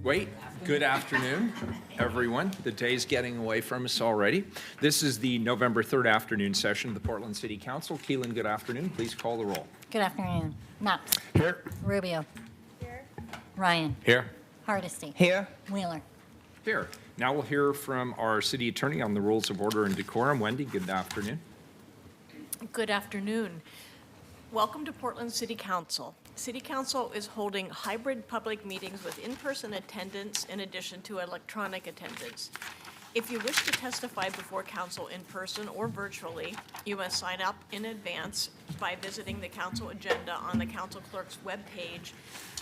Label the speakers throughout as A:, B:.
A: Wait, good afternoon, everyone. The day's getting away from us already. This is the November 3rd afternoon session of the Portland City Council. Keelan, good afternoon. Please call the roll.
B: Good afternoon. Knox.
A: Here.
B: Rubio. Here. Ryan.
A: Here.
B: Hardesty.
C: Here.
B: Wheeler.
A: Here. Now we'll hear from our city attorney on the rules of order and decorum. Wendy, good afternoon.
D: Good afternoon. Welcome to Portland City Council. City Council is holding hybrid public meetings with in-person attendance in addition to electronic attendance. If you wish to testify before council in person or virtually, you must sign up in advance by visiting the council agenda on the council clerk's webpage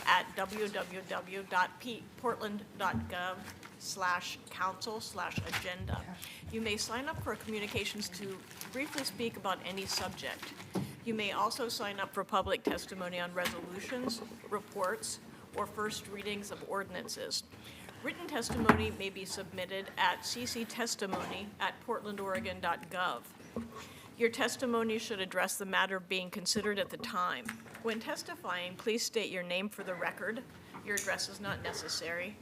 D: at www.portland.gov/council/agenda. You may sign up for communications to briefly speak about any subject. You may also sign up for public testimony on resolutions, reports, or first readings of ordinances. Written testimony may be submitted at cctestimony@portlandoregon.gov. Your testimony should address the matter being considered at the time. When testifying, please state your name for the record. Your address is not necessary.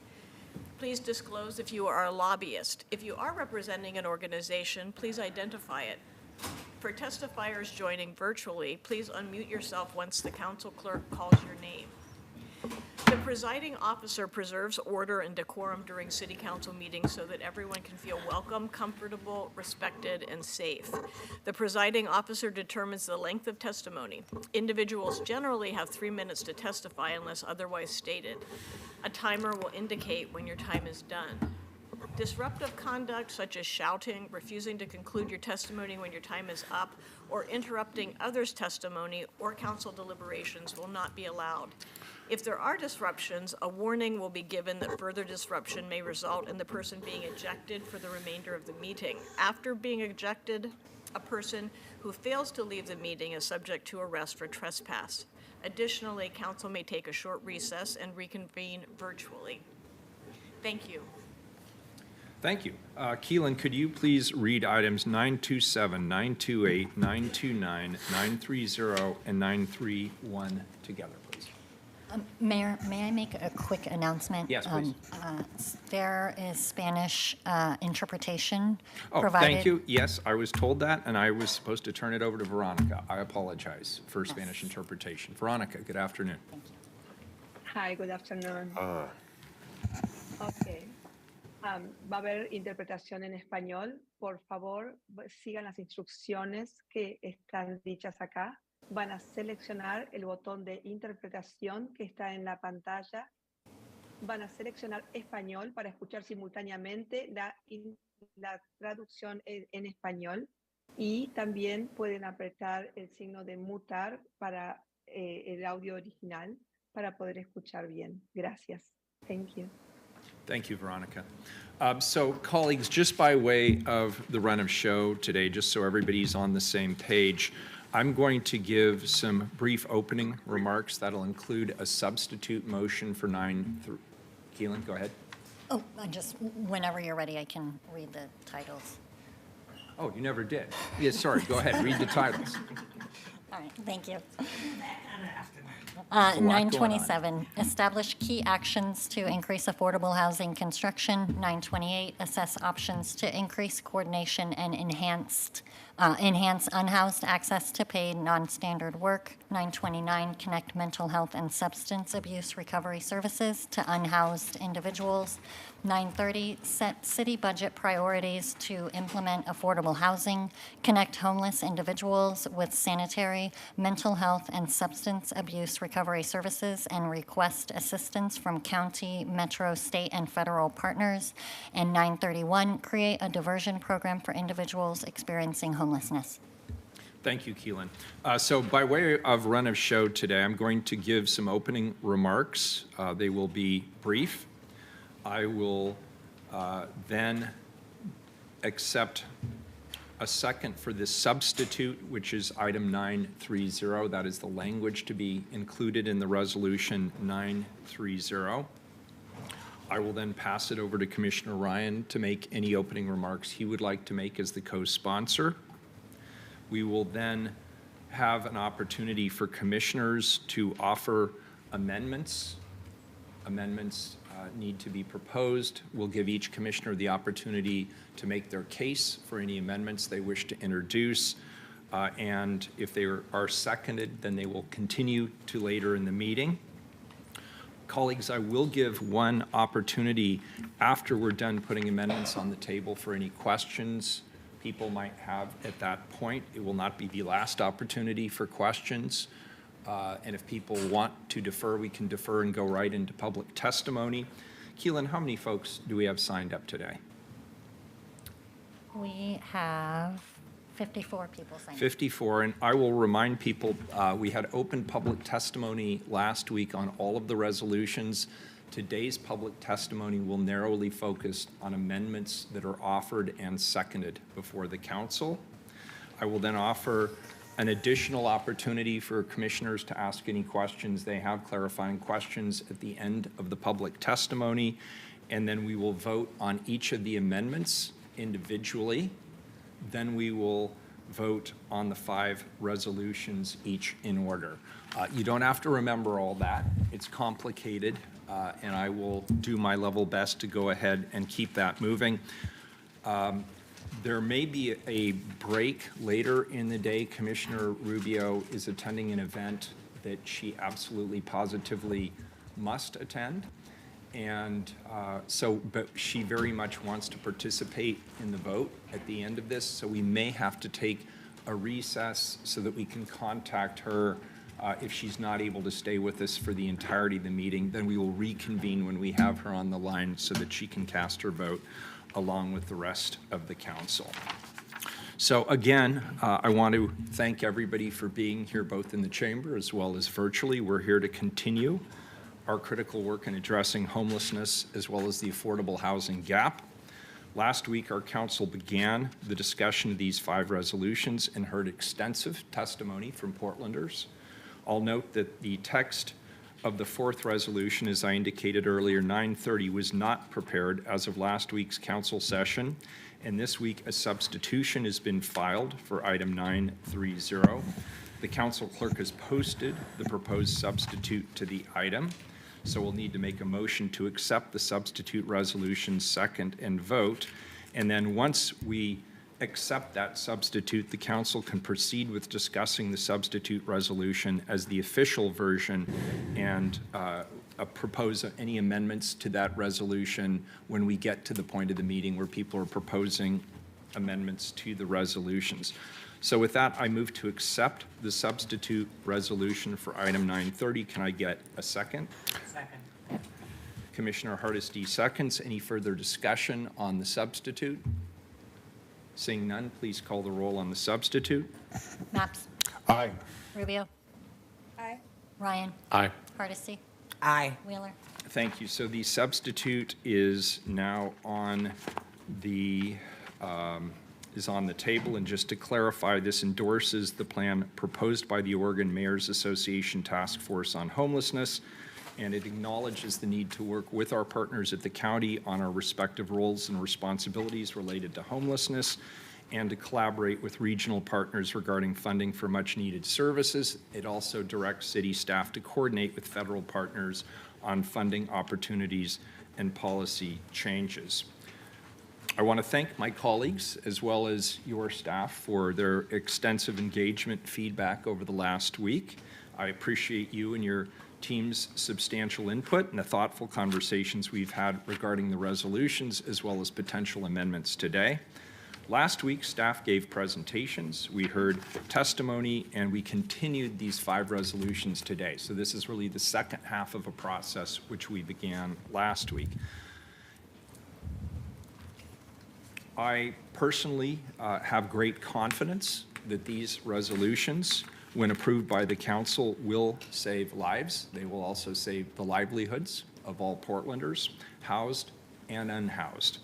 D: Please disclose if you are a lobbyist. If you are representing an organization, please identify it. For testifiers joining virtually, please unmute yourself once the council clerk calls your name. The presiding officer preserves order and decorum during city council meetings so that everyone can feel welcome, comfortable, respected, and safe. The presiding officer determines the length of testimony. Individuals generally have 3 minutes to testify unless otherwise stated. A timer will indicate when your time is done. Disruptive conduct such as shouting, refusing to conclude your testimony when your time is up, or interrupting others' testimony or council deliberations will not be allowed. If there are disruptions, a warning will be given that further disruption may result in the person being ejected for the remainder of the meeting. After being ejected, a person who fails to leave the meeting is subject to arrest for trespass. Additionally, council may take a short recess and reconvene virtually. Thank you.
A: Thank you. Keelan, could you please read items 927, 928, 929, 930, and 931 together, please?
B: Mayor, may I make a quick announcement?
A: Yes, please.
B: There is Spanish interpretation
A: Oh,
B: provided.
A: thank you. Yes, I was told that, and I was supposed to turn it over to Veronica. I apologize for Spanish interpretation. Veronica, good afternoon.
B: Thank you.
E: Hi, good afternoon. Okay. Va a haber interpretación en español. Por favor, sigan las instrucciones que están dichas acá. Van a seleccionar el botón de interpretación que está en la pantalla. Van a seleccionar español para escuchar simultáneamente la traducción en español. Y también pueden apretar el signo de mutar para el audio original para poder escuchar bien. Gracias. Thank you.
A: Thank you, Veronica. So, colleagues, just by way of the run of show today, just so everybody's on the same page, I'm going to give some brief opening remarks that'll include a substitute motion for Keelan, go ahead.
B: Oh, just whenever you're ready, I can read the titles.
A: Oh, you never did. Yes, sorry, go ahead, read the titles.
B: All right, thank you.
A: going on.
B: 927, establish key actions to increase affordable housing construction. 928, assess options to increase coordination and enhance unhoused access to paid non-standard work. 929, connect mental health and substance abuse recovery services to unhoused individuals. 930, set city budget priorities to implement affordable housing, connect homeless individuals with sanitary, mental health, and substance abuse recovery services, and request assistance from county, metro, state, and federal partners. And 931, create a diversion program for individuals experiencing homelessness.
A: Thank you, Keelan. So by way of run of show today, I'm going to give some opening remarks. They will be brief. I will then accept a second for this substitute, which is item 930. That is the language to be included in the resolution 930. I will then pass it over to Commissioner Ryan to make any opening remarks he would like to make as the co-sponsor. We will then have an opportunity for commissioners to offer amendments need to be proposed. We'll give each commissioner the opportunity to make their case for any amendments they wish to introduce. And if they are seconded, then they will continue to later in the meeting. Colleagues, I will give one opportunity after we're done putting amendments on the table for any questions people might have at that point. It will not be the last opportunity for questions. And if people want to defer, we can defer and go right into public testimony. Keelan, how many folks do we have signed up today?
B: We have 54 people signed up.
A: 54, and I will remind people, we had open public testimony last week on all of the resolutions. Today's public testimony will narrowly focus on amendments that are offered and seconded before the council. I will then offer an additional opportunity for commissioners to ask any questions they have, clarifying questions at the end of the public testimony, and then we will vote on each of the amendments individually. Then we will vote on the 5 resolutions, each in order. You don't have to remember all that. It's complicated, and I will do my level best to go ahead and keep that moving. There may be a break later in the day. Commissioner Rubio is attending an event that she absolutely positively must attend. And but she very much wants to participate in the vote at the end of this. So we may have to take a recess so that we can contact her if she's not able to stay with us for the entirety of the meeting. Then we will reconvene when we have her on the line so that she can cast her vote along with the rest of the council. So again, I want to thank everybody for being here both in the chamber as well as virtually. We're here to continue our critical work in addressing homelessness as well as the affordable housing gap. Last week, our council began the discussion of these 5 resolutions and heard extensive testimony from Portlanders. I'll note that the text of the 4th resolution, as I indicated earlier, 930, was not prepared as of last week's council session, and this week a substitution has been filed for item 930. The council clerk has posted the proposed substitute to the item, so we'll need to make a motion to accept the substitute resolution, second, and vote. And then once we accept that substitute, the council can proceed with discussing the substitute resolution as the official version and propose any amendments to that resolution when we get to the point of the meeting where people are proposing amendments to the resolutions. So with that, I move to accept the substitute resolution for item 930. Can I get a second?
C: Second.
A: Commissioner Hardesty seconds. Any further discussion on the substitute? Seeing none, please call the roll on the substitute.
B: Maps.
F: Aye.
B: Rubio.
E: Aye.
B: Ryan.
F: Aye.
B: Hardesty.
C: Aye.
B: Wheeler.
A: Thank you. So the substitute is now on the table, and just to clarify, this endorses the plan proposed by the Oregon Mayors Association Task Force on Homelessness, and it acknowledges the need to work with our partners at the county on our respective roles and responsibilities related to homelessness, and to collaborate with regional partners regarding funding for much-needed services. It also directs city staff to coordinate with federal partners on funding opportunities and policy changes. I want to thank my colleagues as well as your staff for their extensive engagement feedback over the last week. I appreciate you and your team's substantial input and the thoughtful conversations we've had regarding the resolutions as well as potential amendments today. Last week, staff gave presentations, we heard testimony, and we continued these 5 resolutions today. So this is really the second half of a process which we began last week. I personally have great confidence that these resolutions, when approved by the council, will save lives. They will also save the livelihoods of all Portlanders, housed and unhoused.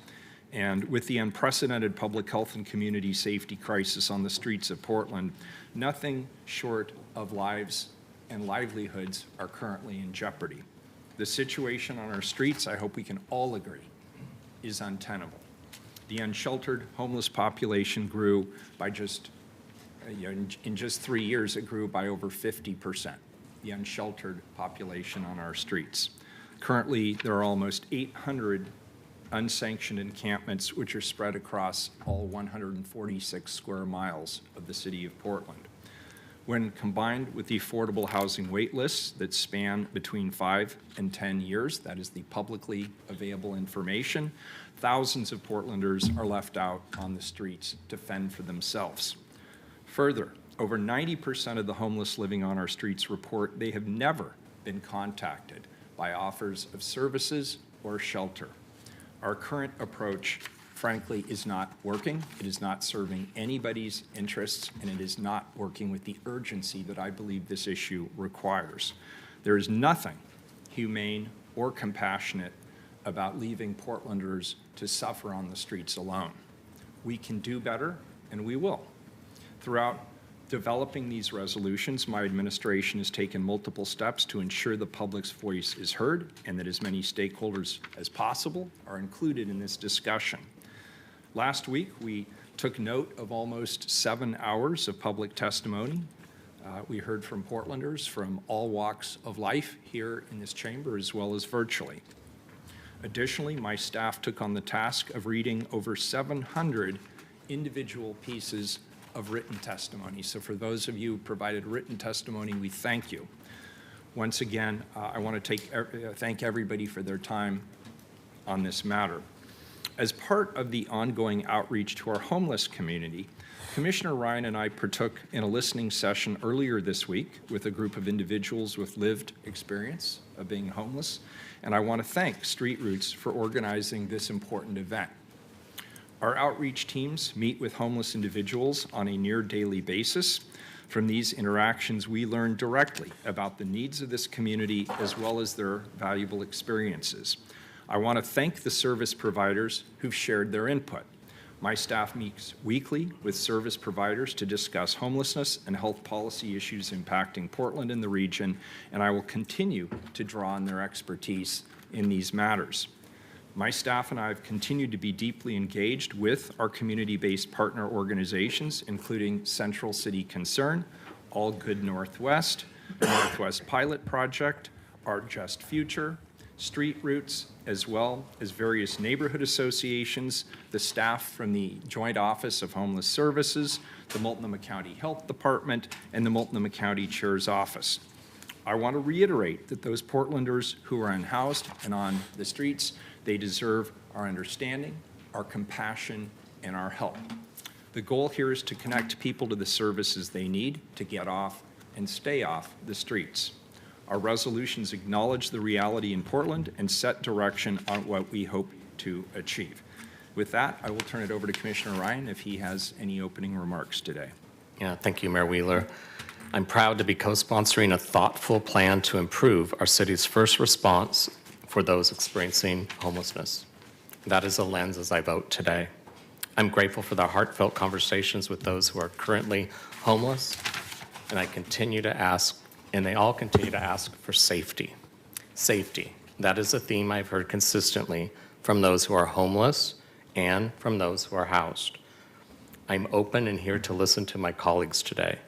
A: And with the unprecedented public health and community safety crisis on the streets of Portland, nothing short of lives and livelihoods are currently in jeopardy. The situation on our streets, I hope we can all agree, is untenable. The unsheltered homeless population grew by in just 3 years, it grew by over 50%, the unsheltered population on our streets. Currently, there are almost 800 unsanctioned encampments which are spread across all 146 square miles of the city of Portland. When combined with the affordable housing wait lists that span between 5 and 10 years, that is the publicly available information, thousands of Portlanders are left out on the streets to fend for themselves. Further, over 90% of the homeless living on our streets report they have never been contacted by offers of services or shelter. Our current approach, frankly, is not working. It is not serving anybody's interests, and it is not working with the urgency that I believe this issue requires. There is nothing humane or compassionate about leaving Portlanders to suffer on the streets alone. We can do better, and we will. Throughout developing these resolutions, my administration has taken multiple steps to ensure the public's voice is heard and that as many stakeholders as possible are included in this discussion. Last week, we took note of almost 7 hours of public testimony. We heard from Portlanders from all walks of life here in this chamber as well as virtually. Additionally, my staff took on the task of reading over 700 individual pieces of written testimony. So for those of you who provided written testimony, we thank you. Once again, I want to thank everybody for their time on this matter. As part of the ongoing outreach to our homeless community, Commissioner Ryan and I partook in a listening session earlier this week with a group of individuals with lived experience of being homeless, and I want to thank Street Roots for organizing this important event. Our outreach teams meet with homeless individuals on a near daily basis. From these interactions, we learn directly about the needs of this community as well as their valuable experiences. I want to thank the service providers who've shared their input. My staff meets weekly with service providers to discuss homelessness and health policy issues impacting Portland and the region, and I will continue to draw on their expertise in these matters. My staff and I have continued to be deeply engaged with our community-based partner organizations, including Central City Concern, All Good Northwest, Northwest Pilot Project, Our Just Future, Street Roots, as well as various neighborhood associations, the staff from the Joint Office of Homeless Services, the Multnomah County Health Department, and the Multnomah County Chair's Office. I want to reiterate that those Portlanders who are unhoused and on the streets, they deserve our understanding, our compassion, and our help. The goal here is to connect people to the services they need to get off and stay off the streets. Our resolutions acknowledge the reality in Portland and set direction on what we hope to achieve. With that, I will turn it over to Commissioner Ryan if he has any opening remarks today.
C: Yeah, thank you, Mayor Wheeler. I'm proud to be co-sponsoring a thoughtful plan to improve our city's first response for those experiencing homelessness. That is the lens as I vote today. I'm grateful for the heartfelt conversations with those who are currently homeless, and I continue to ask, and they all continue to ask for safety. Safety. That is a theme I've heard consistently from those who are homeless and from those who are housed. I'm open and here to listen to my colleagues today.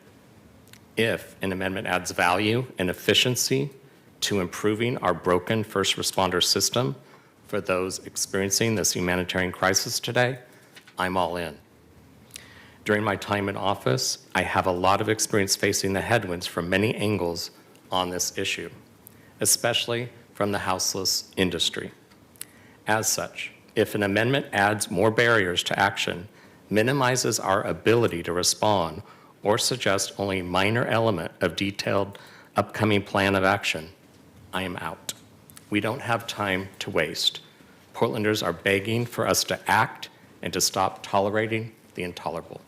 C: If an amendment adds value and efficiency to improving our broken first responder system for those experiencing this humanitarian crisis today, I'm all in. During my time in office, I have a lot of experience facing the headwinds from many angles on this issue, especially from the houseless industry. As such, if an amendment adds more barriers to action, minimizes our ability to respond, or suggest only a minor element of detailed upcoming plan of action, I am out. We don't have time to waste. Portlanders are begging for us to act and to stop tolerating the intolerable.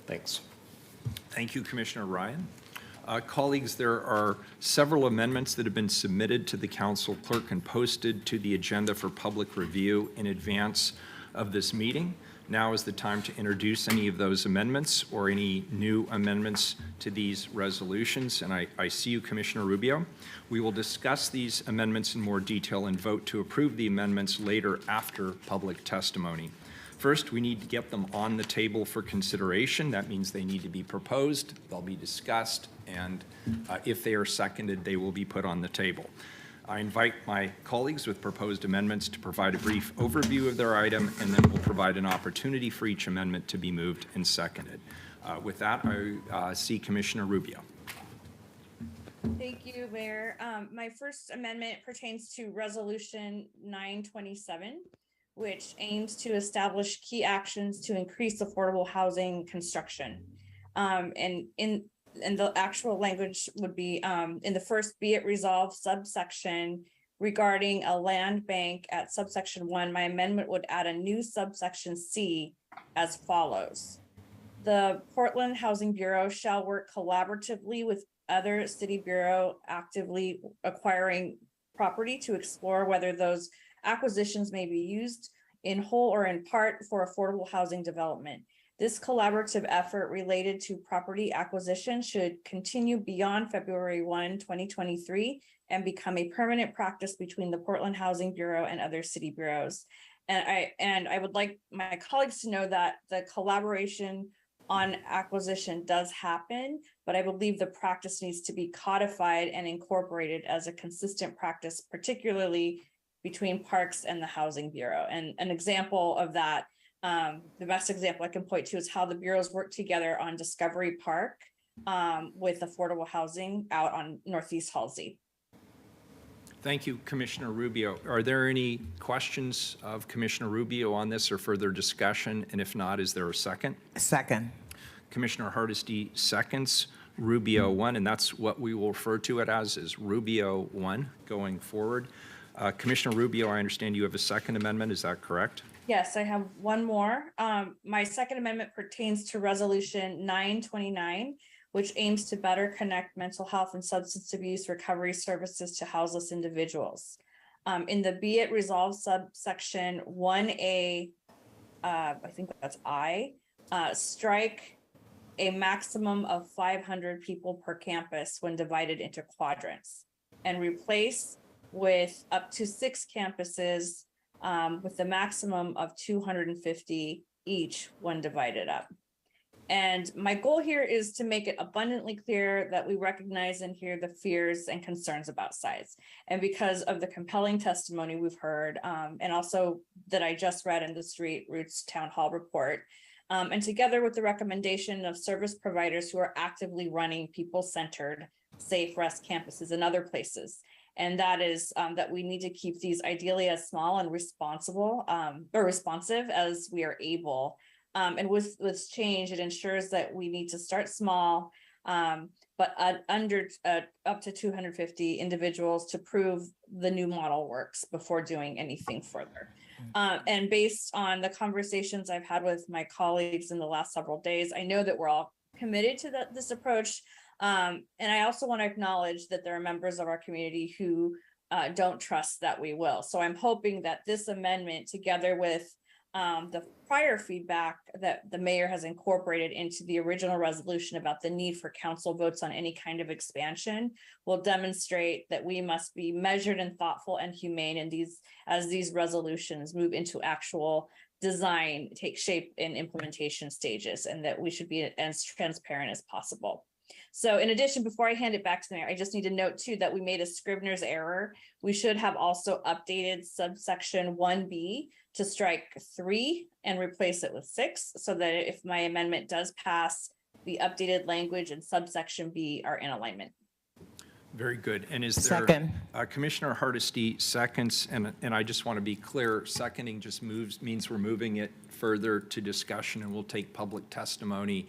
C: Thanks.
A: Thank you, Commissioner Ryan. Colleagues, there are several amendments that have been submitted to the council clerk and posted to the agenda for public review in advance of this meeting. Now is the time to introduce any of those amendments or any new amendments to these resolutions. And I see you, Commissioner Rubio. We will discuss these amendments in more detail and vote to approve the amendments later after public testimony. First, we need to get them on the table for consideration. That means they need to be proposed, they'll be discussed, and if they are seconded, they will be put on the table. I invite my colleagues with proposed amendments to provide a brief overview of their item, and then we'll provide an opportunity for each amendment to be moved and seconded. With that, I see Commissioner Rubio.
F: Thank you, Mayor. My first amendment pertains to Resolution 927, which aims to establish key actions to increase affordable housing construction. And the actual language would be in the first be it resolved subsection regarding a land bank at subsection 1, my amendment would add a new subsection C as follows. The Portland Housing Bureau shall work collaboratively with other city bureau actively acquiring property to explore whether those acquisitions may be used in whole or in part for affordable housing development. This collaborative effort related to property acquisition should continue beyond February 1, 2023, and become a permanent practice between the Portland Housing Bureau and other city bureaus. And I would like my colleagues to know that the collaboration on acquisition does happen, but I believe the practice needs to be codified and incorporated as a consistent practice, particularly between parks and the Housing Bureau. And an example of that, the best example I can point to is how the bureaus work together on Discovery Park with affordable housing out on Northeast Halsey.
A: Thank you, Commissioner Rubio. Are there any questions of Commissioner Rubio on this or further discussion? And if not, is there a second?
G: Second.
A: Commissioner Hardesty seconds Rubio 1, and that's what we will refer to it as, is Rubio 1 going forward. Commissioner Rubio, I understand you have a second amendment. Is that correct?
F: Yes, I have one more. My second amendment pertains to Resolution 929, which aims to better connect mental health and substance abuse recovery services to houseless individuals. In the be it resolved subsection 1A, I think that's strike a maximum of 500 people per campus when divided into quadrants, and replace with up to 6 campuses with the maximum of 250 each when divided up. And my goal here is to make it abundantly clear that we recognize and hear the fears and concerns about size. And because of the compelling testimony we've heard, and also that I just read in the Street Roots Town Hall report, and together with the recommendation of service providers who are actively running people-centered, safe rest campuses in other places. And that is that we need to keep these ideally as small and responsive as we are able. And with change, it ensures that we need to start small, but under up to 250 individuals to prove the new model works before doing anything further. And based on the conversations I've had with my colleagues in the last several days, I know that we're all committed to this approach. And I also want to acknowledge that there are members of our community who don't trust that we will. So I'm hoping that this amendment, together with the prior feedback that the mayor has incorporated into the original resolution about the need for council votes on any kind of expansion, will demonstrate that we must be measured and thoughtful and humane in as these resolutions move into actual design, take shape in implementation stages, and that we should be as transparent as possible. So in addition, before I hand it back to the mayor, I just need to note too that we made a Scrivener's error. We should have also updated subsection 1B to strike 3 and replace it with 6, so that if my amendment does pass, the updated language in subsection B are in alignment.
A: Very good. And is there?
G: Second.
A: Commissioner Hardesty seconds, and I just want to be clear, seconding just means we're moving it further to discussion, and we'll take public testimony.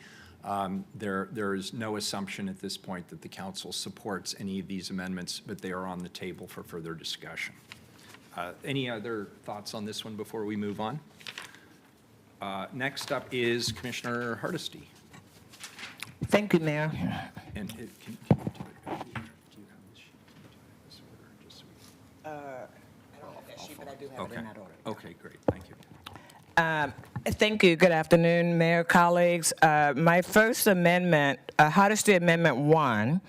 A: There is no assumption at this point that the council supports any of these amendments, but they are on the table for further discussion. Any other thoughts on this one before we move on? Next up is Commissioner Hardesty.
G: Thank you, Mayor.
A: And do you have this sheet?
G: I don't have that sheet, but I do have it in that order.
A: Okay, great. Thank you.
G: Thank you. Good afternoon, Mayor, colleagues. My first amendment, Hardesty Amendment 1,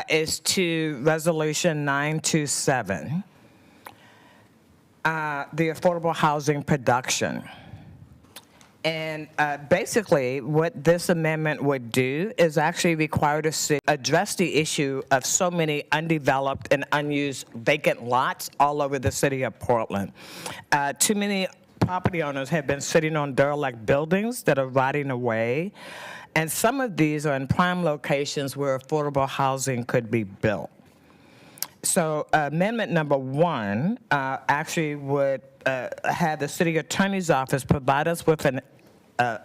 G: is to Resolution 927, the affordable housing production. And basically, what this amendment would do is actually require the city address the issue of so many undeveloped and unused vacant lots all over the city of Portland. Too many property owners have been sitting on derelict buildings that are rotting away, and some of these are in prime locations where affordable housing could be built. So amendment number 1 actually would have the city attorney's office provide us with an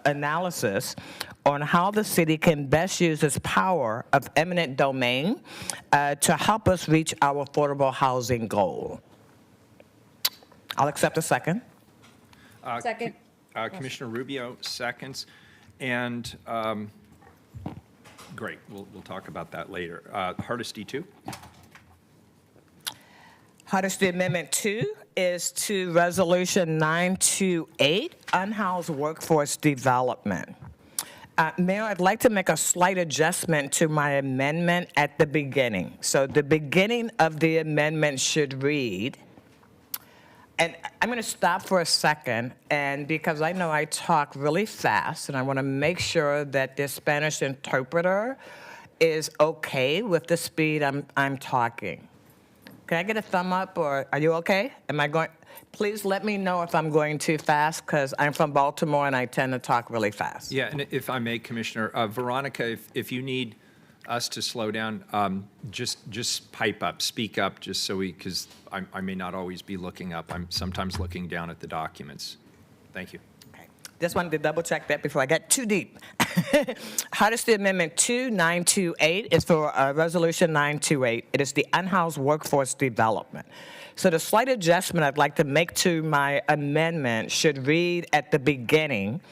G: analysis on how the city can best use its power of eminent domain to help us reach our affordable housing goal. I'll accept a second.
F: Second.
A: Commissioner Rubio seconds. And great, we'll talk about that later. Hardesty 2.
G: Hardesty Amendment 2 is to Resolution 928, unhoused workforce development. Mayor, I'd like to make a slight adjustment to my amendment at the beginning. So the beginning of the amendment should read, and I'm going to stop for a second, and because I know I talk really fast, and I want to make sure that the Spanish interpreter is okay with the speed I'm talking. Can I get a thumb up, or are you okay? Am I going? Please let me know if I'm going too fast, because I'm from Baltimore and I tend to talk really fast.
A: Yeah, and if I may, Commissioner, Veronica, if you need us to slow down, just pipe up, speak up, just so because I may not always be looking up. I'm sometimes looking down at the documents. Thank you.
G: Okay. Just wanted to double check that before I got too deep. Hardesty Amendment 2928 is for Resolution 928. It is the unhoused workforce development. So the slight adjustment I'd like to make to my amendment should read at the beginning,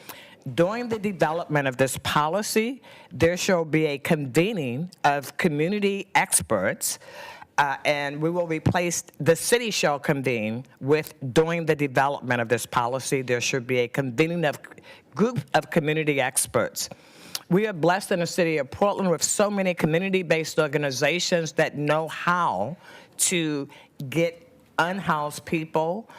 G: during the development of this policy, there shall be a convening of community experts, and we will replace the city shall convene with during the development of this policy, there should be a convening of group of community experts. We are blessed in the city of Portland with so many community-based organizations that know how to get unhoused people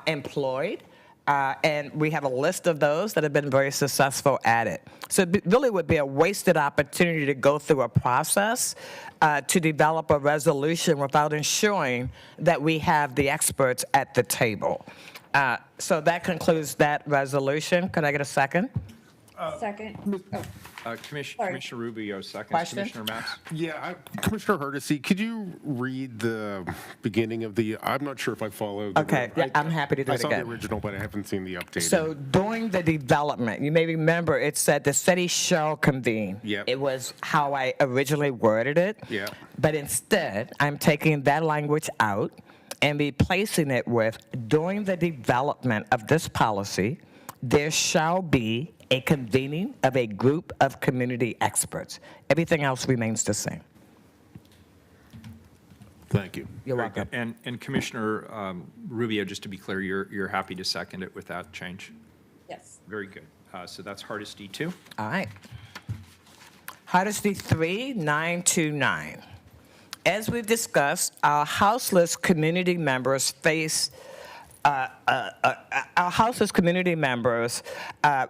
G: employed. And we have a list of those that have been very successful at it. So it really would be a wasted opportunity to go through a process to develop a resolution without ensuring that we have the experts at the table. So that concludes that resolution. Could I get a second?
F: Second.
A: Commissioner Rubio seconds.
G: Question?
A: Commissioner Maps?
H: Yeah, Commissioner Hardesty, could you read the beginning of the, I'm not sure if I followed.
G: Okay, yeah, I'm happy to do
H: I
G: it
H: saw
G: again.
H: the original, but I haven't seen the updated.
G: So during the development, you may remember it said the city shall convene.
H: Yep.
G: It was how I originally worded it.
H: Yeah.
G: But instead, I'm taking that language out and replacing it with, during the development of this policy, there shall be a convening of a group of community experts. Everything else remains the same.
H: Thank you.
G: You're welcome.
A: And Commissioner Rubio, just to be clear, you're happy to second it with that change?
F: Yes.
A: Very good. So that's Hardesty 2.
G: All right. Hardesty 3929. As we've discussed, our houseless community members face our houseless community members,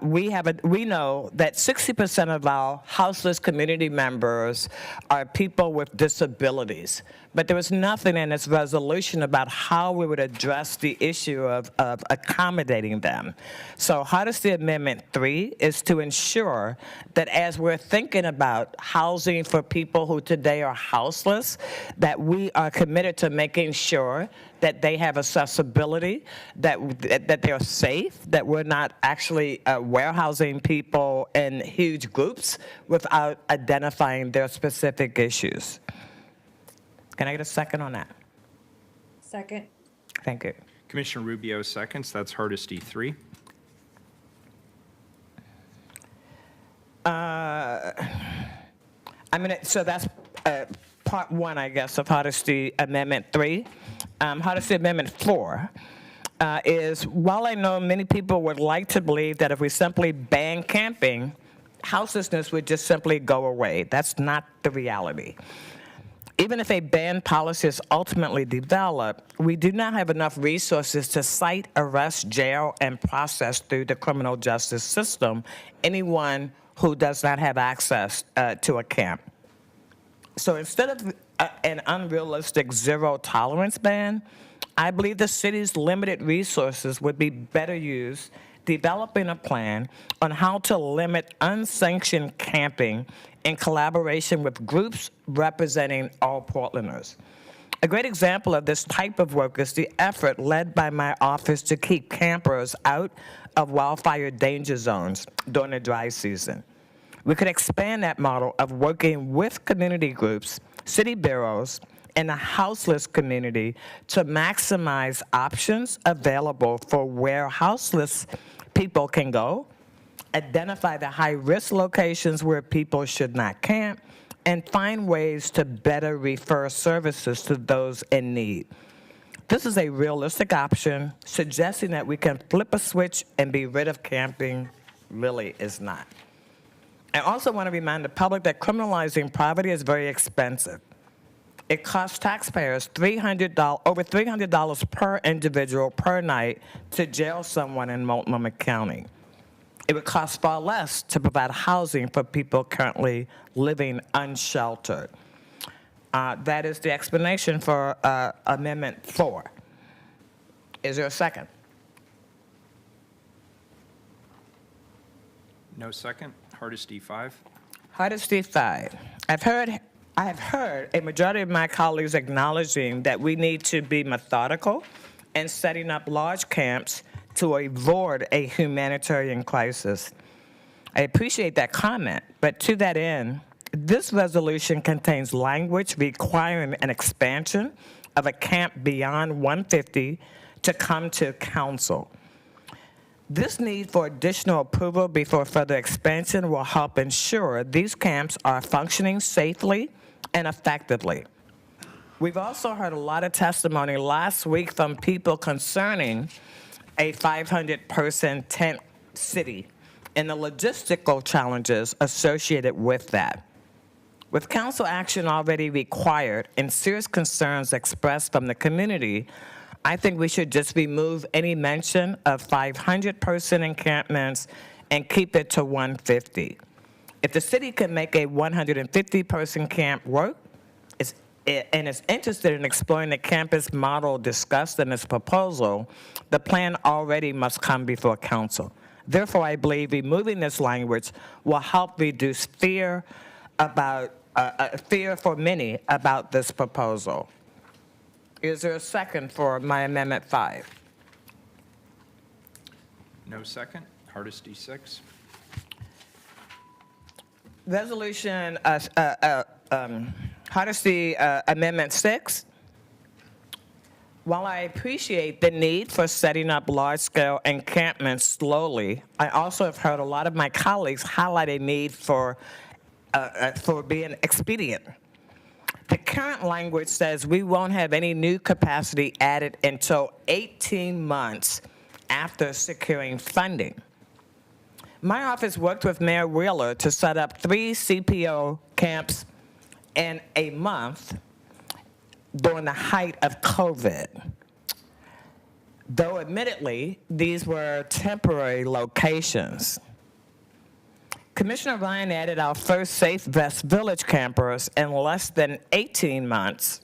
G: we know that 60% of our houseless community members are people with disabilities. But there was nothing in this resolution about how we would address the issue of accommodating them. So Hardesty Amendment 3 is to ensure that as we're thinking about housing for people who today are houseless, that we are committed to making sure that they have accessibility, that they're safe, that we're not actually warehousing people in huge groups without identifying their specific issues. Can I get a second on that?
F: Second.
G: Thank you.
A: Commissioner Rubio seconds. That's Hardesty 3.
G: So that's part 1, I guess, of Hardesty Amendment 3. Hardesty Amendment 4 is, while I know many people would like to believe that if we simply ban camping, houselessness would just simply go away. That's not the reality. Even if a ban policy is ultimately developed, we do not have enough resources to cite, arrest, jail, and process through the criminal justice system anyone who does not have access to a camp. So instead of an unrealistic zero tolerance ban, I believe the city's limited resources would be better used developing a plan on how to limit unsanctioned camping in collaboration with groups representing all Portlanders. A great example of this type of work is the effort led by my office to keep campers out of wildfire danger zones during the dry season. We could expand that model of working with community groups, city bureaus, and the houseless community to maximize options available for where houseless people can go, identify the high-risk locations where people should not camp, and find ways to better refer services to those in need. This is a realistic option. Suggesting that we can flip a switch and be rid of camping really is not. I also want to remind the public that criminalizing poverty is very expensive. It costs taxpayers over $300 per individual per night to jail someone in Multnomah County. It would cost far less to provide housing for people currently living unsheltered. That is the explanation for Amendment 4. Is there a second?
A: No second. Hardesty 5.
G: Hardesty 5. I have heard a majority of my colleagues acknowledging that we need to be methodical in setting up large camps to avoid a humanitarian crisis. I appreciate that comment, but to that end, this resolution contains language requiring an expansion of a camp beyond 150 to come to council. This need for additional approval before further expansion will help ensure these camps are functioning safely and effectively. We've also heard a lot of testimony last week from people concerning a 500-person tent city and the logistical challenges associated with that. With council action already required and serious concerns expressed from the community, I think we should just remove any mention of 500-person encampments and keep it to 150. If the city can make a 150-person camp work and is interested in exploring the campus model discussed in this proposal, the plan already must come before council. Therefore, I believe removing this language will help reduce fear for many about this proposal. Is there a second for my Amendment 5?
A: No second. Hardesty 6.
G: Resolution, Hardesty Amendment 6. While I appreciate the need for setting up large-scale encampments slowly, I also have heard a lot of my colleagues highlight a need for being expedient. The current language says we won't have any new capacity added until 18 months after securing funding. My office worked with Mayor Wheeler to set up 3 CPO camps in a month during the height of COVID. Though admittedly, these were temporary locations. Commissioner Ryan added our first Safe Vest Village campers in less than 18 months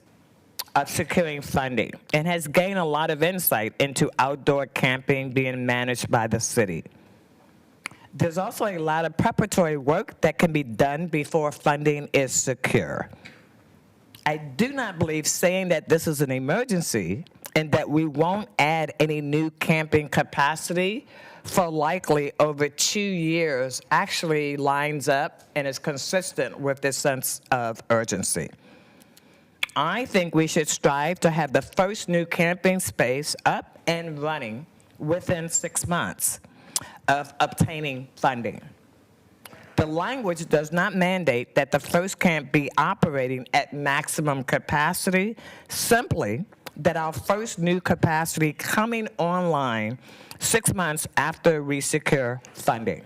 G: of securing funding and has gained a lot of insight into outdoor camping being managed by the city. There's also a lot of preparatory work that can be done before funding is secure. I do not believe saying that this is an emergency and that we won't add any new camping capacity for likely over 2 years actually lines up and is consistent with this sense of urgency. I think we should strive to have the first new camping space up and running within 6 months of obtaining funding. The language does not mandate that the first camp be operating at maximum capacity, simply that our first new capacity coming online 6 months after we secure funding.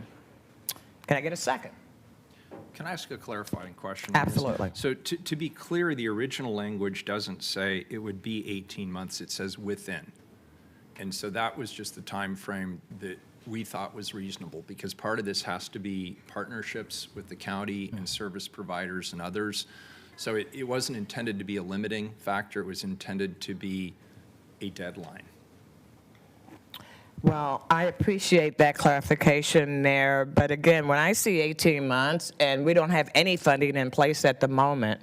G: Can I get a second?
A: Can I ask a clarifying question? on this?
G: Absolutely.
A: So to be clear, the original language doesn't say it would be 18 months, it says within. And so that was just the time frame that we thought was reasonable, because part of this has to be partnerships with the county and service providers and others. So it wasn't intended to be a limiting factor, it was intended to be a deadline.
G: Well, I appreciate that clarification there, but again, when I see 18 months and we don't have any funding in place at the moment,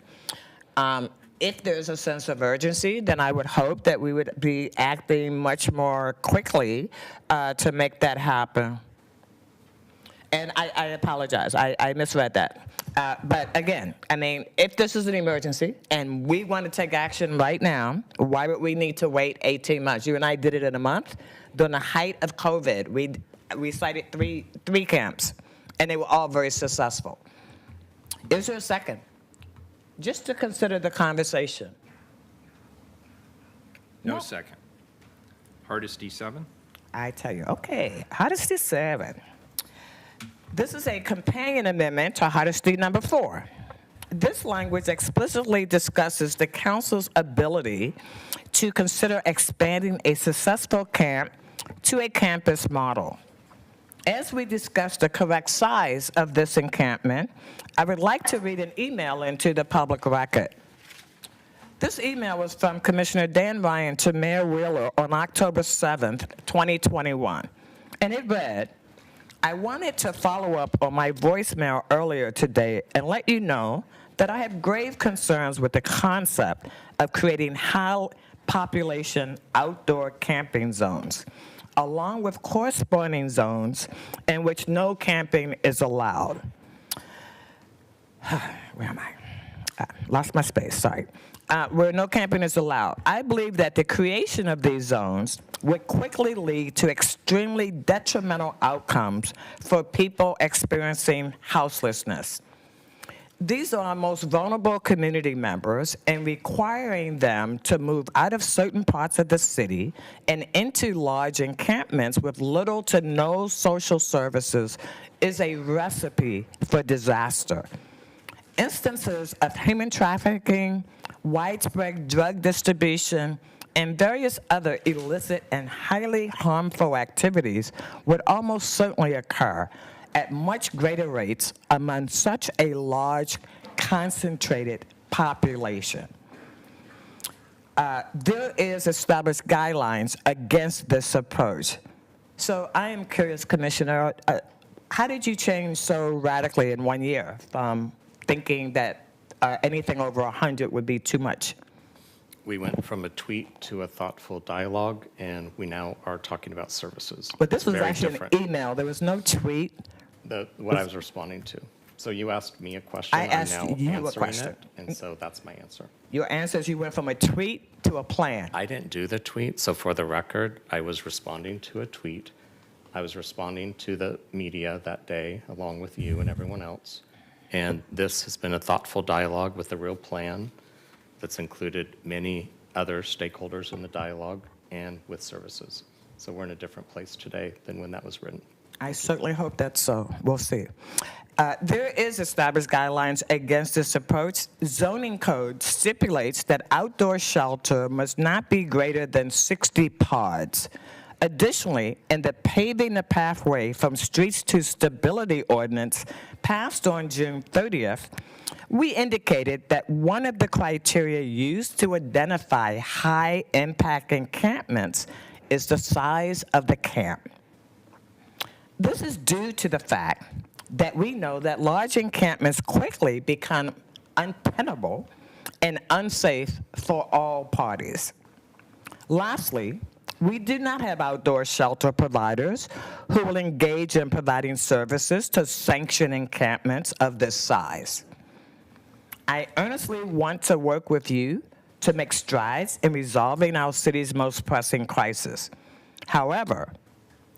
G: if there's a sense of urgency, then I would hope that we would be acting much more quickly to make that happen. And I apologize, I misread that. But again, I mean, if this is an emergency and we want to take action right now, why would we need to wait 18 months? You and I did it in a month. During the height of COVID, we cited three camps, and they were all very successful. Is there a second? Just to consider the conversation.
A: No second. Hardesty 7?
G: I tell you, okay, Hardesty 7. This is a companion amendment to Hardesty number 4. This language explicitly discusses the council's ability to consider expanding a successful camp to a campus model. As we discuss the correct size of this encampment, I would like to read an email into the public record. This email was from Commissioner Dan Ryan to Mayor Wheeler on October 7th, 2021. And it read, I wanted to follow up on my voicemail earlier today and let you know that I have grave concerns with the concept of creating high population outdoor camping zones, along with corresponding zones in which no camping is allowed. Where am I? Lost my space, sorry. Where no camping is allowed. I believe that the creation of these zones would quickly lead to extremely detrimental outcomes for people experiencing houselessness. These are our most vulnerable community members, and requiring them to move out of certain parts of the city and into large encampments with little to no social services is a recipe for disaster. Instances of human trafficking, widespread drug distribution, and various other illicit and highly harmful activities would almost certainly occur at much greater rates among such a large, concentrated population. There is established guidelines against this approach. So I am curious, Commissioner, how did you change so radically in 1 year from thinking that anything over 100 would be too much?
C: We went from a tweet to a thoughtful dialogue, and we now are talking about services.
G: But this was
C: Very
G: actually
C: different.
G: an email. There was no tweet.
C: What I was responding to. So you asked me a question.
G: I asked
C: I'm now
G: you a
C: answering
G: question.
C: it, and so that's my answer.
G: Your answer is you went from a tweet to a plan.
C: I didn't do the tweet, so for the record, I was responding to a tweet. I was responding to the media that day, along with you and everyone else. And this has been a thoughtful dialogue with a real plan that's included many other stakeholders in the dialogue and with services. So we're in a different place today than when that was written.
G: I certainly hope that's so. We'll see. There is established guidelines against this approach. Zoning code stipulates that outdoor shelter must not be greater than 60 pods. Additionally, in the Paving the Pathway from Streets to Stability ordinance passed on June 30th, we indicated that one of the criteria used to identify high-impact encampments is the size of the camp. This is due to the fact that we know that large encampments quickly become untenable and unsafe for all parties. Lastly, we do not have outdoor shelter providers who will engage in providing services to sanction encampments of this size. I earnestly want to work with you to make strides in resolving our city's most pressing crisis. However,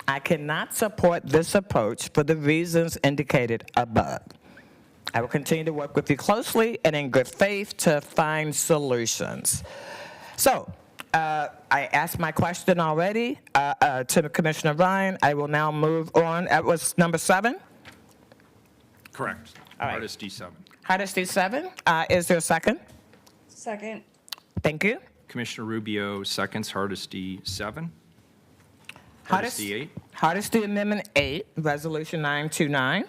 G: I cannot support this approach for the reasons indicated above. I will continue to work with you closely and in good faith to find solutions. So, I asked my question already to Commissioner Ryan. I will now move on. That was number 7?
A: Correct.
G: right.
A: Hardesty, 7.
G: Hardesty 7. Is there a second?
F: Second.
G: Thank you.
A: Commissioner Rubio seconds Hardesty, 7. Hardesty, 8.
G: Hardesty Amendment 8, Resolution 929.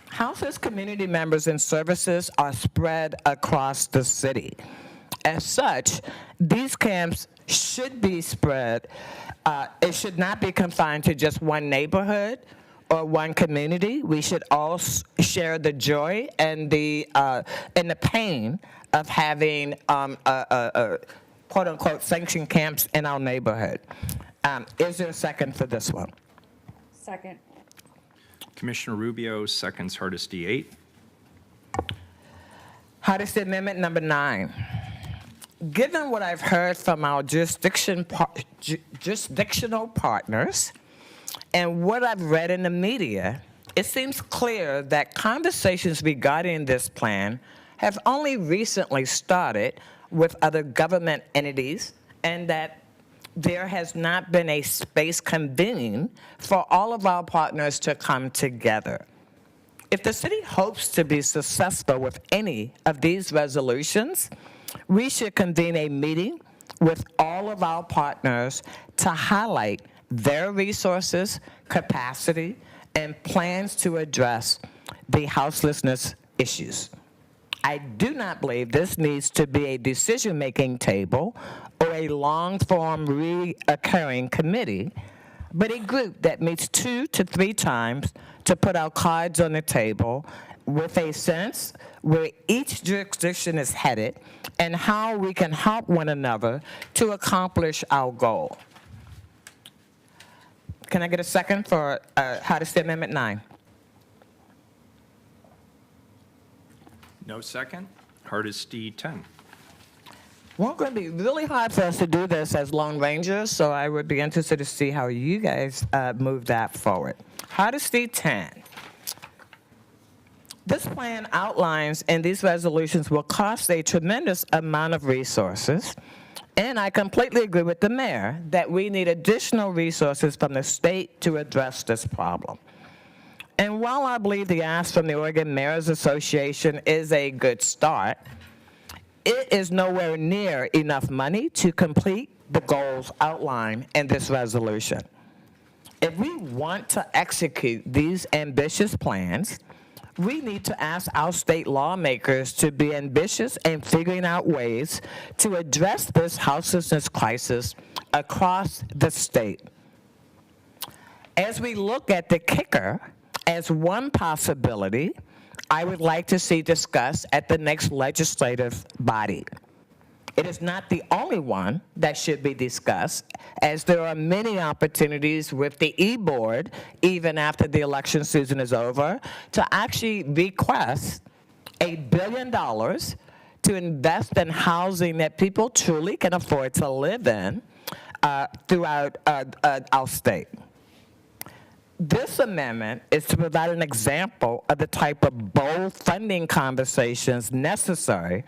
G: Houses, community members, and services are spread across the city. As such, these camps should be spread. It should not be confined to just one neighborhood or one community. We should all share the joy and the pain of having quote-unquote sanctioned camps in our neighborhood. Is there a second for this one?
F: Second.
A: Commissioner Rubio seconds Hardesty, 8.
G: Hardesty Amendment number 9. Given what I've heard from our jurisdictional partners and what I've read in the media, it seems clear that conversations regarding this plan have only recently started with other government entities, and that there has not been a space convened for all of our partners to come together. If the city hopes to be successful with any of these resolutions, we should convene a meeting with all of our partners to highlight their resources, capacity, and plans to address the houselessness issues. I do not believe this needs to be a decision-making table or a long-form reoccurring committee, but a group that meets 2 to 3 times to put our cards on the table with a sense where each jurisdiction is headed and how we can help one another to accomplish our goal. Can I get a second for Hardesty Amendment 9?
A: No second. Hardesty, 10.
G: Well, it's going to be really hard for us to do this as Lone Rangers, so I would be interested to see how you guys move that forward. Hardesty 10. This plan outlines, and these resolutions will cost a tremendous amount of resources, and I completely agree with the mayor that we need additional resources from the state to address this problem. And while I believe the ask from the Oregon Mayors Association is a good start, it is nowhere near enough money to complete the goals outlined in this resolution. If we want to execute these ambitious plans, we need to ask our state lawmakers to be ambitious in figuring out ways to address this houselessness crisis across the state. As we look at the kicker as one possibility, I would like to see discussed at the next legislative body. It is not the only one that should be discussed, as there are many opportunities with the e-board, even after the election season is over, to actually request $1 billion to invest in housing that people truly can afford to live in throughout our state. This amendment is to provide an example of the type of bold funding conversations necessary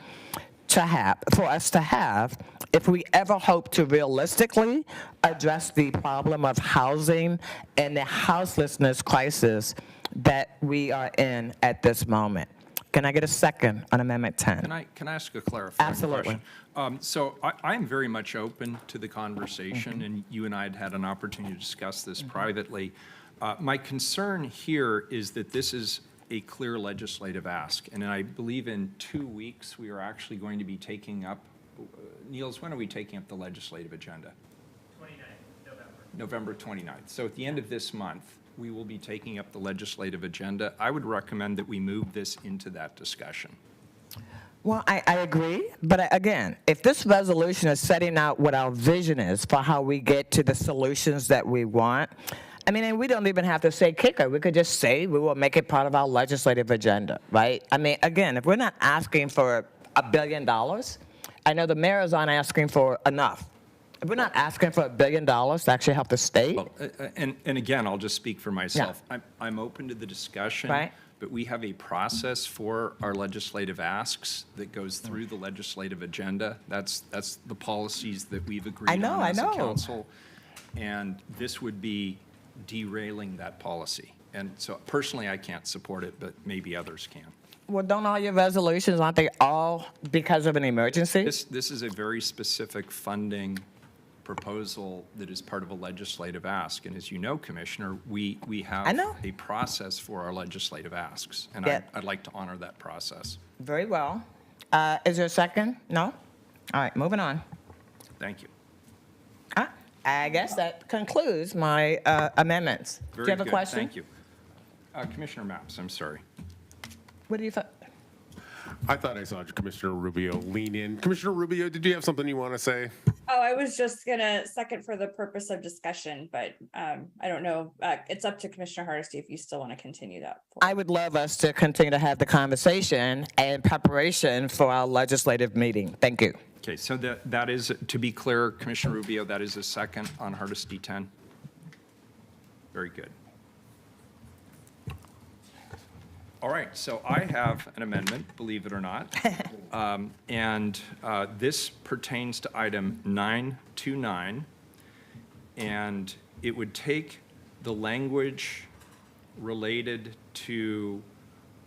G: for us to have if we ever hope to realistically address the problem of housing and the houselessness crisis that we are in at this moment. Can I get a second on Amendment 10?
A: Can I ask a clarifying
G: Absolutely.
A: question? So I'm very much open to the conversation, and you and I had an opportunity to discuss this privately. My concern here is that this is a clear legislative ask, and I believe in 2 weeks we are actually going to be taking up, Niels, when are we taking up the legislative agenda? 29th, November 29th. So at the end of this month, we will be taking up the legislative agenda. I would recommend that we move this into that discussion.
G: Well, I agree, but again, if this resolution is setting out what our vision is for how we get to the solutions that we want, I mean, and we don't even have to say kicker. We could just say we will make it part of our legislative agenda, right? I mean, again, if we're not asking for $1 billion, I know the mayors aren't asking for enough. If we're not asking for $1 billion to actually help the state.
A: Well, and again, I'll just speak for myself. I'm open to the discussion,
G: right,
A: but we have a process for our legislative asks that goes through the legislative agenda. That's the policies that we've agreed on as a council. And this would be derailing that policy. And so personally, I can't support it, but maybe others can.
G: Well, don't all your resolutions, aren't they all because of an emergency?
A: This is a very specific funding proposal that is part of a legislative ask. And as you know, Commissioner, we
G: I know.
A: have a process for our legislative asks. And
G: Yeah.
A: I'd like to honor that process.
G: Very well. Is there a second? No? All right, moving on.
A: Thank you.
G: I guess that concludes my amendments. Do
A: Very
G: you have a
A: good.
G: question?
A: Thank you. Commissioner Maps, I'm sorry.
G: What do you think?
H: I thought I saw Commissioner Rubio lean in. Commissioner Rubio, did you have something you want to say?
F: Oh, I was just gonna second for the purpose of discussion, but I don't know. It's up to Commissioner Hardesty if you still want to continue that.
G: I would love us to continue to have the conversation in preparation for our legislative meeting. Thank you.
A: Okay, so that is, to be clear, Commissioner Rubio, that is a second on Hardesty 10? Very good. All right, so I have an amendment, believe it or not. And this pertains to item 929. And it would take the language related to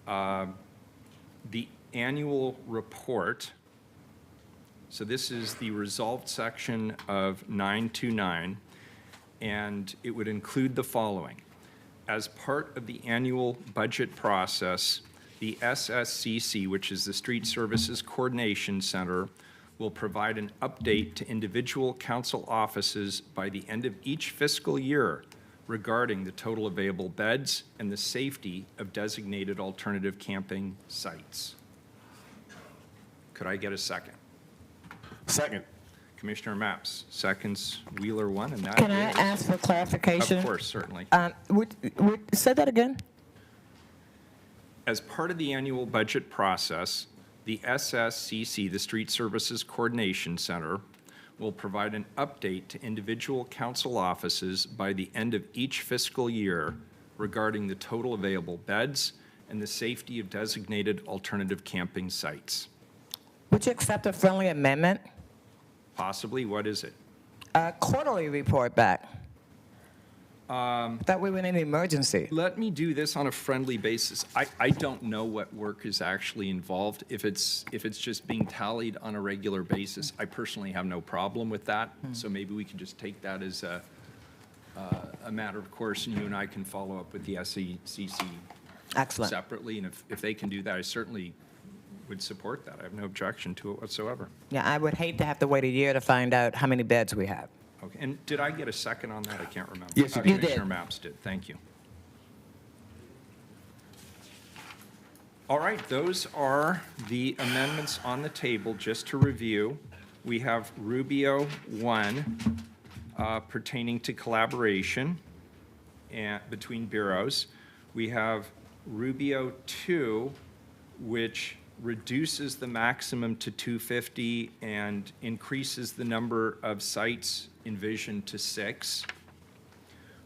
A: the annual report. So this is the resolved section of 929, and it would include the following. As part of the annual budget process, the SSCC, which is the Street Services Coordination Center, will provide an update to individual council offices by the end of each fiscal year regarding the total available beds and the safety of designated alternative camping sites. Could I get a second?
H: Second.
A: Commissioner Maps, seconds, Wheeler one, and that
G: Can I
A: is-
G: ask for clarification?
A: Of course, certainly.
G: Say that again?
A: As part of the annual budget process, the SSCC, the Street Services Coordination Center, will provide an update to individual council offices by the end of each fiscal year regarding the total available beds and the safety of designated alternative camping sites.
G: Would you accept a friendly amendment?
A: Possibly, what is it?
G: Quarterly report back. That way we're in an emergency.
A: Let me do this on a friendly basis. I don't know what work is actually involved. If it's just being tallied on a regular basis, I personally have no problem with that. So maybe we can just take that as a matter of course, and you and I can follow up with the SECC
G: Excellent.
A: separately. And if they can do that, I certainly would support that. I have no objection to it whatsoever.
G: Yeah, I would hate to have to wait a year to find out how many beds we have.
A: Okay, and did I get a second on that? I can't remember.
H: Yes, you did.
A: Commissioner Maps did, thank you. All right, those are the amendments on the table, just to review. We have Rubio 1 pertaining to collaboration between bureaus. We have Rubio 2, which reduces the maximum to 250 and increases the number of sites envisioned to 6.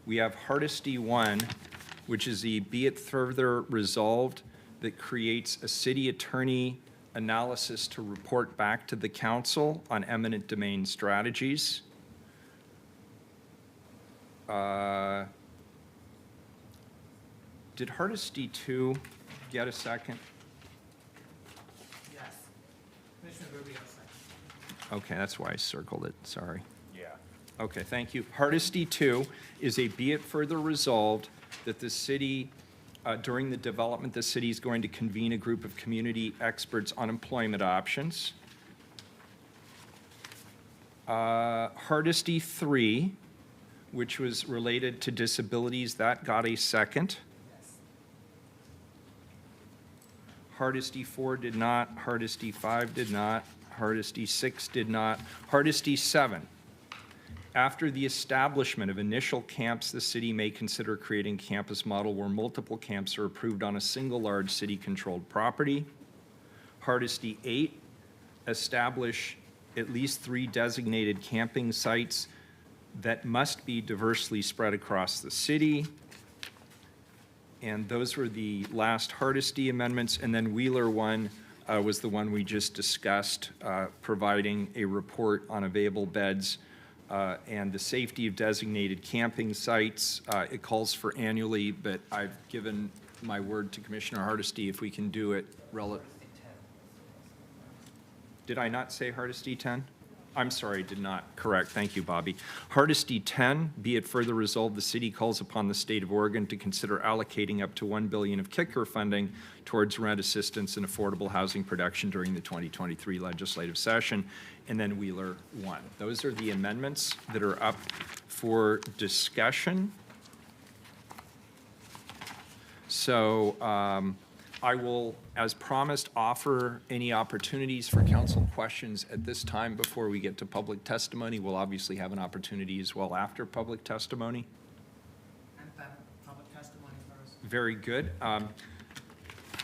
A: We have Hardesty 1, which is the be it further resolved that creates a city attorney analysis to report back to the council on eminent domain strategies. Did Hardesty 2 get a second? Okay, that's why I circled it, sorry.
H: Yeah.
A: Okay, thank you. Hardesty 2 is a be it further resolved that the city, during the development, the city is going to convene a group of community experts on employment options. Hardesty 3, which was related to disabilities, that got a second. Hardesty 4 did not, Hardesty 5 did not, Hardesty 6 did not. Hardesty 7, after the establishment of initial camps, the city may consider creating a campus model where multiple camps are approved on a single large city-controlled property. Hardesty 8, establish at least 3 designated camping sites that must be diversely spread across the city. And those were the last Hardesty amendments. And then Wheeler 1 was the one we just discussed, providing a report on available beds and the safety of designated camping sites. It calls for annually, but I've given my word to Commissioner Hardesty if we can do it Did I not say Hardesty 10? I'm sorry, did not. Correct. Thank you, Bobby. Hardesty 10, be it further resolved, the city calls upon the state of Oregon to consider allocating up to $1 billion of kicker funding towards rent assistance and affordable housing production during the 2023 legislative session. And then Wheeler 1. Those are the amendments that are up for discussion. So I will, as promised, offer any opportunities for council questions at this time before we get to public testimony. We'll obviously have an opportunity as well after public testimony.
G: Public testimony first.
A: Very good.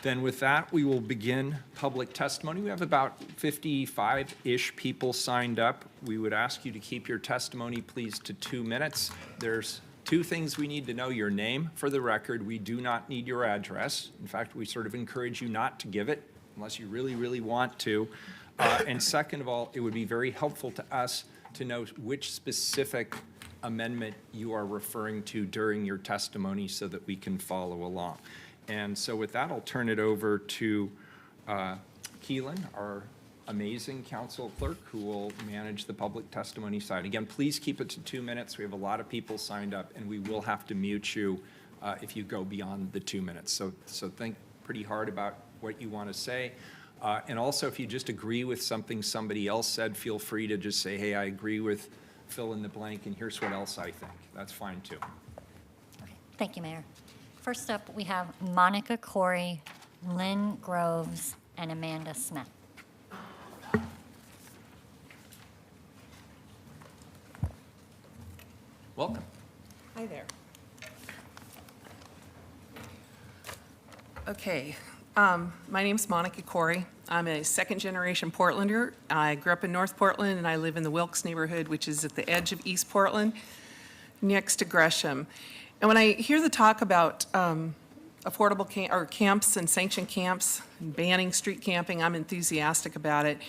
A: Then with that, we will begin public testimony. We have about 55-ish people signed up. We would ask you to keep your testimony, please, to 2 minutes. There's 2 things we need to know: your name for the record. We do not need your address. In fact, we sort of encourage you not to give it unless you really, really want to. And second of all, it would be very helpful to us to know which specific amendment you are referring to during your testimony so that we can follow along. And so with that, I'll turn it over to Keelan, our amazing council clerk, who will manage the public testimony side. Again, please keep it to 2 minutes. We have a lot of people signed up, and we will have to mute you if you go beyond the 2 minutes. So think pretty hard about what you want to say. And also, if you just agree with something somebody else said, feel free to just say, hey, I agree with fill in the blank, and here's what else I think. That's fine, too.
B: Okay. Thank you, Mayor. First up, we have Monica Corey, Lynn Groves, and Amanda Smith.
A: Welcome.
I: Hi there. Okay, my name's Monica Corey. I'm a second-generation Portlander. I grew up in North Portland, and I live in the Wilkes neighborhood, which is at the edge of East Portland, next to Gresham. And when I hear the talk about affordable camps and sanctioned camps, and banning street camping, I'm enthusiastic about it.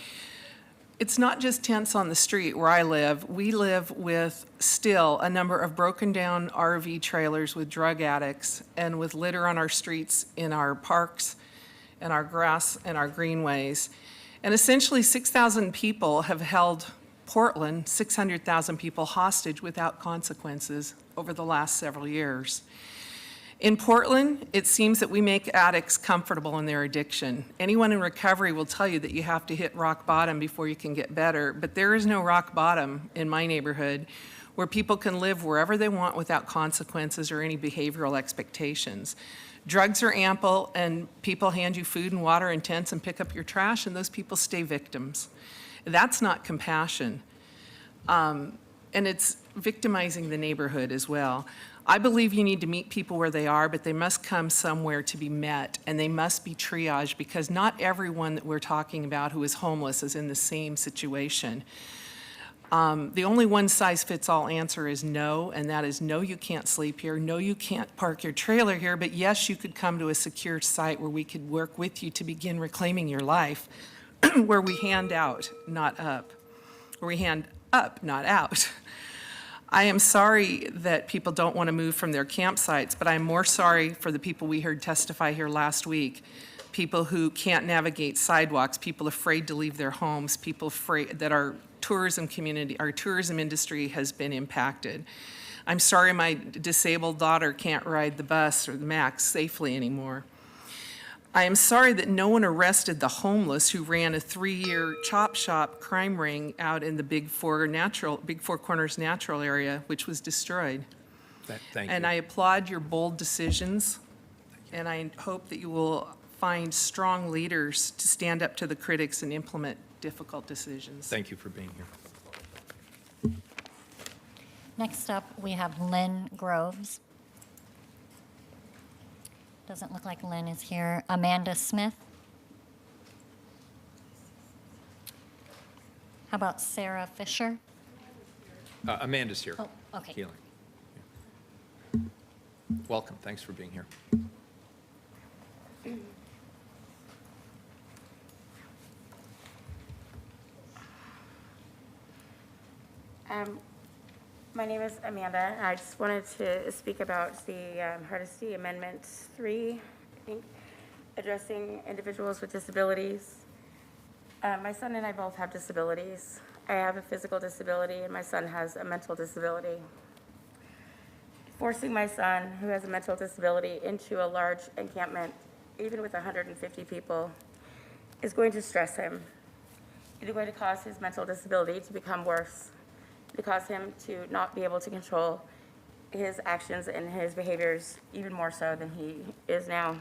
I: It's not just tents on the street where I live. We live with still a number of broken down RV trailers with drug addicts and with litter on our streets, in our parks, and our grass and our greenways. And essentially 6,000 people have held Portland, 600,000 people hostage without consequences over the last several years. In Portland, it seems that we make addicts comfortable in their addiction. Anyone in recovery will tell you that you have to hit rock bottom before you can get better, but there is no rock bottom in my neighborhood where people can live wherever they want without consequences or any behavioral expectations. Drugs are ample, and people hand you food and water and tents and pick up your trash, and those people stay victims. That's not compassion. And it's victimizing the neighborhood as well. I believe you need to meet people where they are, but they must come somewhere to be met, and they must be triaged, because not everyone that we're talking about who is homeless is in the same situation. The only one-size-fits-all answer is no, and that is no, you can't sleep here, no, you can't park your trailer here, but yes, you could come to a secure site where we could work with you to begin reclaiming your life, where we hand out, not up, where we hand up, not out. I am sorry that people don't want to move from their campsites, but I'm more sorry for the people we heard testify here last week, people who can't navigate sidewalks, people afraid to leave their homes, people afraid that our tourism industry has been impacted. I'm sorry my disabled daughter can't ride the bus or the MAX safely anymore. I am sorry that no one arrested the homeless who ran a 3-year chop shop crime ring out in the Big Four Corners natural area, which was destroyed.
A: Thank
I: And
A: you.
I: I applaud your bold decisions, and I hope that you will find strong leaders to stand up to the critics and implement difficult decisions.
A: Thank you for being here.
B: Next up, we have Lynn Groves. Doesn't look like Lynn is here. Amanda Smith. How about Sarah Fisher?
A: Amanda's here.
B: Oh, okay.
A: Keeling. Yeah. Welcome. Thanks for being here.
J: My name is Amanda, and I just wanted to speak about the Hardesty Amendment 3 Inc., addressing individuals with disabilities. My son and I both have disabilities. I have a physical disability, and my son has a mental disability. Forcing my son, who has a mental disability, into a large encampment, even with 150 people, is going to stress him. It is going to cause his mental disability to become worse, to cause him to not be able to control his actions and his behaviors even more so than he is now.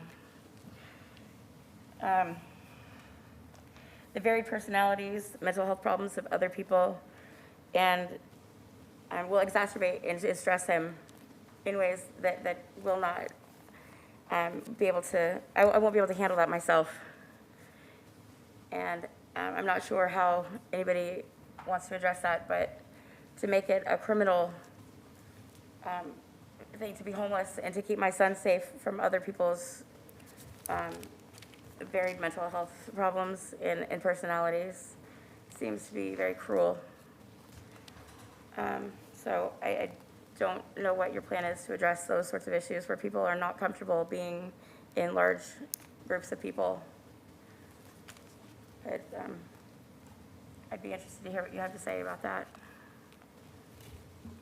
J: The varied personalities, mental health problems of other people, and will exacerbate and stress him in ways that will not be able to, I won't be able to handle that myself. And I'm not sure how anybody wants to address that, but to make it a criminal thing to be homeless and to keep my son safe from other people's varied mental health problems and personalities seems to be very cruel. So I don't know what your plan is to address those sorts of issues where people are not comfortable being in large groups of people. But I'd be interested to hear what you have to say about that.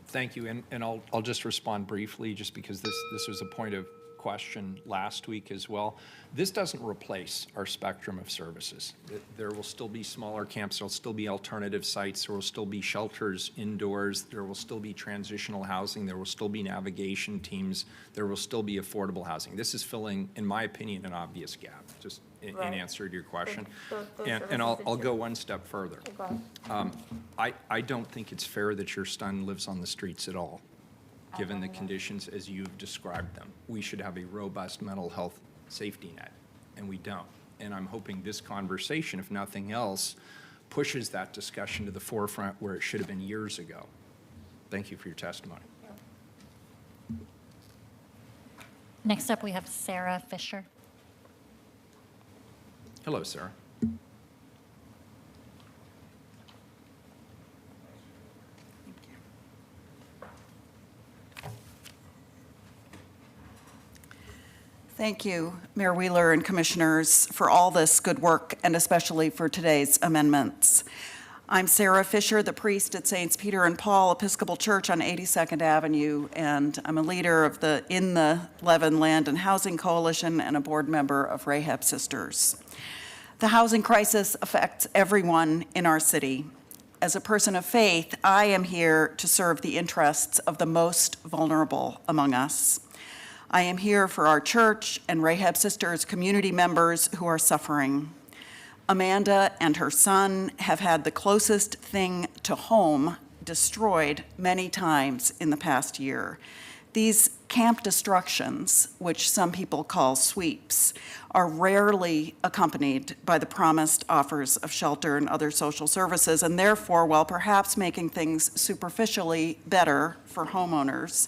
A: Thank you, and I'll just respond briefly, just because this was a point of question last week as well. This doesn't replace our spectrum of services. There will still be smaller camps, there will still be alternative sites, there will still be shelters indoors, there will still be transitional housing, there will still be navigation teams, there will still be affordable housing. This is filling, in my opinion, an obvious gap, just in answer to your question. And I'll go one step further. I don't think it's fair that your son lives on the streets at all, given the conditions as you've described them. We should have a robust mental health safety net, and we don't. And I'm hoping this conversation, if nothing else, pushes that discussion to the forefront where it should have been years ago. Thank you for your testimony.
B: Next up, we have Sarah Fisher.
A: Hello, Sarah.
K: Thank you, Mayor Wheeler and Commissioners, for all this good work and especially for today's amendments. I'm Sarah Fisher, the priest at Saints Peter and Paul Episcopal Church on 82nd Avenue, and I'm a leader of the Levin Land and Housing Coalition and a board member of Rahab Sisters. The housing crisis affects everyone in our city. As a person of faith, I am here to serve the interests of the most vulnerable among us. I am here for our church and Rahab Sisters community members who are suffering. Amanda and her son have had the closest thing to home destroyed many times in the past year. These camp destructions, which some people call sweeps, are rarely accompanied by the promised offers of shelter and other social services, and therefore, while perhaps making things superficially better for homeowners,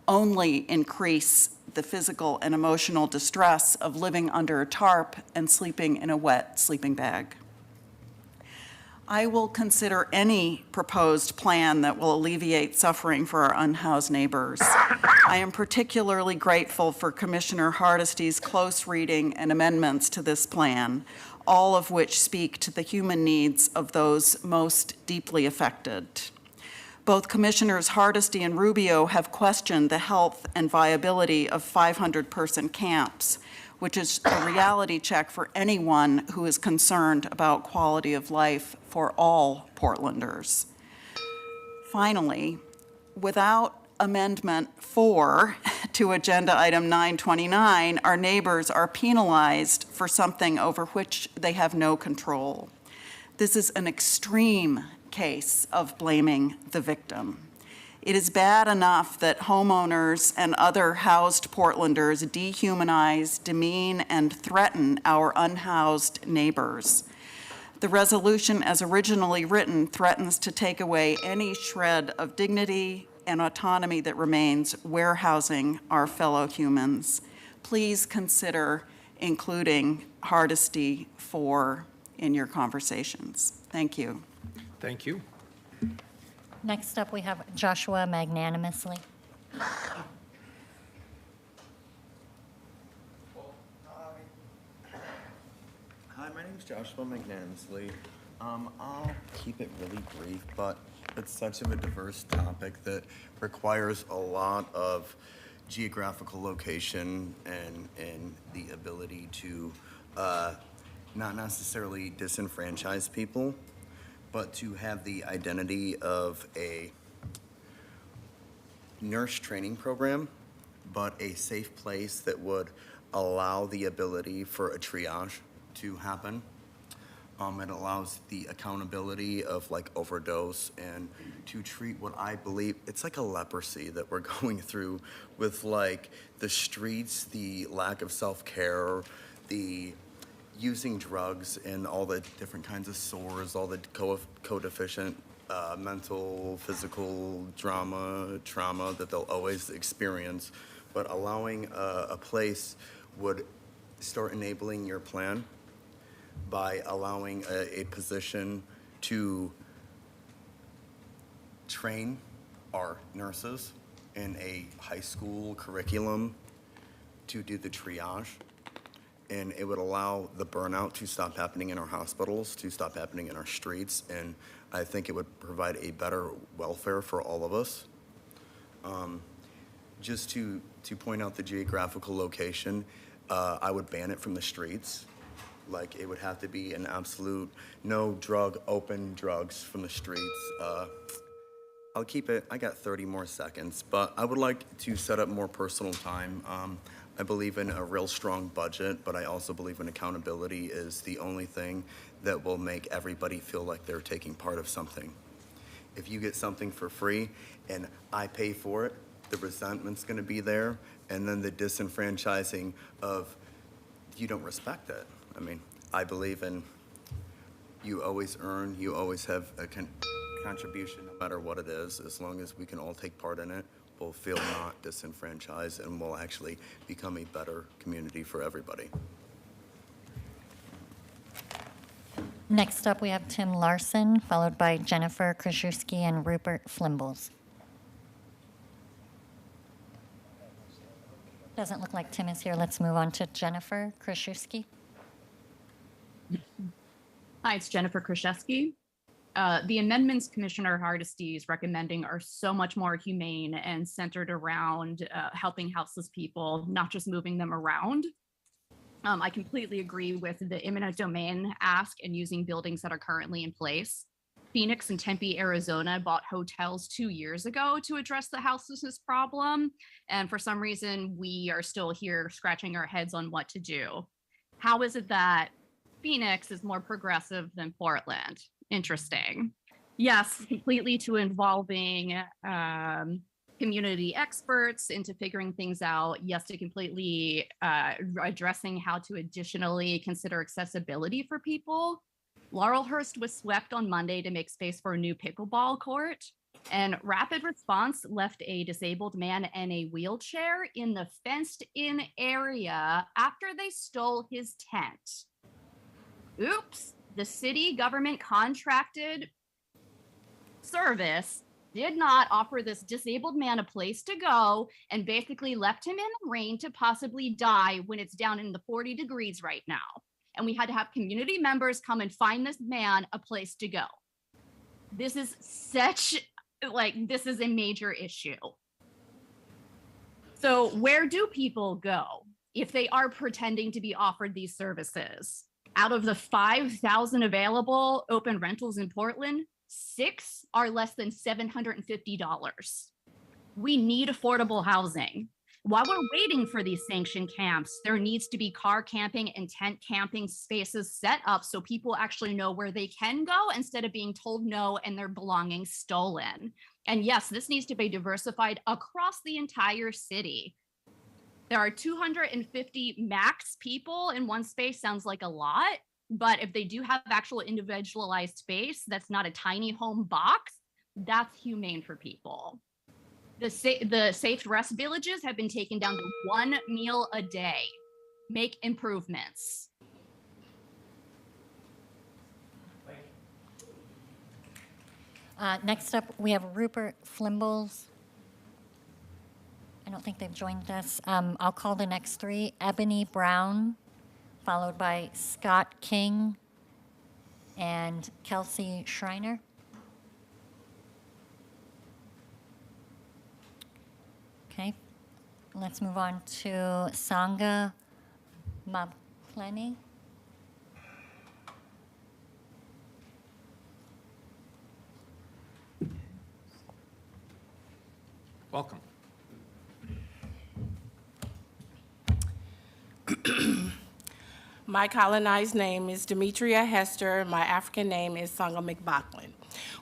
K: only increase the physical and emotional distress of living under a tarp and sleeping in a wet sleeping bag. I will consider any proposed plan that will alleviate suffering for our unhoused neighbors. I am particularly grateful for Commissioner Hardesty's close reading and amendments to this plan, all of which speak to the human needs of those most deeply affected. Both Commissioners Hardesty and Rubio have questioned the health and viability of 500-person camps, which is a reality check for anyone who is concerned about quality of life for all Portlanders. Finally, without Amendment 4 to Agenda Item 929, our neighbors are penalized for something over which they have no control. This is an extreme case of blaming the victim. It is bad enough that homeowners and other housed Portlanders dehumanize, demean, and threaten our unhoused neighbors. The resolution as originally written threatens to take away any shred of dignity and autonomy that remains warehousing our fellow humans. Please consider including Hardesty 4 in your conversations. Thank you.
A: Thank you.
B: Next up, we have Joshua Magnanimously.
L: name's Joshua McNansley. I'll keep it really brief, but it's such of a diverse topic that requires a lot of geographical location and the ability to not necessarily disenfranchise people, but to have the identity of a nurse training program, but a safe place that would allow the ability for a triage to happen. It allows the accountability of like overdose and to treat what I believe, it's like a leprosy that we're going through with like the streets, the lack of self-care, the using drugs and all the different kinds of sores, all the co-deficient mental, physical trauma that they'll always experience. But allowing a place would start enabling your plan by allowing a position to train our nurses in a high school curriculum to do the triage. And it would allow the burnout to stop happening in our hospitals, to stop happening in our streets. And I think it would provide a better welfare for all of us. Just to point out the geographical location, I would ban it from the streets. Like, it would have to be an absolute no open drugs from the streets. I'll keep it, I got 30 more seconds, but I would like to set up more personal time. I believe in a real strong budget, but I also believe in accountability is the only thing that will make everybody feel like they're taking part of something. If you get something for free and I pay for it, the resentment's gonna be there, and then the disenfranchising of you don't respect it. I mean, I believe in you always earn, you always have a contribution no matter what it is. As long as we can all take part in it, we'll feel not disenfranchised and we'll actually become a better community for everybody.
B: Next up, we have Tim Larson, followed by Jennifer Kraszewski and Rupert Flimbles. Doesn't look like Tim is here. Let's move on to Jennifer Kraszewski.
M: Hi, it's Jennifer Kraszewski. The amendments Commissioner Hardesty is recommending are so much more humane and centered around helping houseless people, not just moving them around. I completely agree with the eminent domain ask and using buildings that are currently in place. Phoenix and Tempe, Arizona bought hotels 2 years ago to address the houselessness problem. And for some reason, we are still here scratching our heads on what to do. How is it that Phoenix is more progressive than Portland? Interesting. Yes, completely to involving community experts into figuring things out. Yes, to completely addressing how to additionally consider accessibility for people. Laurelhurst was swept on Monday to make space for a new pickleball court. And rapid response left a disabled man in a wheelchair in the fenced-in area after they stole his tent. Oops, the city government contracted service did not offer this disabled man a place to go and basically left him in the rain to possibly die when it's down in the 40 degrees right now. And we had to have community members come and find this man a place to go. This is this is a major issue. So where do people go if they are pretending to be offered these services? Out of the 5,000 available open rentals in Portland, 6 are less than $750. We need affordable housing. While we're waiting for these sanctioned camps, there needs to be car camping and tent camping spaces set up so people actually know where they can go instead of being told no and their belongings stolen. And yes, this needs to be diversified across the entire city. There are 250 max people in one space, sounds like a lot, but if they do have actual individualized space, that's not a tiny home box, that's humane for people. The safe rest villages have been taken down to 1 meal a day. Make improvements.
B: Next up, we have Rupert Flimbles. I don't think they've joined us. I'll call the next 3. Ebony Brown, followed by Scott King, and Kelsey Schreiner. Okay, let's move on to Sangha Mapleni.
A: Welcome.
N: My colonized name is Demetria Hester. My African name is Sangha McBachlan.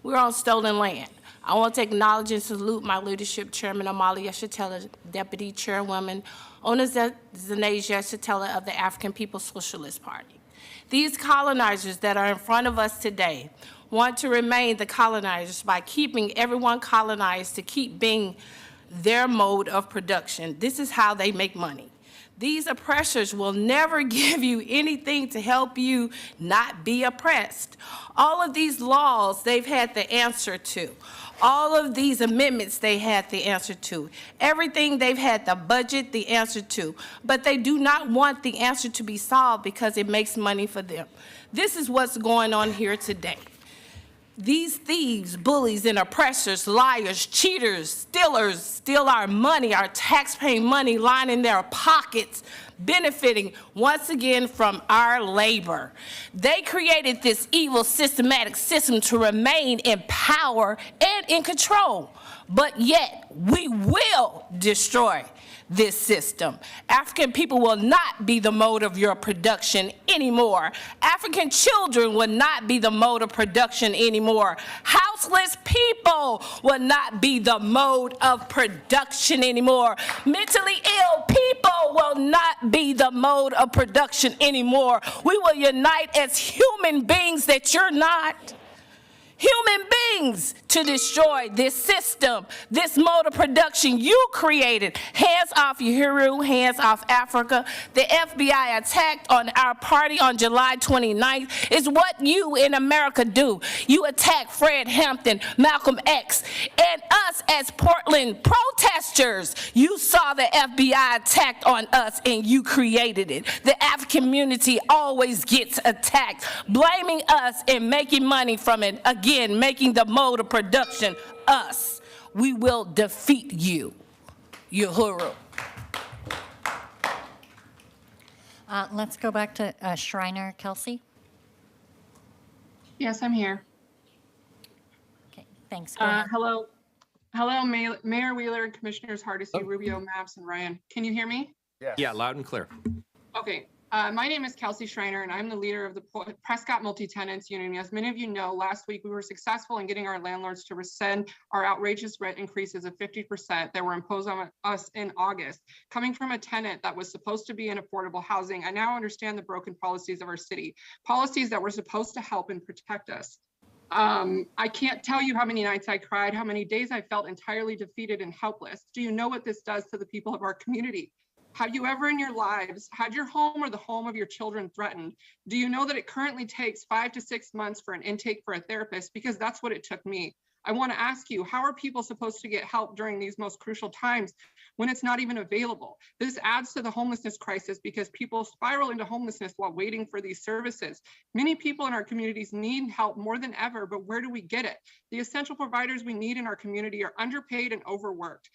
N: We're on stolen land. I want to acknowledge and salute my leadership chairman, Amalia Shatella, deputy chairwoman, Ona Zanasia Shatella of the African People's Socialist Party. These colonizers that are in front of us today want to remain the colonizers by keeping everyone colonized to keep being their mode of production. This is how they make money. These oppressors will never give you anything to help you not be oppressed. All of these laws they've had the answer to. All of these amendments they had the answer to. Everything they've had the budget the answer to. But they do not want the answer to be solved because it makes money for them. This is what's going on here today. These thieves, bullies, and oppressors, liars, cheaters, stealers, steal our money, our tax-paying money, lining their pockets, benefiting once again from our labor. They created this evil systematic system to remain in power and in control, but yet we will destroy this system. African people will not be the mode of your production anymore. African children will not be the mode of production anymore. Houseless people will not be the mode of production anymore. Mentally ill people will not be the mode of production anymore. We will unite as human beings that you're not. Human beings to destroy this system, this mode of production you created. Hands off Uhuru, hands off Africa. The FBI attacked on our party on July 29th is what you in America do. You attack Fred Hampton, Malcolm X, and us as Portland protesters. You saw the FBI attacked on us and you created it. The African community always gets attacked, blaming us and making money from it. Again, making the mode of production us. We will defeat you, Uhuru.
B: Let's go back to Schreiner, Kelsey.
O: Yes, I'm here.
B: Okay, thanks. Go ahead.
O: Hello. Hello, Mayor Wheeler and Commissioners Hardesty, Rubio, Maps, and Ryan. Can you hear me?
A: Yes. Yeah, loud and clear.
O: Okay. My name is Kelsey Schreiner, and I'm the leader of the Prescott Multi-Tenants Union. As many of you know, last week we were successful in getting our landlords to rescind our outrageous rent increases of 50% that were imposed on us in August. Coming from a tenant that was supposed to be in affordable housing, I now understand the broken policies of our city, policies that were supposed to help and protect us. I can't tell you how many nights I cried, how many days I felt entirely defeated and helpless. Do you know what this does to the people of our community? Have you ever in your lives had your home or the home of your children threatened? Do you know that it currently takes 5 to 6 months for an intake for a therapist? Because that's what it took me. I want to ask you, how are people supposed to get help during these most crucial times when it's not even available? This adds to the homelessness crisis because people spiral into homelessness while waiting for these services. Many people in our communities need help more than ever, but where do we get it? The essential providers we need in our community are underpaid and overworked.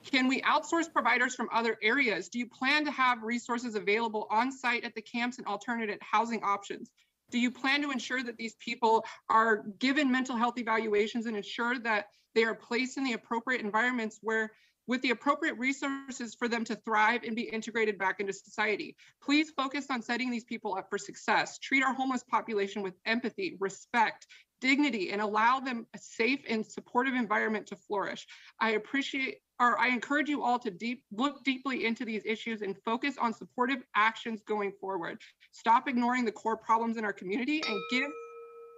O: Can we outsource providers from other areas? Do you plan to have resources available on site at the camps and alternative housing options? Do you plan to ensure that these people are given mental health evaluations and ensure that they are placed in the appropriate environments where with the appropriate resources for them to thrive and be integrated back into society? Please focus on setting these people up for success. Treat our homeless population with empathy, respect, dignity, and allow them a safe and supportive environment to flourish. I encourage you all to look deeply into these issues and focus on supportive actions going forward. Stop ignoring the core problems in our community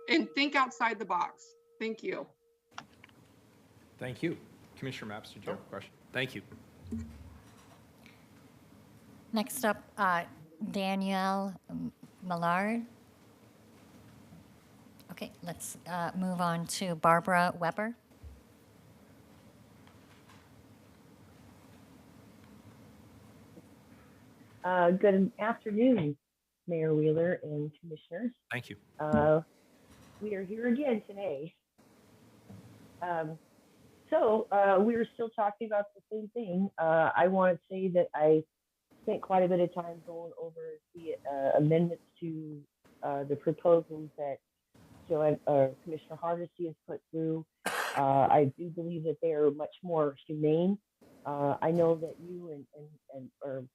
O: and think outside the box. Thank you.
A: Thank you. Commissioner Maps, did you have a question? Thank you.
B: Next up, Danielle Millard. Okay, let's move on to Barbara Weber.
P: Good afternoon, Mayor Wheeler and Commissioners.
A: Thank you.
P: we are here again today. We were still talking about the same thing. I want to say that I spent quite a bit of time going over the amendments to the proposals that Commissioner Hardesty has put through. I do believe that they are much more humane. I know that you and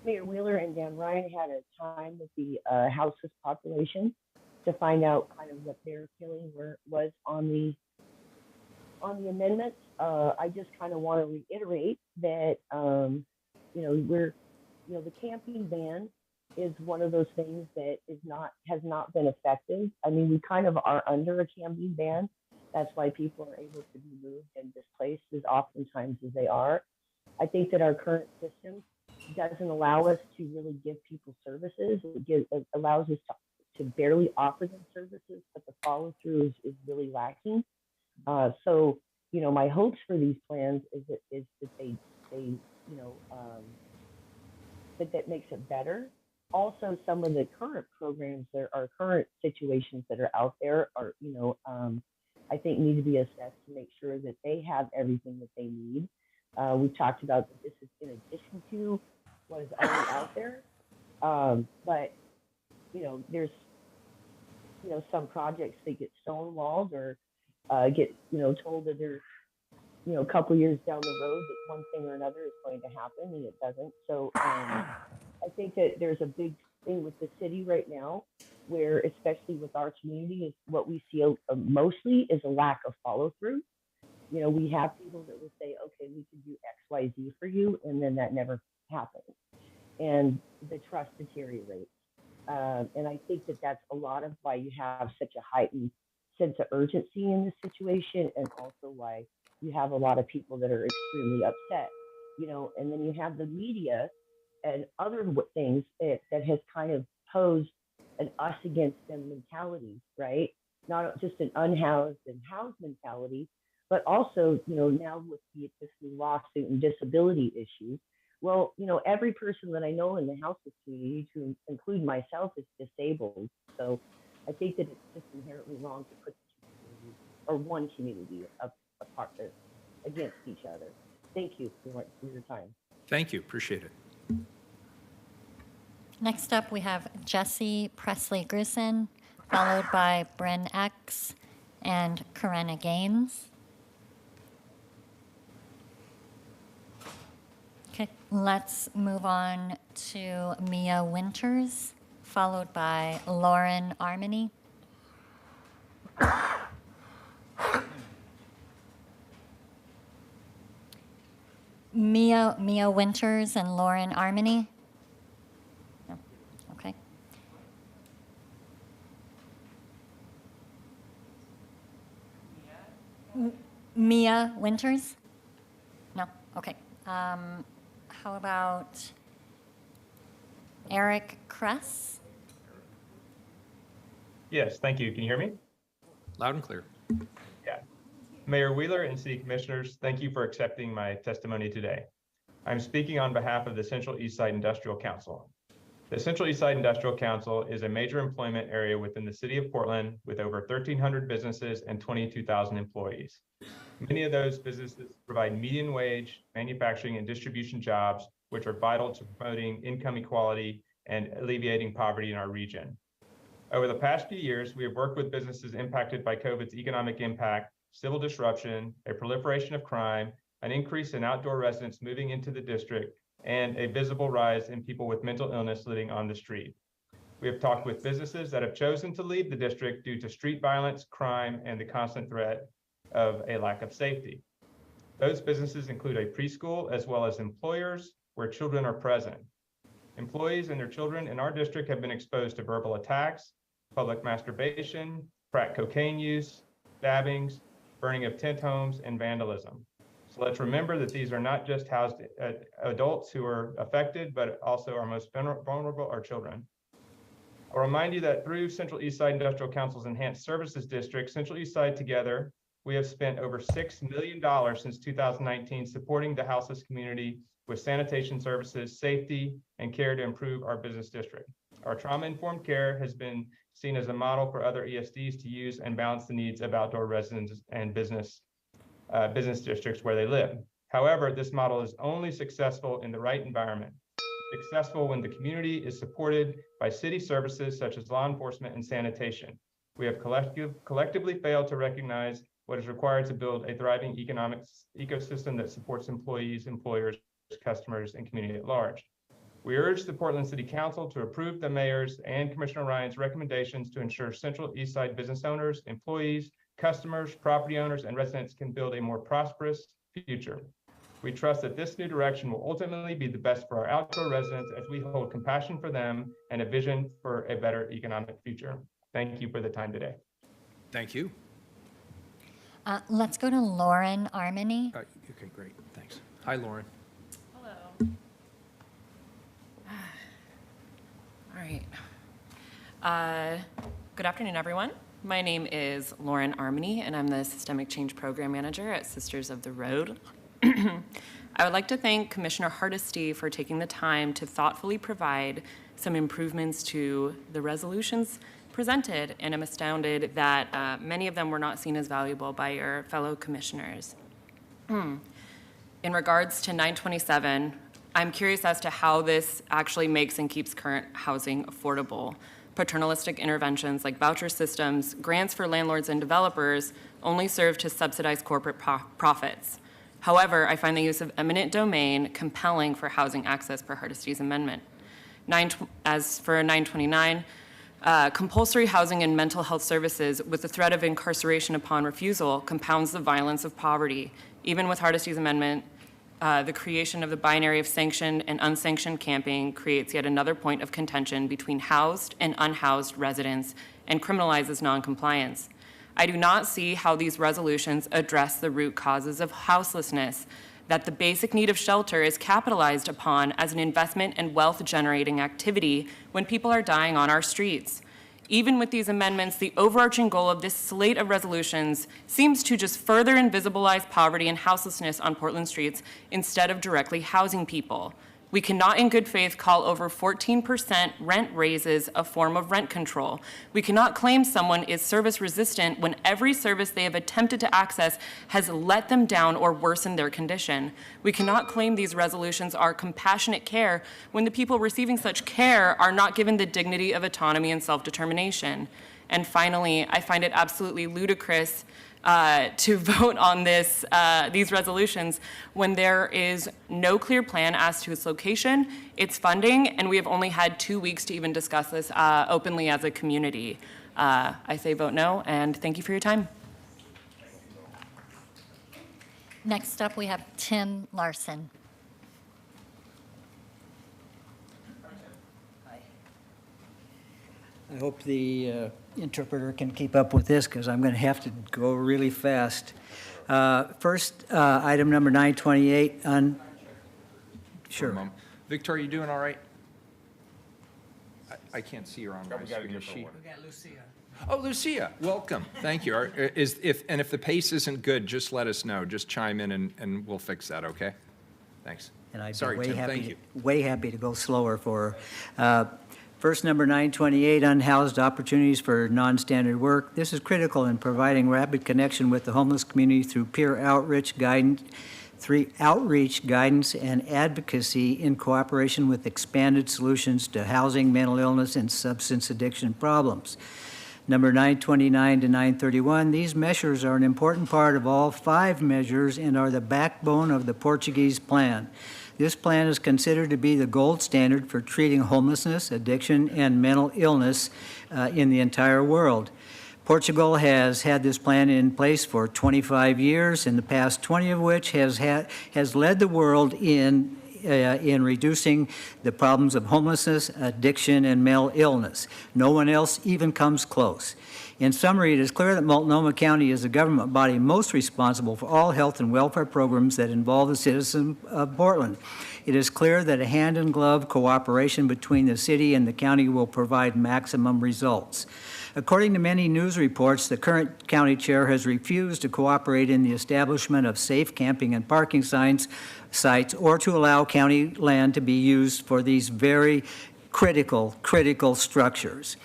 P: Mayor Wheeler and Dan Ryan had a time with the houseless population to find out kind of what their feeling was on the amendments. I just kind of want to reiterate that the camping ban is one of those things that has not been effective. I mean, we kind of are under a camping ban. That's why people are able to be moved and displaced as oftentimes as they are. I think that our current system doesn't allow us to really give people services. It allows us to barely offer them services, but the follow through is really lacking. My hopes for these plans is that they that makes it better. Also, some of the current programs, current situations that are out there are, I think need to be assessed to make sure that they have everything that they need. We've talked about that this is in addition to what is already out there. But there's, some projects that get stonewalled or get, told that they're, a couple years down the road that one thing or another is going to happen and it doesn't. So I think that there's a big thing with the city right now where, especially with our community, is what we see mostly is a lack of follow through. We have people that will say, okay, we can do X, Y, Z for you, and then that never happens. And the trust deteriorates. And I think that that's a lot of why you have such a heightened sense of urgency in this situation, and also why you have a lot of people that are extremely upset, and then you have the media and other things that has kind of posed an us against them mentality, right? Not just an unhoused and housed mentality, but also, now with this new lawsuit and disability issues. Well, every person that I know in the houseless community, to include myself, is disabled. So I think that it's just inherently wrong to put two communities or one community apart against each other. Thank you for your time.
A: Thank you. Appreciate it.
B: Next up, we have Jesse Presley Grusin, followed by Bryn X and Corinna Gaines. Okay, let's move on to Mia Winters, followed by Lauren Armini. Mia Winters and Lauren Armini. No. Okay. Mia Winters? No. Okay. How about Eric Kress?
Q: Yes, thank you. Can you hear me?
A: Loud and clear.
Q: Yeah. Mayor Wheeler and City Commissioners, thank you for accepting my testimony today. I'm speaking on behalf of the Central Eastside Industrial Council. The Central Eastside Industrial Council is a major employment area within the city of Portland with over 1,300 businesses and 22,000 employees. Many of those businesses provide median wage, manufacturing, and distribution jobs, which are vital to promoting income equality and alleviating poverty in our region. Over the past few years, we have worked with businesses impacted by COVID's economic impact, civil disruption, a proliferation of crime, an increase in outdoor residents moving into the district, and a visible rise in people with mental illness living on the street. We have talked with businesses that have chosen to leave the district due to street violence, crime, and the constant threat of a lack of safety. Those businesses include a preschool as well as employers where children are present. Employees and their children in our district have been exposed to verbal attacks, public masturbation, crack cocaine use, stabbings, burning of tent homes, and vandalism. So let's remember that these are not just housed adults who are affected, but also our most vulnerable are children. I'll remind you that through Central Eastside Industrial Council's Enhanced Services District, Central Eastside Together, we have spent over $6 million since 2019 supporting the houseless community with sanitation services, safety, and care to improve our business district. Our trauma-informed care has been seen as a model for other ESDs to use and balance the needs of outdoor residents and business districts where they live. However, this model is only successful in the right environment. Successful when the community is supported by city services such as law enforcement and sanitation. We have collectively failed to recognize what is required to build a thriving economic ecosystem that supports employees, employers, customers, and community at large. We urge the Portland City Council to approve the mayor's and Commissioner Ryan's recommendations to ensure Central Eastside business owners, employees, customers, property owners, and residents can build a more prosperous future. We trust that this new direction will ultimately be the best for our outdoor residents as we hold compassion for them and a vision for a better economic future. Thank you for the time today.
A: Thank you.
B: Let's go to Lauren Armini.
A: Okay, great. Thanks. Hi, Lauren.
R: Hello. All right. Good afternoon, everyone. My name is Lauren Armini, and I'm the Systemic Change Program Manager at Sisters of the Road. I would like to thank Commissioner Hardesty for taking the time to thoughtfully provide some improvements to the resolutions presented, and I'm astounded that many of them were not seen as valuable by your fellow commissioners. In regards to 927, I'm curious as to how this actually makes and keeps current housing affordable. Paternalistic interventions like voucher systems, grants for landlords and developers only serve to subsidize corporate profits. However, I find the use of eminent domain compelling for housing access per Hardesty's amendment. As for 929, compulsory housing and mental health services with the threat of incarceration upon refusal compounds the violence of poverty. Even with Hardesty's amendment, the creation of the binary of sanctioned and unsanctioned camping creates yet another point of contention between housed and unhoused residents and criminalizes noncompliance. I do not see how these resolutions address the root causes of houselessness, that the basic need of shelter is capitalized upon as an investment and wealth-generating activity when people are dying on our streets. Even with these amendments, the overarching goal of this slate of resolutions seems to just further invisibilize poverty and houselessness on Portland streets instead of directly housing people. We cannot in good faith call over 14% rent raises a form of rent control. We cannot claim someone is service resistant when every service they have attempted to access has let them down or worsened their condition. We cannot claim these resolutions are compassionate care when the people receiving such care are not given the dignity of autonomy and self-determination. And finally, I find it absolutely ludicrous to vote on these resolutions when there is no clear plan as to its location, its funding, and we have only had 2 weeks to even discuss this openly as a community. I say vote no, and thank you for your time.
B: Next up, we have Tim Larson.
S: I hope the interpreter can keep up with this because I'm going to have to go really fast. First, item number 928 on. Sure.
A: Victoria, you doing all right? I can't see her on my screen. Is she?
S: We got Lucia.
A: Oh, Lucia, welcome. Thank you. If the pace isn't good, just let us know. Just chime in and we'll fix that, okay? Thanks.
S: And I'd
A: Sorry,
S: be
A: Tim, thank you.
S: way happy to go slower for her. First, number 928, unhoused opportunities for non-standard work. This is critical in providing rapid connection with the homeless community through peer outreach guidance, and advocacy in cooperation with expanded solutions to housing, mental illness, and substance addiction problems. Number 929 to 931, these measures are an important part of all 5 measures and are the backbone of the Portuguese plan. This plan is considered to be the gold standard for treating homelessness, addiction, and mental illness in the entire world. Portugal has had this plan in place for 25 years, in the past 20 of which has led the world in reducing the problems of homelessness, addiction, and mental illness. No one else even comes close. In summary, it is clear that Multnomah County is the government body most responsible for all health and welfare programs that involve the citizens of Portland. It is clear that a hand-in-glove cooperation between the city and the county will provide maximum results. According to many news reports, the current county chair has refused to cooperate in the establishment of safe camping and parking signs sites or to allow county land to be used for these very critical structures.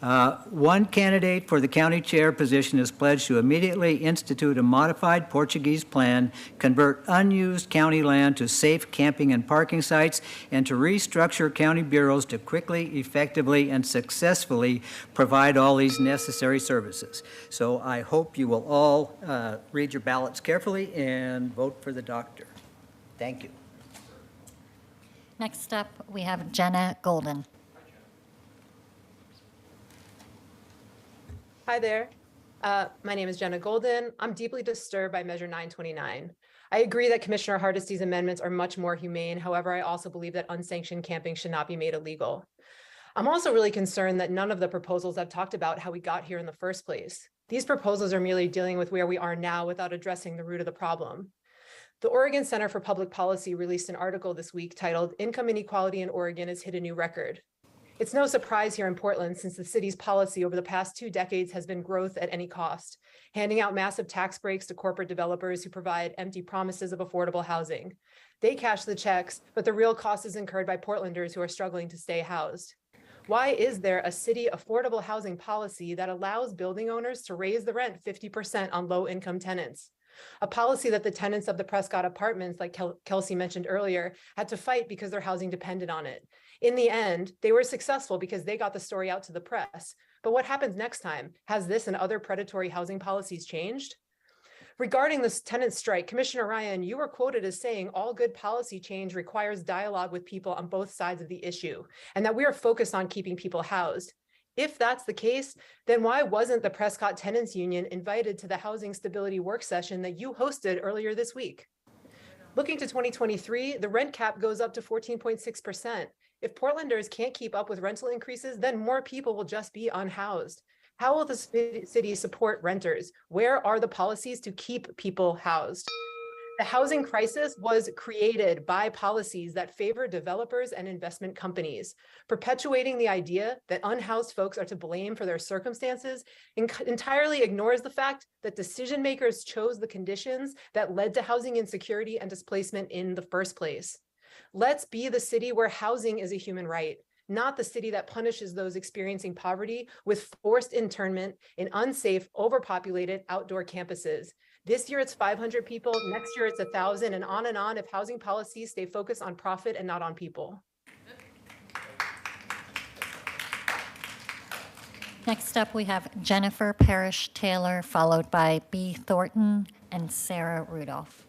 S: One candidate for the county chair position is pledged to immediately institute a modified Portuguese plan, convert unused county land to safe camping and parking sites, and to restructure county bureaus to quickly, effectively, and successfully provide all these necessary services. So I hope you will all read your ballots carefully and vote for the doctor. Thank you.
B: Next up, we have Jenna Golden.
T: Hi there. My name is Jenna Golden. I'm deeply disturbed by Measure 929. I agree that Commissioner Hardesty's amendments are much more humane. However, I also believe that unsanctioned camping should not be made illegal. I'm also really concerned that none of the proposals have talked about how we got here in the first place. These proposals are merely dealing with where we are now without addressing the root of the problem. The Oregon Center for Public Policy released an article this week titled "Income Inequality in Oregon has hit a new record." It's no surprise here in Portland, since the city's policy over the past 2 decades has been growth at any cost, handing out massive tax breaks to corporate developers who provide empty promises of affordable housing. They cash the checks, but the real cost is incurred by Portlanders who are struggling to stay housed. Why is there a city affordable housing policy that allows building owners to raise the rent 50% on low-income tenants? A policy that the tenants of the Prescott Apartments, like Kelsey mentioned earlier, had to fight because their housing depended on it. In the end, they were successful because they got the story out to the press. But what happens next time? Has this and other predatory housing policies changed? Regarding this tenant strike, Commissioner Ryan, you were quoted as saying all good policy change requires dialogue with people on both sides of the issue, and that we are focused on keeping people housed. If that's the case, then why wasn't the Prescott Tenants Union invited to the housing stability work session that you hosted earlier this week? Looking to 2023, the rent cap goes up to 14.6%. If Portlanders can't keep up with rental increases, then more people will just be unhoused. How will the city support renters? Where are the policies to keep people housed? The housing crisis was created by policies that favor developers and investment companies. Perpetuating the idea that unhoused folks are to blame for their circumstances entirely ignores the fact that decision makers chose the conditions that led to housing insecurity and displacement in the first place. Let's be the city where housing is a human right, not the city that punishes those experiencing poverty with forced internment in unsafe, overpopulated outdoor campuses. This year it's 500 people, next year it's 1,000, and on if housing policies stay focused on profit and not on people.
B: Next up, we have Jennifer Parrish Taylor, followed by B. Thornton and Sarah Rudolph.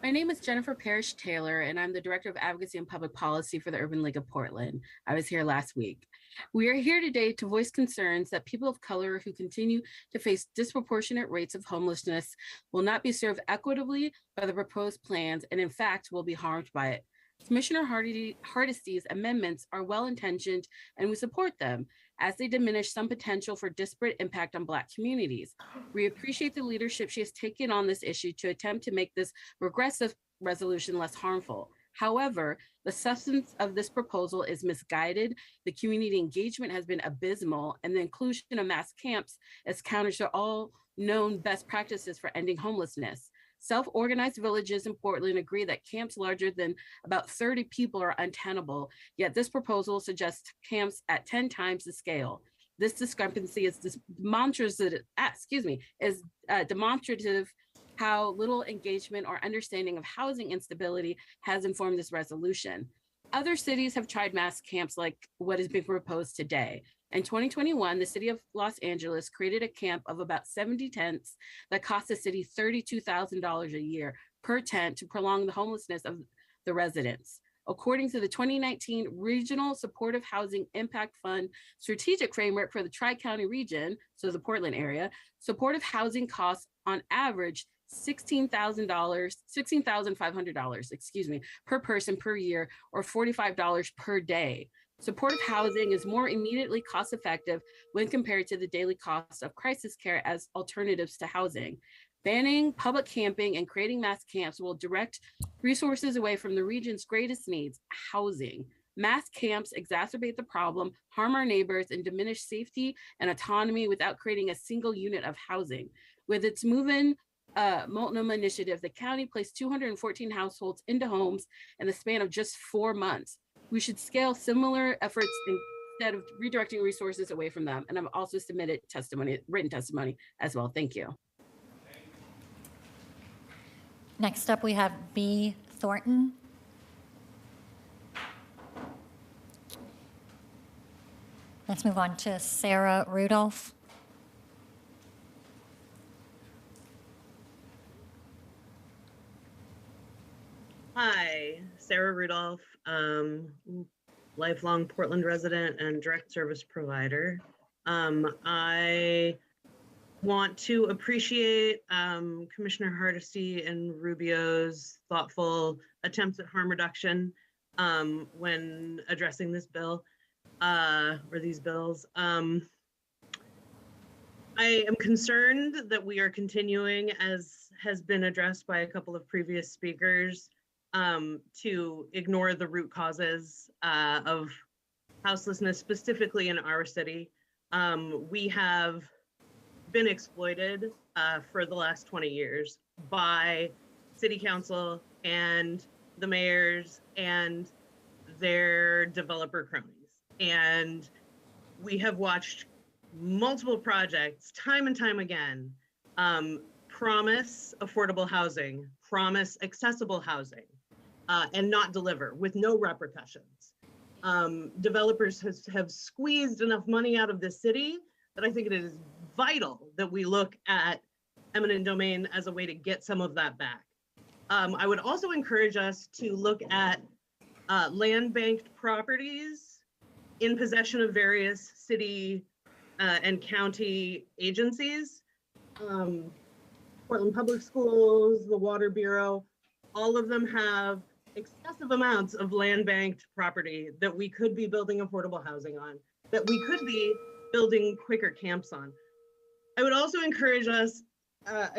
U: My name is Jennifer Parrish Taylor, and I'm the Director of Advocacy and Public Policy for the Urban League of Portland. I was here last week. We are here today to voice concerns that people of color who continue to face disproportionate rates of homelessness will not be served equitably by the proposed plans, and in fact will be harmed by it. Commissioner Hardesty's amendments are well-intentioned, and we support them as they diminish some potential for disparate impact on Black communities. We appreciate the leadership she has taken on this issue to attempt to make this regressive resolution less harmful. However, the substance of this proposal is misguided, the community engagement has been abysmal, and the inclusion of mass camps is counter to all known best practices for ending homelessness. Self-organized villages in Portland agree that camps larger than about 30 people are untenable, yet this proposal suggests camps at 10 times the scale. This discrepancy is demonstrative how little engagement or understanding of housing instability has informed this resolution. Other cities have tried mass camps like what is being proposed today. In 2021, the city of Los Angeles created a camp of about 70 tents that cost the city $32,000 a year per tent to prolong the homelessness of the residents. According to the 2019 Regional Supportive Housing Impact Fund Strategic Framework for the Tri-County region, so the Portland area, supportive housing costs on average $16,500, per person per year, or $45 per day. Supportive housing is more immediately cost-effective when compared to the daily cost of crisis care as alternatives to housing. Banning public camping and creating mass camps will direct resources away from the region's greatest needs, housing. Mass camps exacerbate the problem, harm our neighbors, and diminish safety and autonomy without creating a single unit of housing. With its move-in Multnomah initiative, the county placed 214 households into homes in the span of just 4 months. We should scale similar efforts instead of redirecting resources away from them. And I've also submitted testimony, written testimony as well. Thank you.
B: Next up, we have B. Thornton. Let's move on to Sarah Rudolph.
D: Hi, Sarah Rudolph, lifelong Portland resident and direct service provider. I want to appreciate Commissioner Hardesty and Rubio's thoughtful attempts at harm reduction when addressing this bill or these bills. I am concerned that we are continuing, as has been addressed by a couple of previous speakers, to ignore the root causes of houselessness, specifically in our city. We have been exploited for the last 20 years by city council and the mayors and their developer cronies. And we have watched multiple projects time and time again promise affordable housing, promise accessible housing, and not deliver with no repercussions. Developers have squeezed enough money out of this city that I think it is vital that we look at eminent domain as a way to get some of that back. I would also encourage us to look at land banked properties in possession of various city and county agencies, Portland Public Schools, the Water Bureau, all of them have excessive amounts of land banked property that we could be building affordable housing on, that we could be building quicker camps on. I would also encourage us, I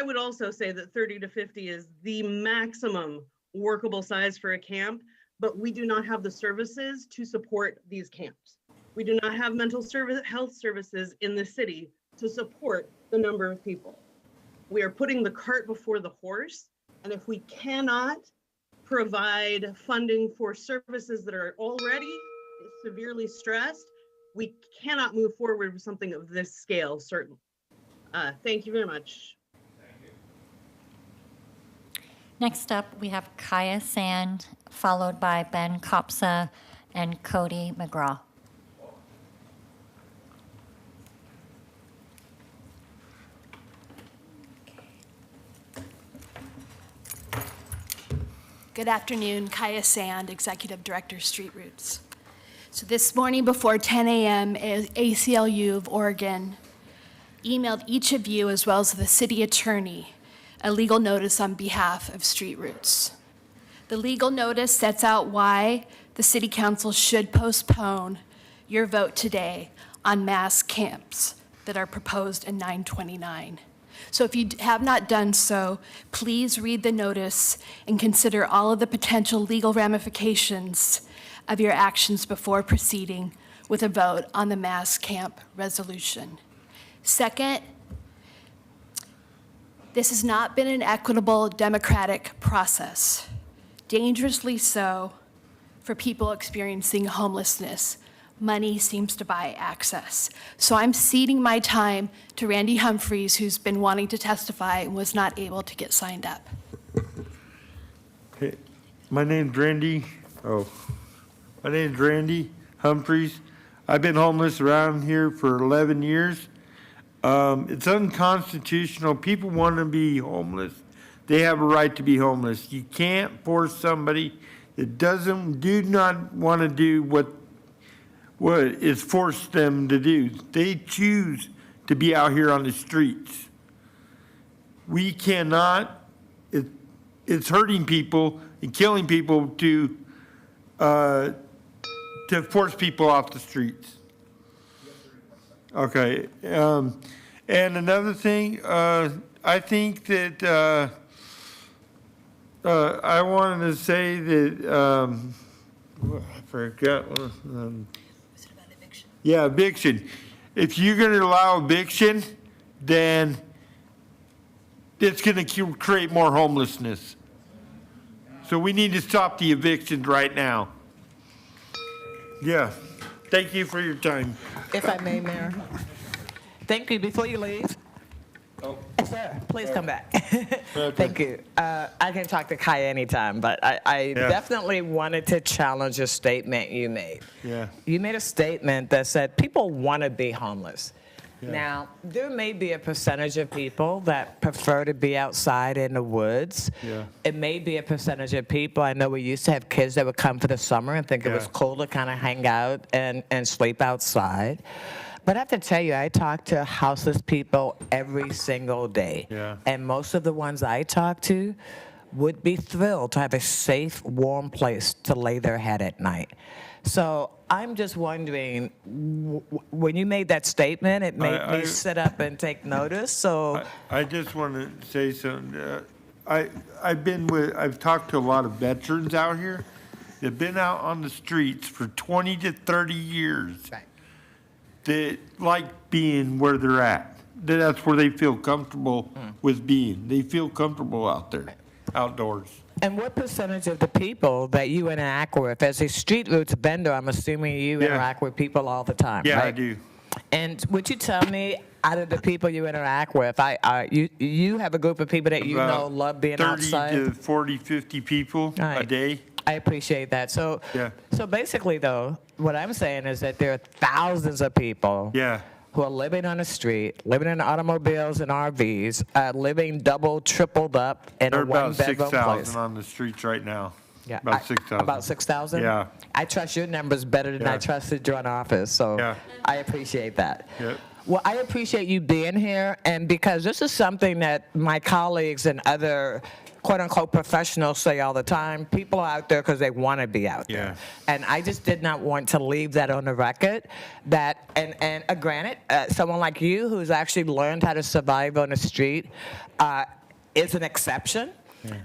D: would also say that 30 to 50 is the maximum workable size for a camp, but we do not have the services to support these camps. We do not have mental health services in the city to support the number of people. We are putting the cart before the horse, and if we cannot provide funding for services that are already severely stressed, we cannot move forward with something of this scale, certainly. Thank you very much.
B: Next up, we have Kaya Sand, followed by Ben Kopsa and Cody McGraw.
V: Good afternoon, Kaya Sand, Executive Director, Street Roots. So this morning before 10 a.m., ACLU of Oregon emailed each of you, as well as the city attorney, a legal notice on behalf of Street Roots. The legal notice sets out why the city council should postpone your vote today on mass camps that are proposed in 929. So if you have not done so, please read the notice and consider all of the potential legal ramifications of your actions before proceeding with a vote on the mass camp resolution. Second, this has not been an equitable democratic process, dangerously so for people experiencing homelessness. Money seems to buy access. So I'm ceding my time to Randy Humphreys, who's been wanting to testify and was not able to get signed up.
W: Hey, my name's Randy Humphreys. I've been homeless around here for 11 years. It's unconstitutional. People want to be homeless. They have a right to be homeless. You can't force somebody that do not want to do what is forced them to do. They choose to be out here on the streets. We cannot, it's hurting people and killing people to force people off the streets. Okay, and another thing, I think that I wanted to say that, I forgot. Was it about eviction? Yeah, eviction. If you're going to allow eviction, then it's going to create more homelessness. So we need to stop the evictions right now. Yeah. Thank you for your time.
G: If I may, Mayor. Thank you. Before you leave, sir, please come back. Thank you. I can talk to Kai anytime, but I definitely wanted to challenge a statement you made.
W: Yeah.
G: You made a statement that said people want to be homeless. Yeah. Now, there may be a percentage of people that prefer to be outside in the woods.
W: Yeah.
G: It may be a percentage of people. I know we used to have kids that would come for the summer and think it was cool to kind of hang out and sleep outside. But I have to tell you, I talk to houseless people every single day.
W: Yeah.
G: And most of the ones I talk to would be thrilled to have a safe, warm place to lay their head at night. So I'm just wondering, when you made that statement, it made me sit up and take notice. So
W: I just want to say something. I've talked to a lot of veterans out here. They've been out on the streets for 20 to 30 years.
G: Right.
W: They like being where they're at. That's where they feel comfortable with being. They feel comfortable out there, outdoors.
G: And what percentage of the people that you interact with, as a street roots vendor, I'm assuming you interact with people all the time,
W: Yeah,
G: right?
W: I do.
G: And would you tell me, out of the people you interact with, you have a group of people that you know love being
W: 30
G: outside?
W: 30 to 40, 50 people a day.
G: I appreciate that. So,
W: Yeah.
G: so basically, though, what I'm saying is that there are thousands of people who are living on the street, living in automobiles and RVs, living double, tripled up in
W: There
G: a
W: are about
G: one-bedroom
W: 6,000
G: place.
W: on the streets right now.
G: Yeah,
W: About 6,000.
G: About 6,000?
W: Yeah.
G: I trust your numbers better than I trusted your office, so I appreciate that.
W: Yeah.
G: Well, I appreciate you being here, and because this is something that my colleagues and other quote-unquote professionals say all the time, people are out there because they want to be out there. And I just did not want to leave that on the record, that, and granted, someone like you who's actually learned how to survive on the street is an exception.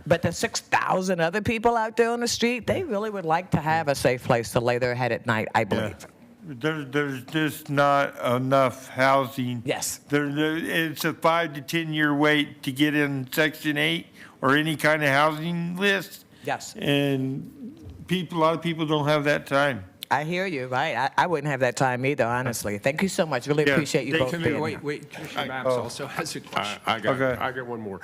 G: But the 6,000 other people out there on the street, they really would like to have a safe place to lay their head at night, I believe.
W: There's just not enough housing.
G: Yes.
W: It's a 5 to 10 year wait to get in Section 8 or any kind of housing list.
G: Yes.
W: And a lot of people don't have that time.
G: I hear you, right? I wouldn't have that time either, honestly. Thank you so much. Really appreciate you both being here.
A: Wait, Commissioner Maps also has a question.
H: I got one more.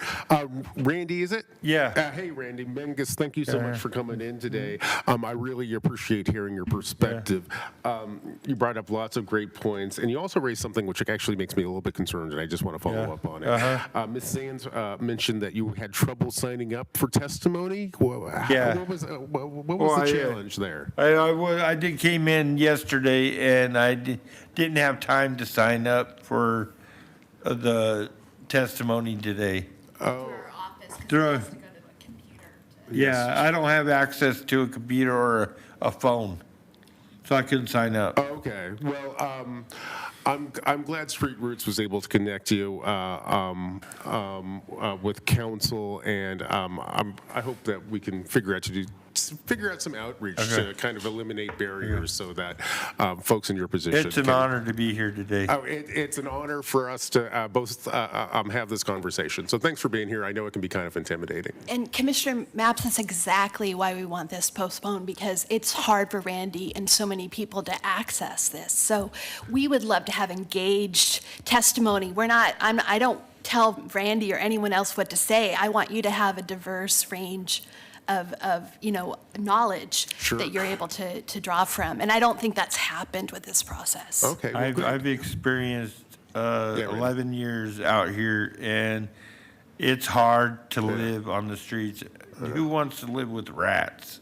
H: Randy, is it?
W: Yeah.
H: Hey, Randy Menges, thank you so much for coming in today. I really appreciate hearing your perspective. You brought up lots of great points, and you also raised something which actually makes me a little bit concerned, and I just want to follow up on it. Ms. Sands mentioned that you had trouble signing up for testimony. What was the challenge there?
W: I came in yesterday, and I didn't have time to sign up for the testimony today.
H: Oh.
W: Yeah, I don't have access to a computer or a phone, so I couldn't sign up.
H: Okay. Well, I'm glad Street Roots was able to connect you with council, and I hope that we can figure out some outreach to kind of eliminate barriers so that folks in your position.
W: It's an honor to be here today.
H: Oh, it's an honor for us to both have this conversation. So thanks for being here. I know it can be kind of intimidating.
V: And Commissioner Maps, that's exactly why we want this postponed, because it's hard for Randy and so many people to access this. So we would love to have engaged testimony. I don't tell Randy or anyone else what to say. I want you to have a diverse range of knowledge that you're able to draw from. And I don't think that's happened with this process.
H: Okay. Well,
W: I've experienced 11 years out here, and it's hard to live on the streets. Who wants to live with rats?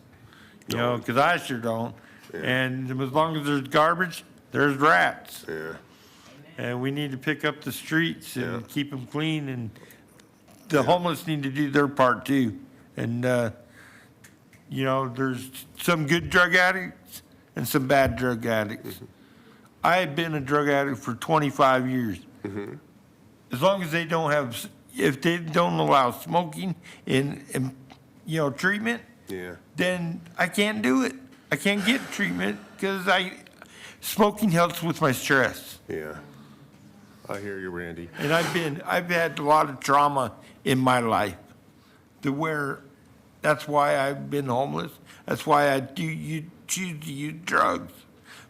W: You know, because I sure don't. And as long as there's garbage, there's rats. And we need to pick up the streets and keep them clean. And the homeless need to do their part too. And there's some good drug addicts and some bad drug addicts. I have been a drug addict for 25 years. As long as if they don't allow smoking in treatment, then I can't do it. I can't get treatment because smoking helps with my stress.
H: I hear you, Randy.
W: And I've had a lot of trauma in my life to where that's why I've been homeless. That's why I choose to use drugs,